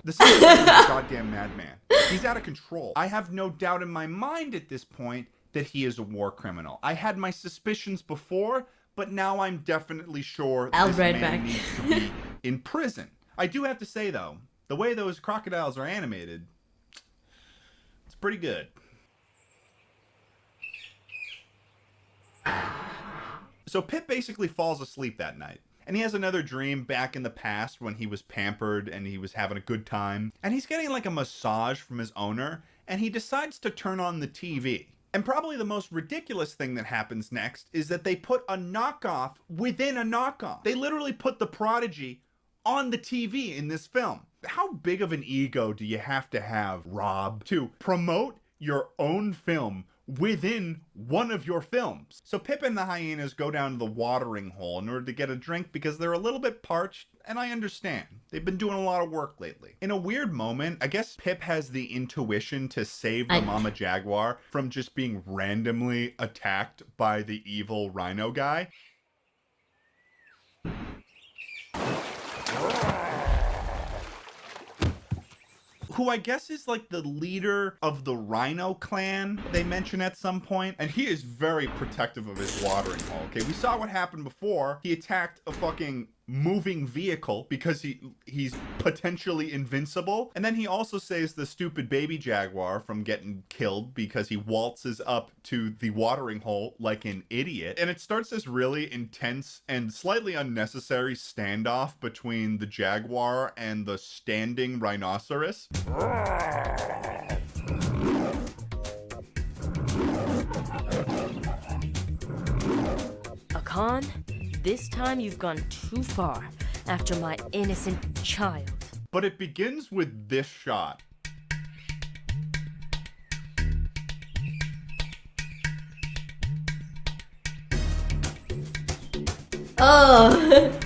S9: The same is a goddamn madman. He's out of control. I have no doubt in my mind at this point that he is a war criminal. I had my suspicions before, but now I'm definitely sure this man needs to be in prison. I do have to say, though, the way those crocodiles are animated, it's pretty good. So Pip basically falls asleep that night. And he has another dream back in the past when he was pampered and he was having a good time. And he's getting like a massage from his owner, and he decides to turn on the TV. And probably the most ridiculous thing that happens next is that they put a knockoff within a knockoff. They literally put The Prodigy on the TV in this film. How big of an ego do you have to have, Rob, to promote your own film within one of your films? So Pip and the hyenas go down to the watering hole in order to get a drink because they're a little bit parched, and I understand. They've been doing a lot of work lately. In a weird moment, I guess Pip has the intuition to save the mama jaguar from just being randomly attacked by the evil rhino guy. Who I guess is like the leader of the Rhino clan, they mention at some point. And he is very protective of his watering hole. Okay, we saw what happened before. He attacked a fucking moving vehicle because he's potentially invincible. And then he also saves the stupid baby jaguar from getting killed because he waltzes up to the watering hole like an idiot. And it starts this really intense and slightly unnecessary standoff between the jaguar and the standing rhinoceros.
S13: Akan, this time you've gone too far after my innocent child.
S9: But it begins with this shot.
S2: Oh.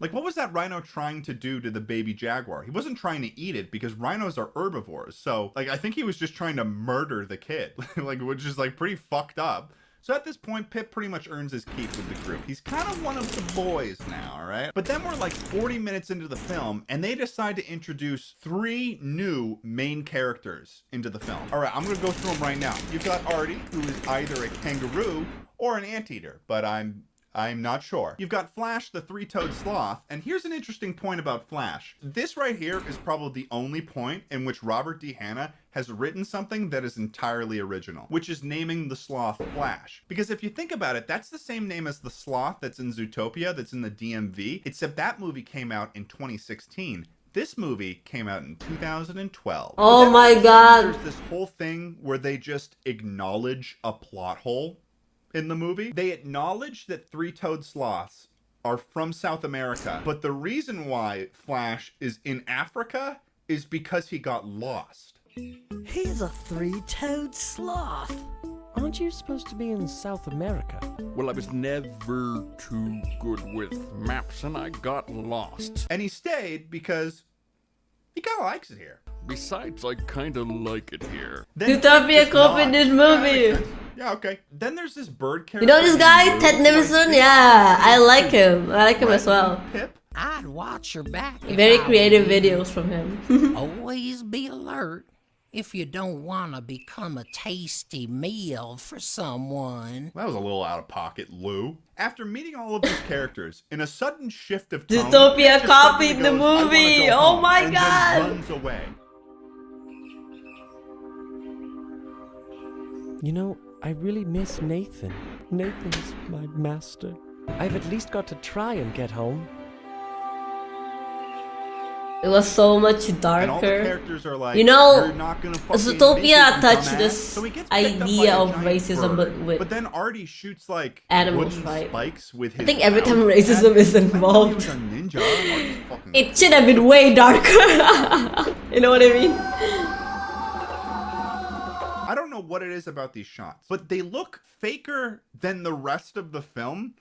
S9: Like, what was that rhino trying to do to the baby jaguar? He wasn't trying to eat it because rhinos are herbivores. So, like, I think he was just trying to murder the kid, like, which is, like, pretty fucked up. So at this point, Pip pretty much earns his keep with the group. He's kind of one of the boys now, all right? But then we're like 40 minutes into the film, and they decide to introduce 3 new main characters into the film. All right, I'm gonna go through them right now. You've got Artie, who is either a kangaroo or an anteater, but I'm not sure. You've got Flash, the 3-toed sloth, and here's an interesting point about Flash. This right here is probably the only point in which Robert D. Hanna has written something that is entirely original, which is naming the sloth Flash. Because if you think about it, that's the same name as the sloth that's in Zootopia, that's in the DMV, except that movie came out in 2016. This movie came out in 2012.
S2: Oh my god.
S9: There's this whole thing where they just acknowledge a plot hole in the movie. They acknowledge that 3-toed sloths are from South America, but the reason why Flash is in Africa is because he got lost.
S10: He's a 3-toed sloth. Aren't you supposed to be in South America?
S14: Well, I was never too good with maps and I got lost.
S9: And he stayed because he kind of likes it here.
S14: Besides, I kind of like it here.
S2: Zootopia copied this movie.
S9: Yeah, okay. Then there's this bird character.
S2: You know this guy, Ted Nicholson? Yeah, I like him. I like him as well.
S9: Pip?
S12: I'd watch your back.
S2: Very creative videos from him.
S12: Always be alert if you don't want to become a tasty meal for someone.
S9: That was a little out of pocket, Lou. After meeting all of these characters, in a sudden shift of tone,
S2: Zootopia
S9: Pip
S2: copied the
S9: goes, "I wanna
S2: movie.
S9: go
S2: Oh
S9: home,"
S2: my
S9: and
S2: god.
S9: then runs away.
S10: You know, I really miss Nathan. Nathan's my master. I've at least got to try and get home.
S2: It was so much
S9: And all the
S2: darker.
S9: characters are like,
S2: You know,
S9: "You're not gonna fucking make
S2: Zootopia
S9: it,
S2: touched
S9: dumbass."
S2: this
S9: So he gets picked up by
S2: idea
S9: a
S2: of
S9: giant
S2: racism,
S9: bird.
S2: but with
S9: then Artie shoots like
S2: animals,
S9: wooden
S2: right?
S9: spikes with his
S2: I think every time
S9: mouth.
S2: racism is
S9: I thought he
S2: involved,
S9: was a ninja. Artie's fucking-
S2: it should have been way darker. You know what I mean?
S9: I don't know what it is about these shots, but they look faker than the rest of the film.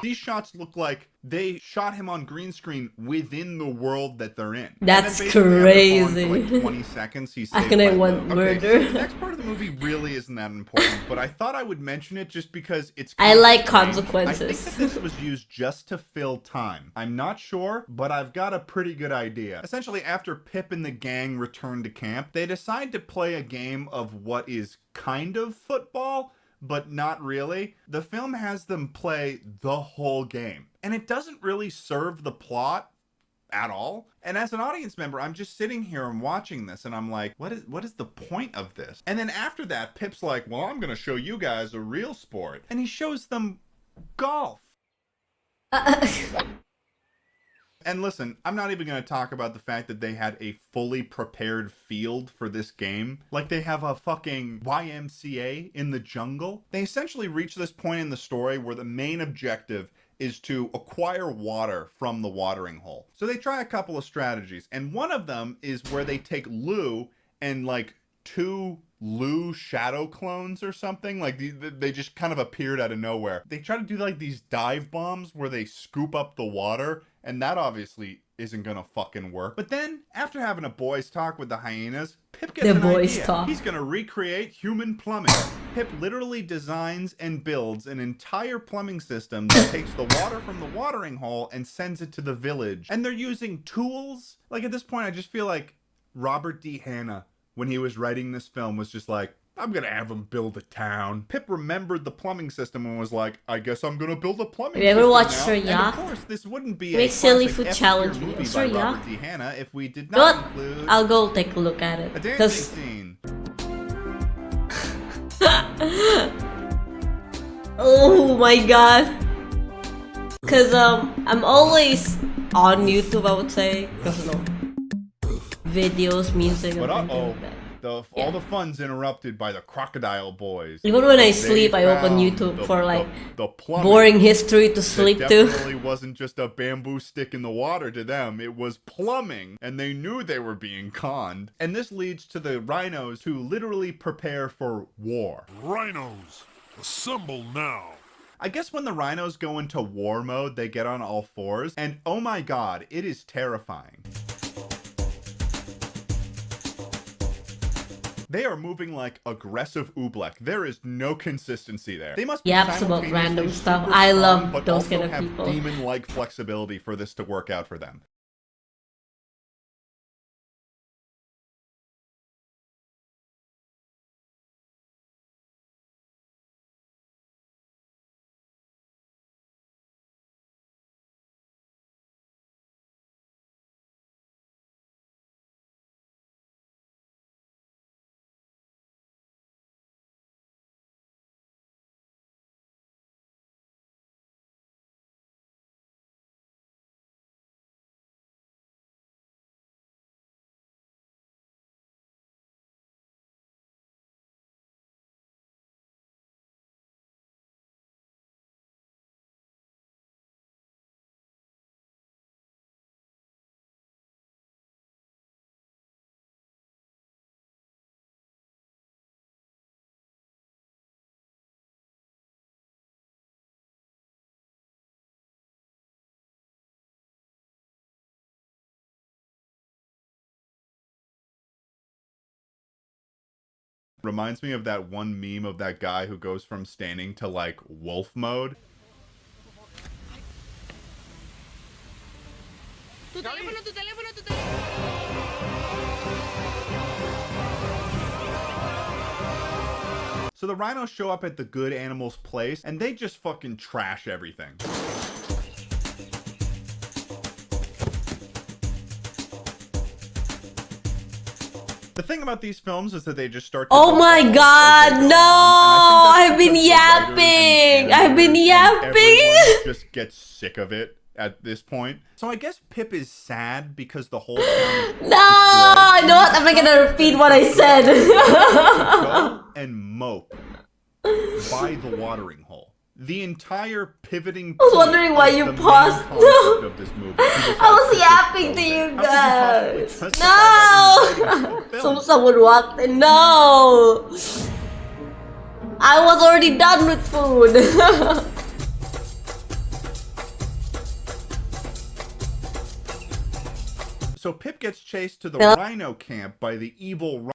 S9: These shots look like they shot him on green screen within the world that they're in.
S2: That's
S9: And then basically
S2: crazy.
S9: after for like 20 seconds, he's
S2: How
S9: saved
S2: can I
S9: by
S2: want
S9: Lou.
S2: murder?
S9: Okay, so the next part of the movie really isn't that important, but I thought I would mention it just because it's
S2: I like
S9: strange.
S2: consequences.
S9: I think that this was used just to fill time. I'm not sure, but I've got a pretty good idea. Essentially, after Pip and the gang return to camp, they decide to play a game of what is kind of football, but not really. The film has them play the whole game, and it doesn't really serve the plot at all. And as an audience member, I'm just sitting here and watching this, and I'm like, what is the point of this? And then after that, Pip's like, well, I'm gonna show you guys a real sport, and he shows them golf. And listen, I'm not even going to talk about the fact that they had a fully prepared field for this game. Like they have a fucking YMCA in the jungle. They essentially reach this point in the story where the main objective is to acquire water from the watering hole. So they try a couple of strategies, and one of them is where they take Lou and like 2 Lou shadow clones or something. Like they just kind of appeared out of nowhere. They try to do like these dive bombs where they scoop up the water, and that obviously isn't gonna fucking work. But then, after having a boys talk with the hyenas, Pip gets
S2: The
S9: an
S2: boys
S9: idea.
S2: talk.
S9: He's gonna recreate human plumbing. Pip literally designs and builds an entire plumbing system that takes the water from the watering hole and sends it to the village. And they're using tools. Like at this point, I just feel like Robert D. Hanna, when he was writing this film, was just like, I'm gonna have him build a town. Pip remembered the plumbing system and was like, I guess I'm gonna build a plumbing
S2: Have you ever
S9: system
S2: watched
S9: now.
S2: Sir
S9: And
S2: Yak?
S9: of course, this wouldn't be
S2: Make
S9: a
S2: silly
S9: classic
S2: food
S9: F-tier
S2: challenge
S9: movie
S2: video.
S9: by
S2: Sir Yak?
S9: Robert D. Hanna if we did
S2: You know
S9: not
S2: what?
S9: include
S2: I'll go take a look at it.
S9: a dancing
S2: 'Cause
S9: scene.
S2: oh my god. Cause I'm always on YouTube, I would say. Cause you know, videos, music, and
S9: But
S2: things
S9: uh-oh,
S2: like that.
S9: all the fun's interrupted by the Crocodile Boys.
S2: Even when I
S9: They
S2: sleep, I open
S9: found
S2: YouTube for like
S9: the plumbing
S2: boring history to sleep
S9: that
S2: to.
S9: definitely wasn't just a bamboo stick in the water to them. It was plumbing, and they knew they were being conned. And this leads to the rhinos to literally prepare for war.
S15: Rhinos, assemble now.
S9: I guess when the rhinos go into war mode, they get on all fours, and oh my god, it is terrifying. They are moving like aggressive oobleck. There is no consistency there. They must be
S2: Yaps about
S9: simultaneously
S2: random stuff.
S9: super
S2: I
S9: strong,
S2: love
S9: but
S2: those
S9: also
S2: kind of
S9: have
S2: people.
S9: demon-like flexibility for this to work out for them. Reminds me of that one meme of that guy who goes from standing to like wolf mode. So the rhinos show up at the good animals' place and they just fucking trash everything. The thing about these films is that they just start to
S2: Oh my god, no! I've been yapping! I've been yapping!
S9: Everyone just gets sick of it at this point. So I guess Pip is sad because the whole town is
S2: No! You know what? I'm not gonna repeat what I said.
S9: go and mope by the watering hole. The entire pivoting
S2: I was wondering why you paused. No!
S9: of this movie.
S2: I was yapping to you guys. No! So someone walked in. No! I was already done with food.
S9: So Pip gets chased to the rhino camp by the evil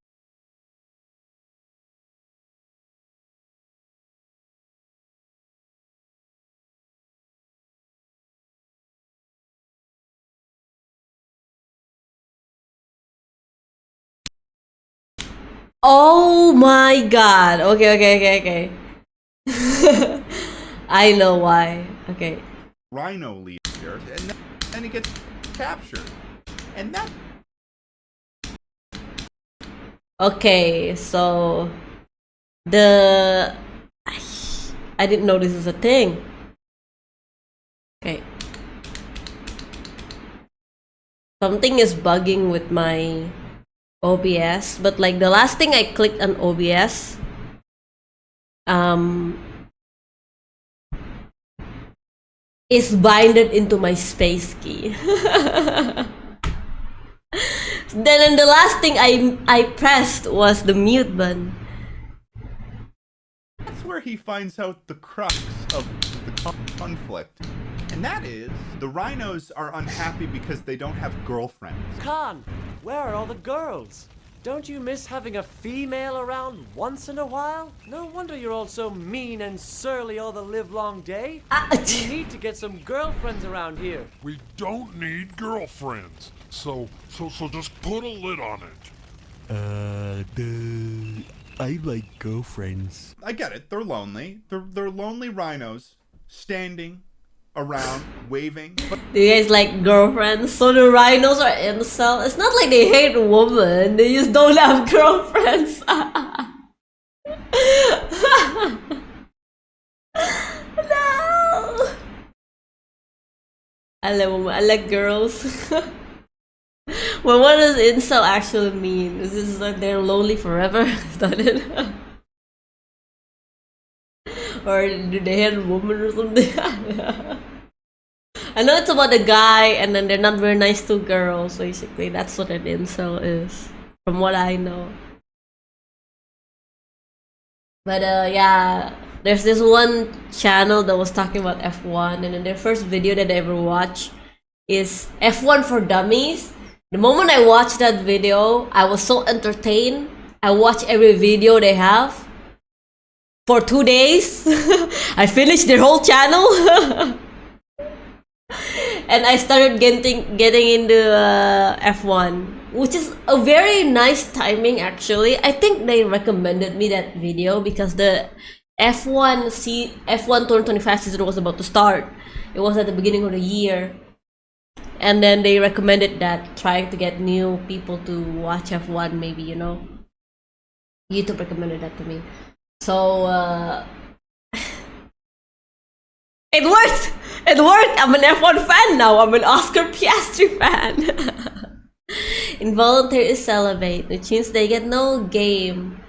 S2: Oh my god. Okay. I know why. Okay.
S9: rhino leader, and then he gets captured. And that...
S2: Okay, so the I didn't know this is a thing. Okay. Something is bugging with my OBS, but like the last thing I clicked on OBS is binded into my space key. Then the last thing I pressed was the mute button.
S9: That's where he finds out the crux of the conflict. And that is, the rhinos are unhappy because they don't have girlfriends.
S10: Khan, where are all the girls? Don't you miss having a female around once in a while? No wonder you're all so mean and surly all the livelong day. You need to get some girlfriends around here.
S15: We don't need girlfriends. So just put a lid on it.
S11: I like girlfriends.
S9: I get it. They're lonely. They're lonely rhinos standing around, waving. But
S2: Do you guys like girlfriends? So the rhinos are incel. It's not like they hate women. They just don't have girlfriends. No. I like women. I like girls. Well, what does incel actually mean? Is this like they're lonely forever? Is that it? Or do they hate women or something? I know it's about a guy and then they're not very nice to girls, basically. That's what an incel is, from what I know. But yeah, there's this one channel that was talking about F1, and then their first video that I ever watched is F1 for Dummies. The moment I watched that video, I was so entertained. I watch every video they have for 2 days. I finished their whole channel. And I started getting into F1, which is a very nice timing actually. I think they recommended me that video because the F1 2025 season was about to start. It was at the beginning of the year. And then they recommended that, trying to get new people to watch F1 maybe, you know. YouTube recommended that to me. So, it worked! It worked! I'm an F1 fan now! I'm an Oscar Piastri fan! Involuntary celibate, which means they get no game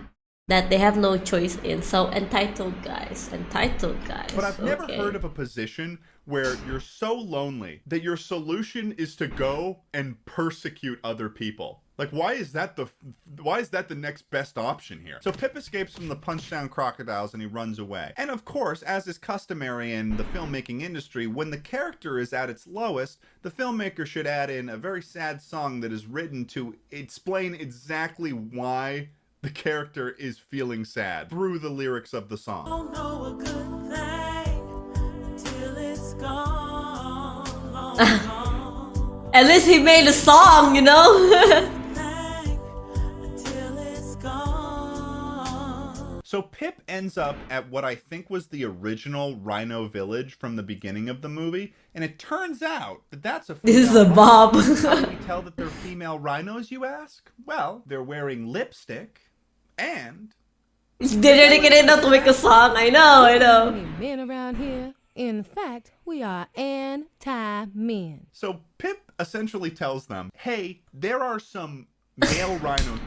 S2: that they have no choice in. So, entitled guys. Entitled guys.
S9: But I've never heard of a position where you're so lonely that your solution is to go and persecute other people. Like, why is that the next best option here? So Pip escapes from the punch-down crocodiles and he runs away. And of course, as is customary in the filmmaking industry, when the character is at its lowest, the filmmaker should add in a very sad song that is written to explain exactly why the character is feeling sad through the lyrics of the song.
S3: Don't know a good thing till it's gone.
S2: At least he made a song, you know?
S9: So Pip ends up at what I think was the original Rhino Village from the beginning of the movie, and it turns out that that's a female
S2: This is a Bob.
S9: How do we tell that they're female rhinos, you ask? Well, they're wearing lipstick, and
S2: They dedicated not to make a song. I know.
S16: Men around here. In fact, we are anti-men.
S9: So Pip essentially tells them, hey, there are some male rhinos.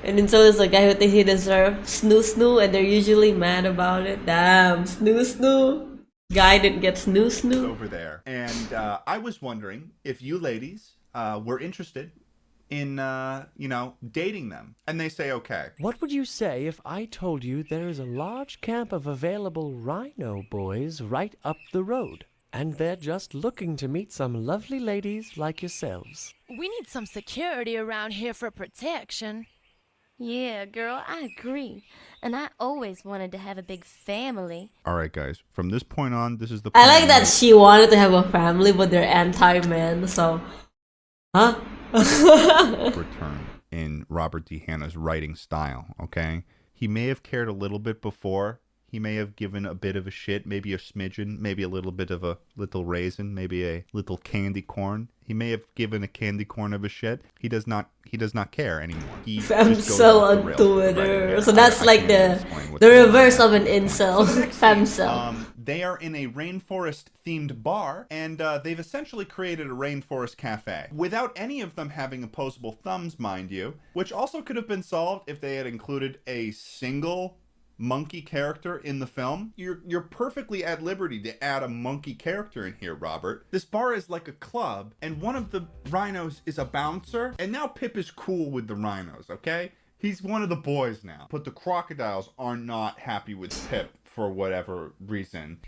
S2: And then so there's a guy who thinks he deserves snoo, and they're usually mad about it. Damn, snoo. Guy didn't get snoo.
S9: Over there. And I was wondering if you ladies were interested in, dating them. And they say, okay.
S10: What would you say if I told you there is a large camp of available rhino boys right up the road? And they're just looking to meet some lovely ladies like yourselves.
S17: We need some security around here for protection.
S13: Yeah, girl, I agree. And I always wanted to have a big family.
S9: All right, guys. From this point on, this is the
S2: I like that she wanted to have a family, but they're anti-men, so... Huh?
S9: return in Robert D. Hanna's writing style, okay? He may have cared a little bit before. He may have given a bit of a shit, maybe a smidgen, maybe a little bit of a little raisin, maybe a little candy corn. He may have given a candy corn of a shit. He does not care anymore. He
S2: Femcel on Twitter. So that's like the reverse of an incel. Femcel.
S9: They are in a rainforest-themed bar, and they've essentially created a rainforest cafe. Without any of them having opposable thumbs, mind you, which also could have been solved if they had included a single monkey character in the film. You're perfectly at liberty to add a monkey character in here, Robert. This bar is like a club, and one of the rhinos is a bouncer, and now Pip is cool with the rhinos, okay? He's one of the boys now. But the crocodiles are not happy with Pip for whatever reason.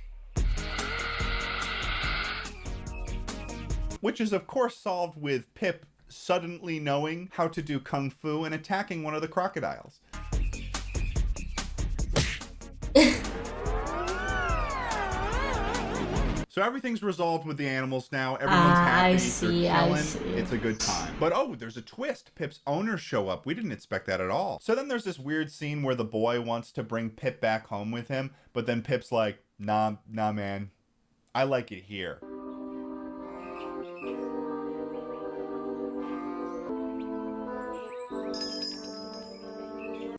S9: Which is of course solved with Pip suddenly knowing how to do kung fu and attacking one of the crocodiles. So everything's resolved with the animals now. Everyone's happy. They're chilling. It's a good time. But oh, there's a twist. Pip's owners show up. We didn't expect that at all. So then there's this weird scene where the boy wants to bring Pip back home with him, but then Pip's like, nah, man. I like it here.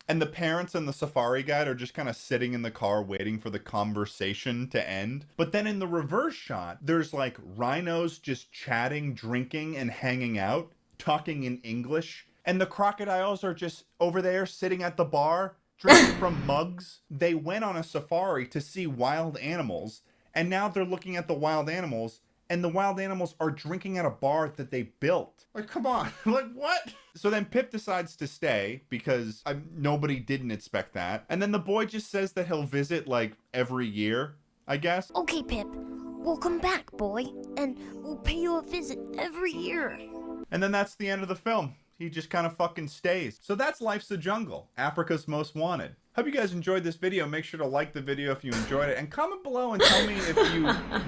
S9: And the parents and the safari guide are just kind of sitting in the car waiting for the conversation to end. But then in the reverse shot, there's like rhinos just chatting, drinking, and hanging out, talking in English. And the crocodiles are just over there sitting at the bar, drinking from mugs. They went on a safari to see wild animals, and now they're looking at the wild animals, and the wild animals are drinking at a bar that they built. Like, come on. Like, what? So then Pip decides to stay because nobody didn't expect that. And then the boy just says that he'll visit, like, every year, I guess.
S1: Okay, Pip. We'll come back, boy. And we'll pay you a visit every year.
S9: And then that's the end of the film. he just kind of fucking stays. So that's Life's a Jungle, Africa's Most Wanted. Hope you guys enjoyed this video. Make sure to like the video if you enjoyed it, and comment below and tell me if you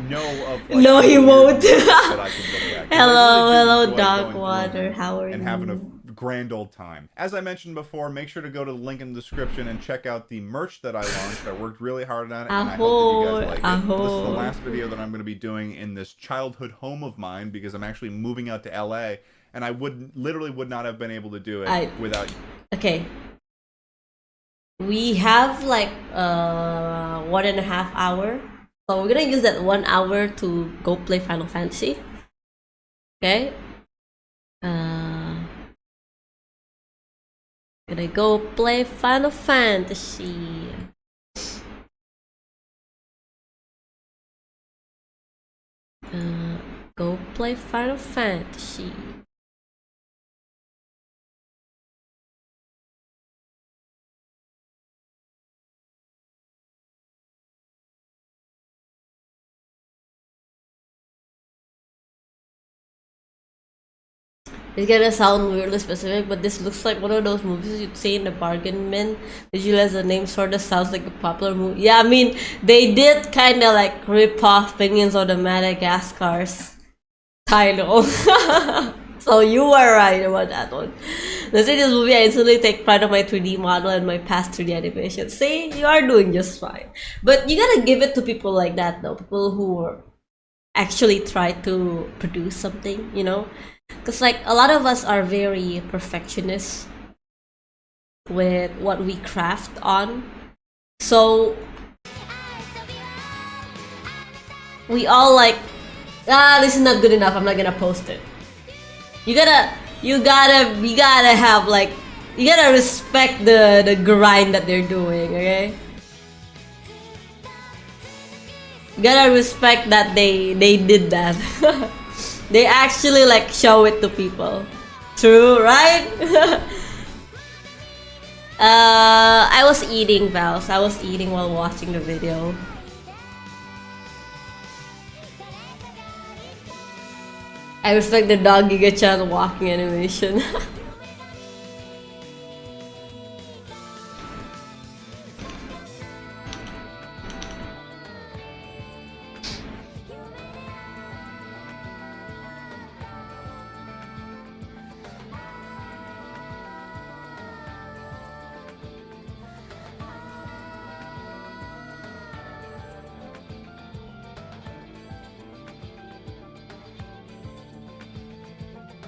S9: know of. Like,
S2: no, he won't.
S9: that I can look at.
S2: Hello,
S9: really
S2: hello,
S9: enjoy
S2: Dark
S9: going through
S2: Water.
S9: them
S2: How are
S9: and
S2: you?
S9: having a grand old time. As I mentioned before, make sure to go to the link in the description and check out the merch that I launched. I worked really hard on it, and I hope that you guys like it. This is the last video that I'm going to be doing in this childhood home of mine because I'm actually moving out to LA, and I literally would not have been able to do it without you.
S2: Okay. We have like 1.5 hours, so we're gonna use that 1 hour to go play Final Fantasy. Okay. Gonna go play Final Fantasy. Go play Final Fantasy. It's gonna sound weirdly specific, but this looks like one of those movies you'd see in the bargain bin. Did you realize the name sort of sounds like a popular movie? Yeah, I mean, they did kind of like rip off Penguins of the Madagascar's title. So you were right about that one. Let's say this movie, I instantly take pride of my 3D model and my past 3D animation. See, you are doing just fine. But you gotta give it to people like that though. People who actually try to produce something, you know? Because like a lot of us are very perfectionist with what we craft on, so we all like, this is not good enough, I'm not gonna post it. You gotta have like, you gotta respect the grind that they're doing, okay? You gotta respect that they did that. They actually like show it to people. True, right? I was eating, Vals. I was eating while watching the video. I respect the dog Giga-chan walking animation.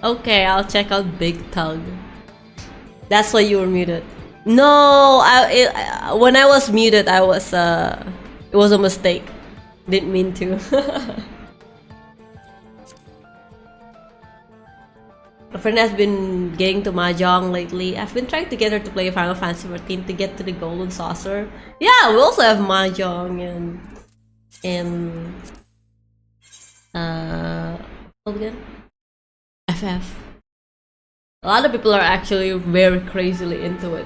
S2: Okay, I'll check out Big Tug. That's why you were muted. No, when I was muted, I was it was a mistake. Didn't mean to. A friend has been getting to Mahjong lately. I've been trying to get her to play Final Fantasy 14 to get to the Golden Saucer. Yeah, we also have Mahjong and what again? FF. A lot of people are actually very crazily into it.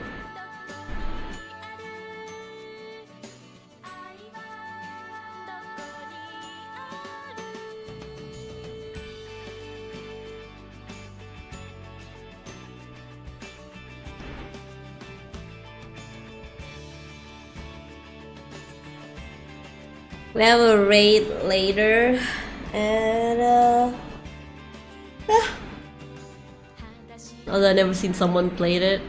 S2: We have a raid later, and although I've never seen someone played it.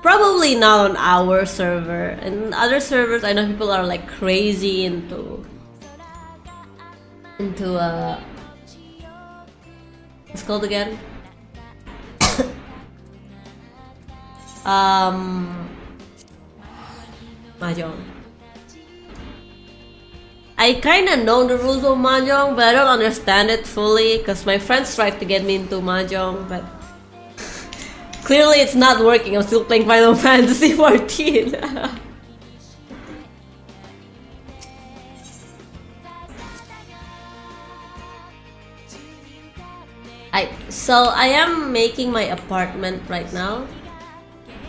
S2: Probably not on our server. And other servers, I know people are like crazy into what's it called again? Mahjong. I kinda know the rules of Mahjong, but I don't understand it fully because my friends tried to get me into Mahjong, but clearly it's not working. I'm still playing Final Fantasy 14. So I am making my apartment right now.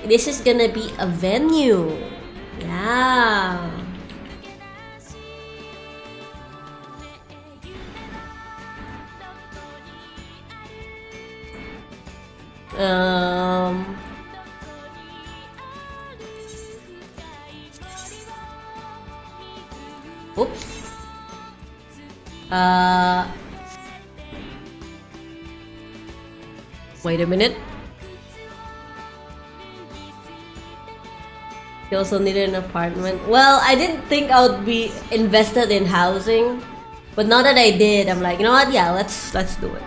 S2: This is gonna be a venue. Yeah. Oops. Wait a minute. You also needed an apartment. Well, I didn't think I would be invested in housing, but now that I did, I'm like, you know what? Yeah, let's do it.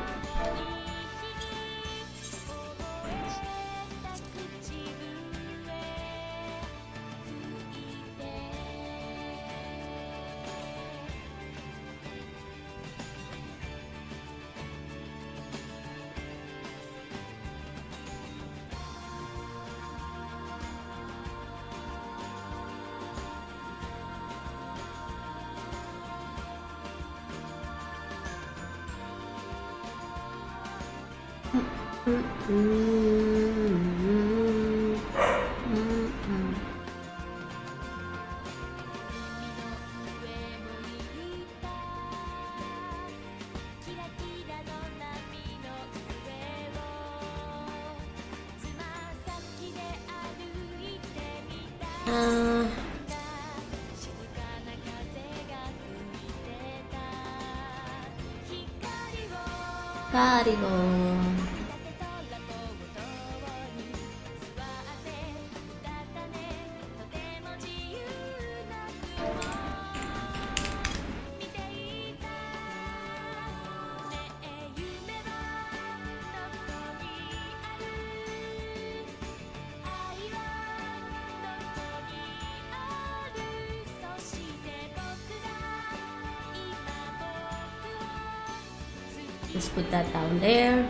S2: Just put that down there.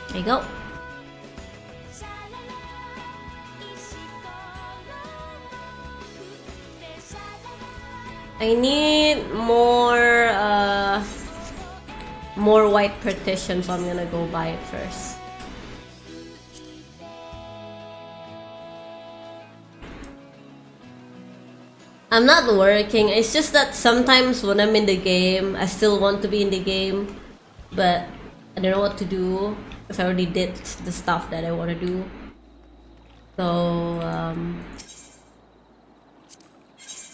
S2: There you go. I need more white partition, so I'm gonna go buy it first. I'm not working, it's just that sometimes when I'm in the game, I still want to be in the game, but I don't know what to do because I already did the stuff that I want to do. So,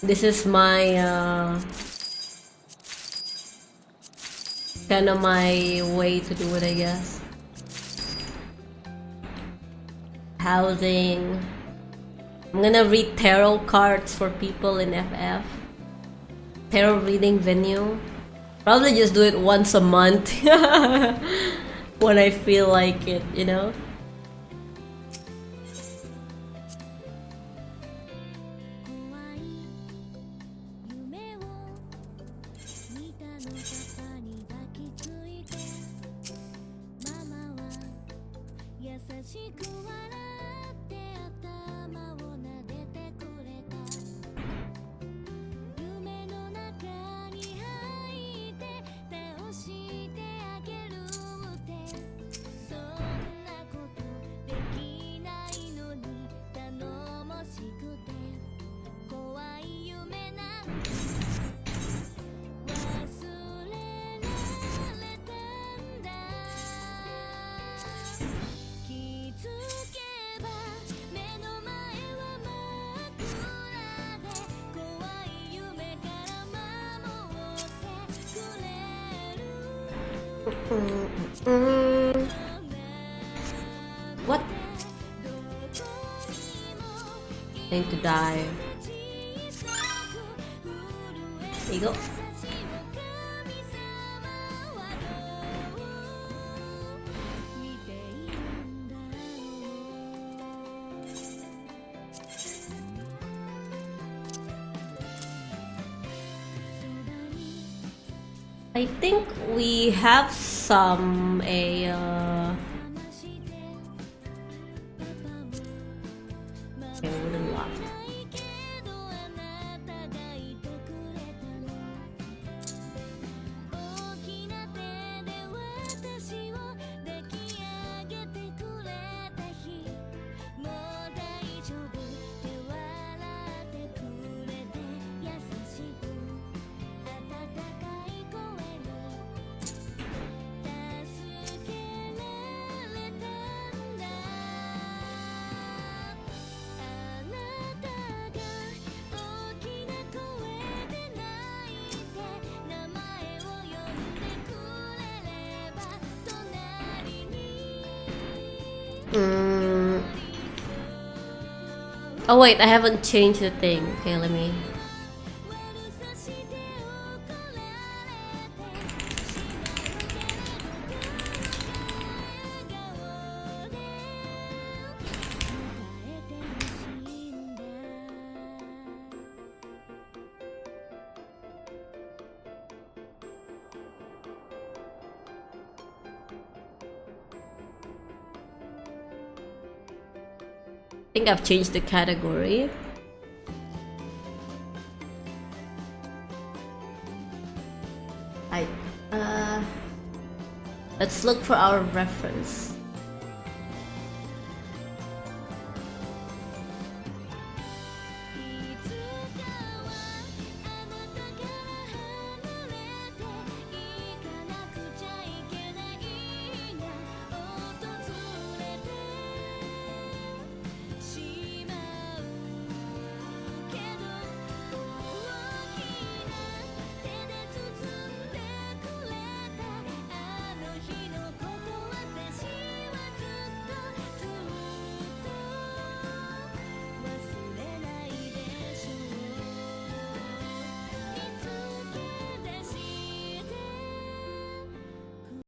S2: this is my, kind of my way to do it, I guess. Housing. I'm gonna read tarot cards for people in FF. Tarot reading venue. Probably just do it once a month when I feel like it, you know? What? I need to die. There you go. I think we have some okay, wooden lock. Oh wait, I haven't changed the thing. Okay, let me. I think I've changed the category. Let's look for our reference.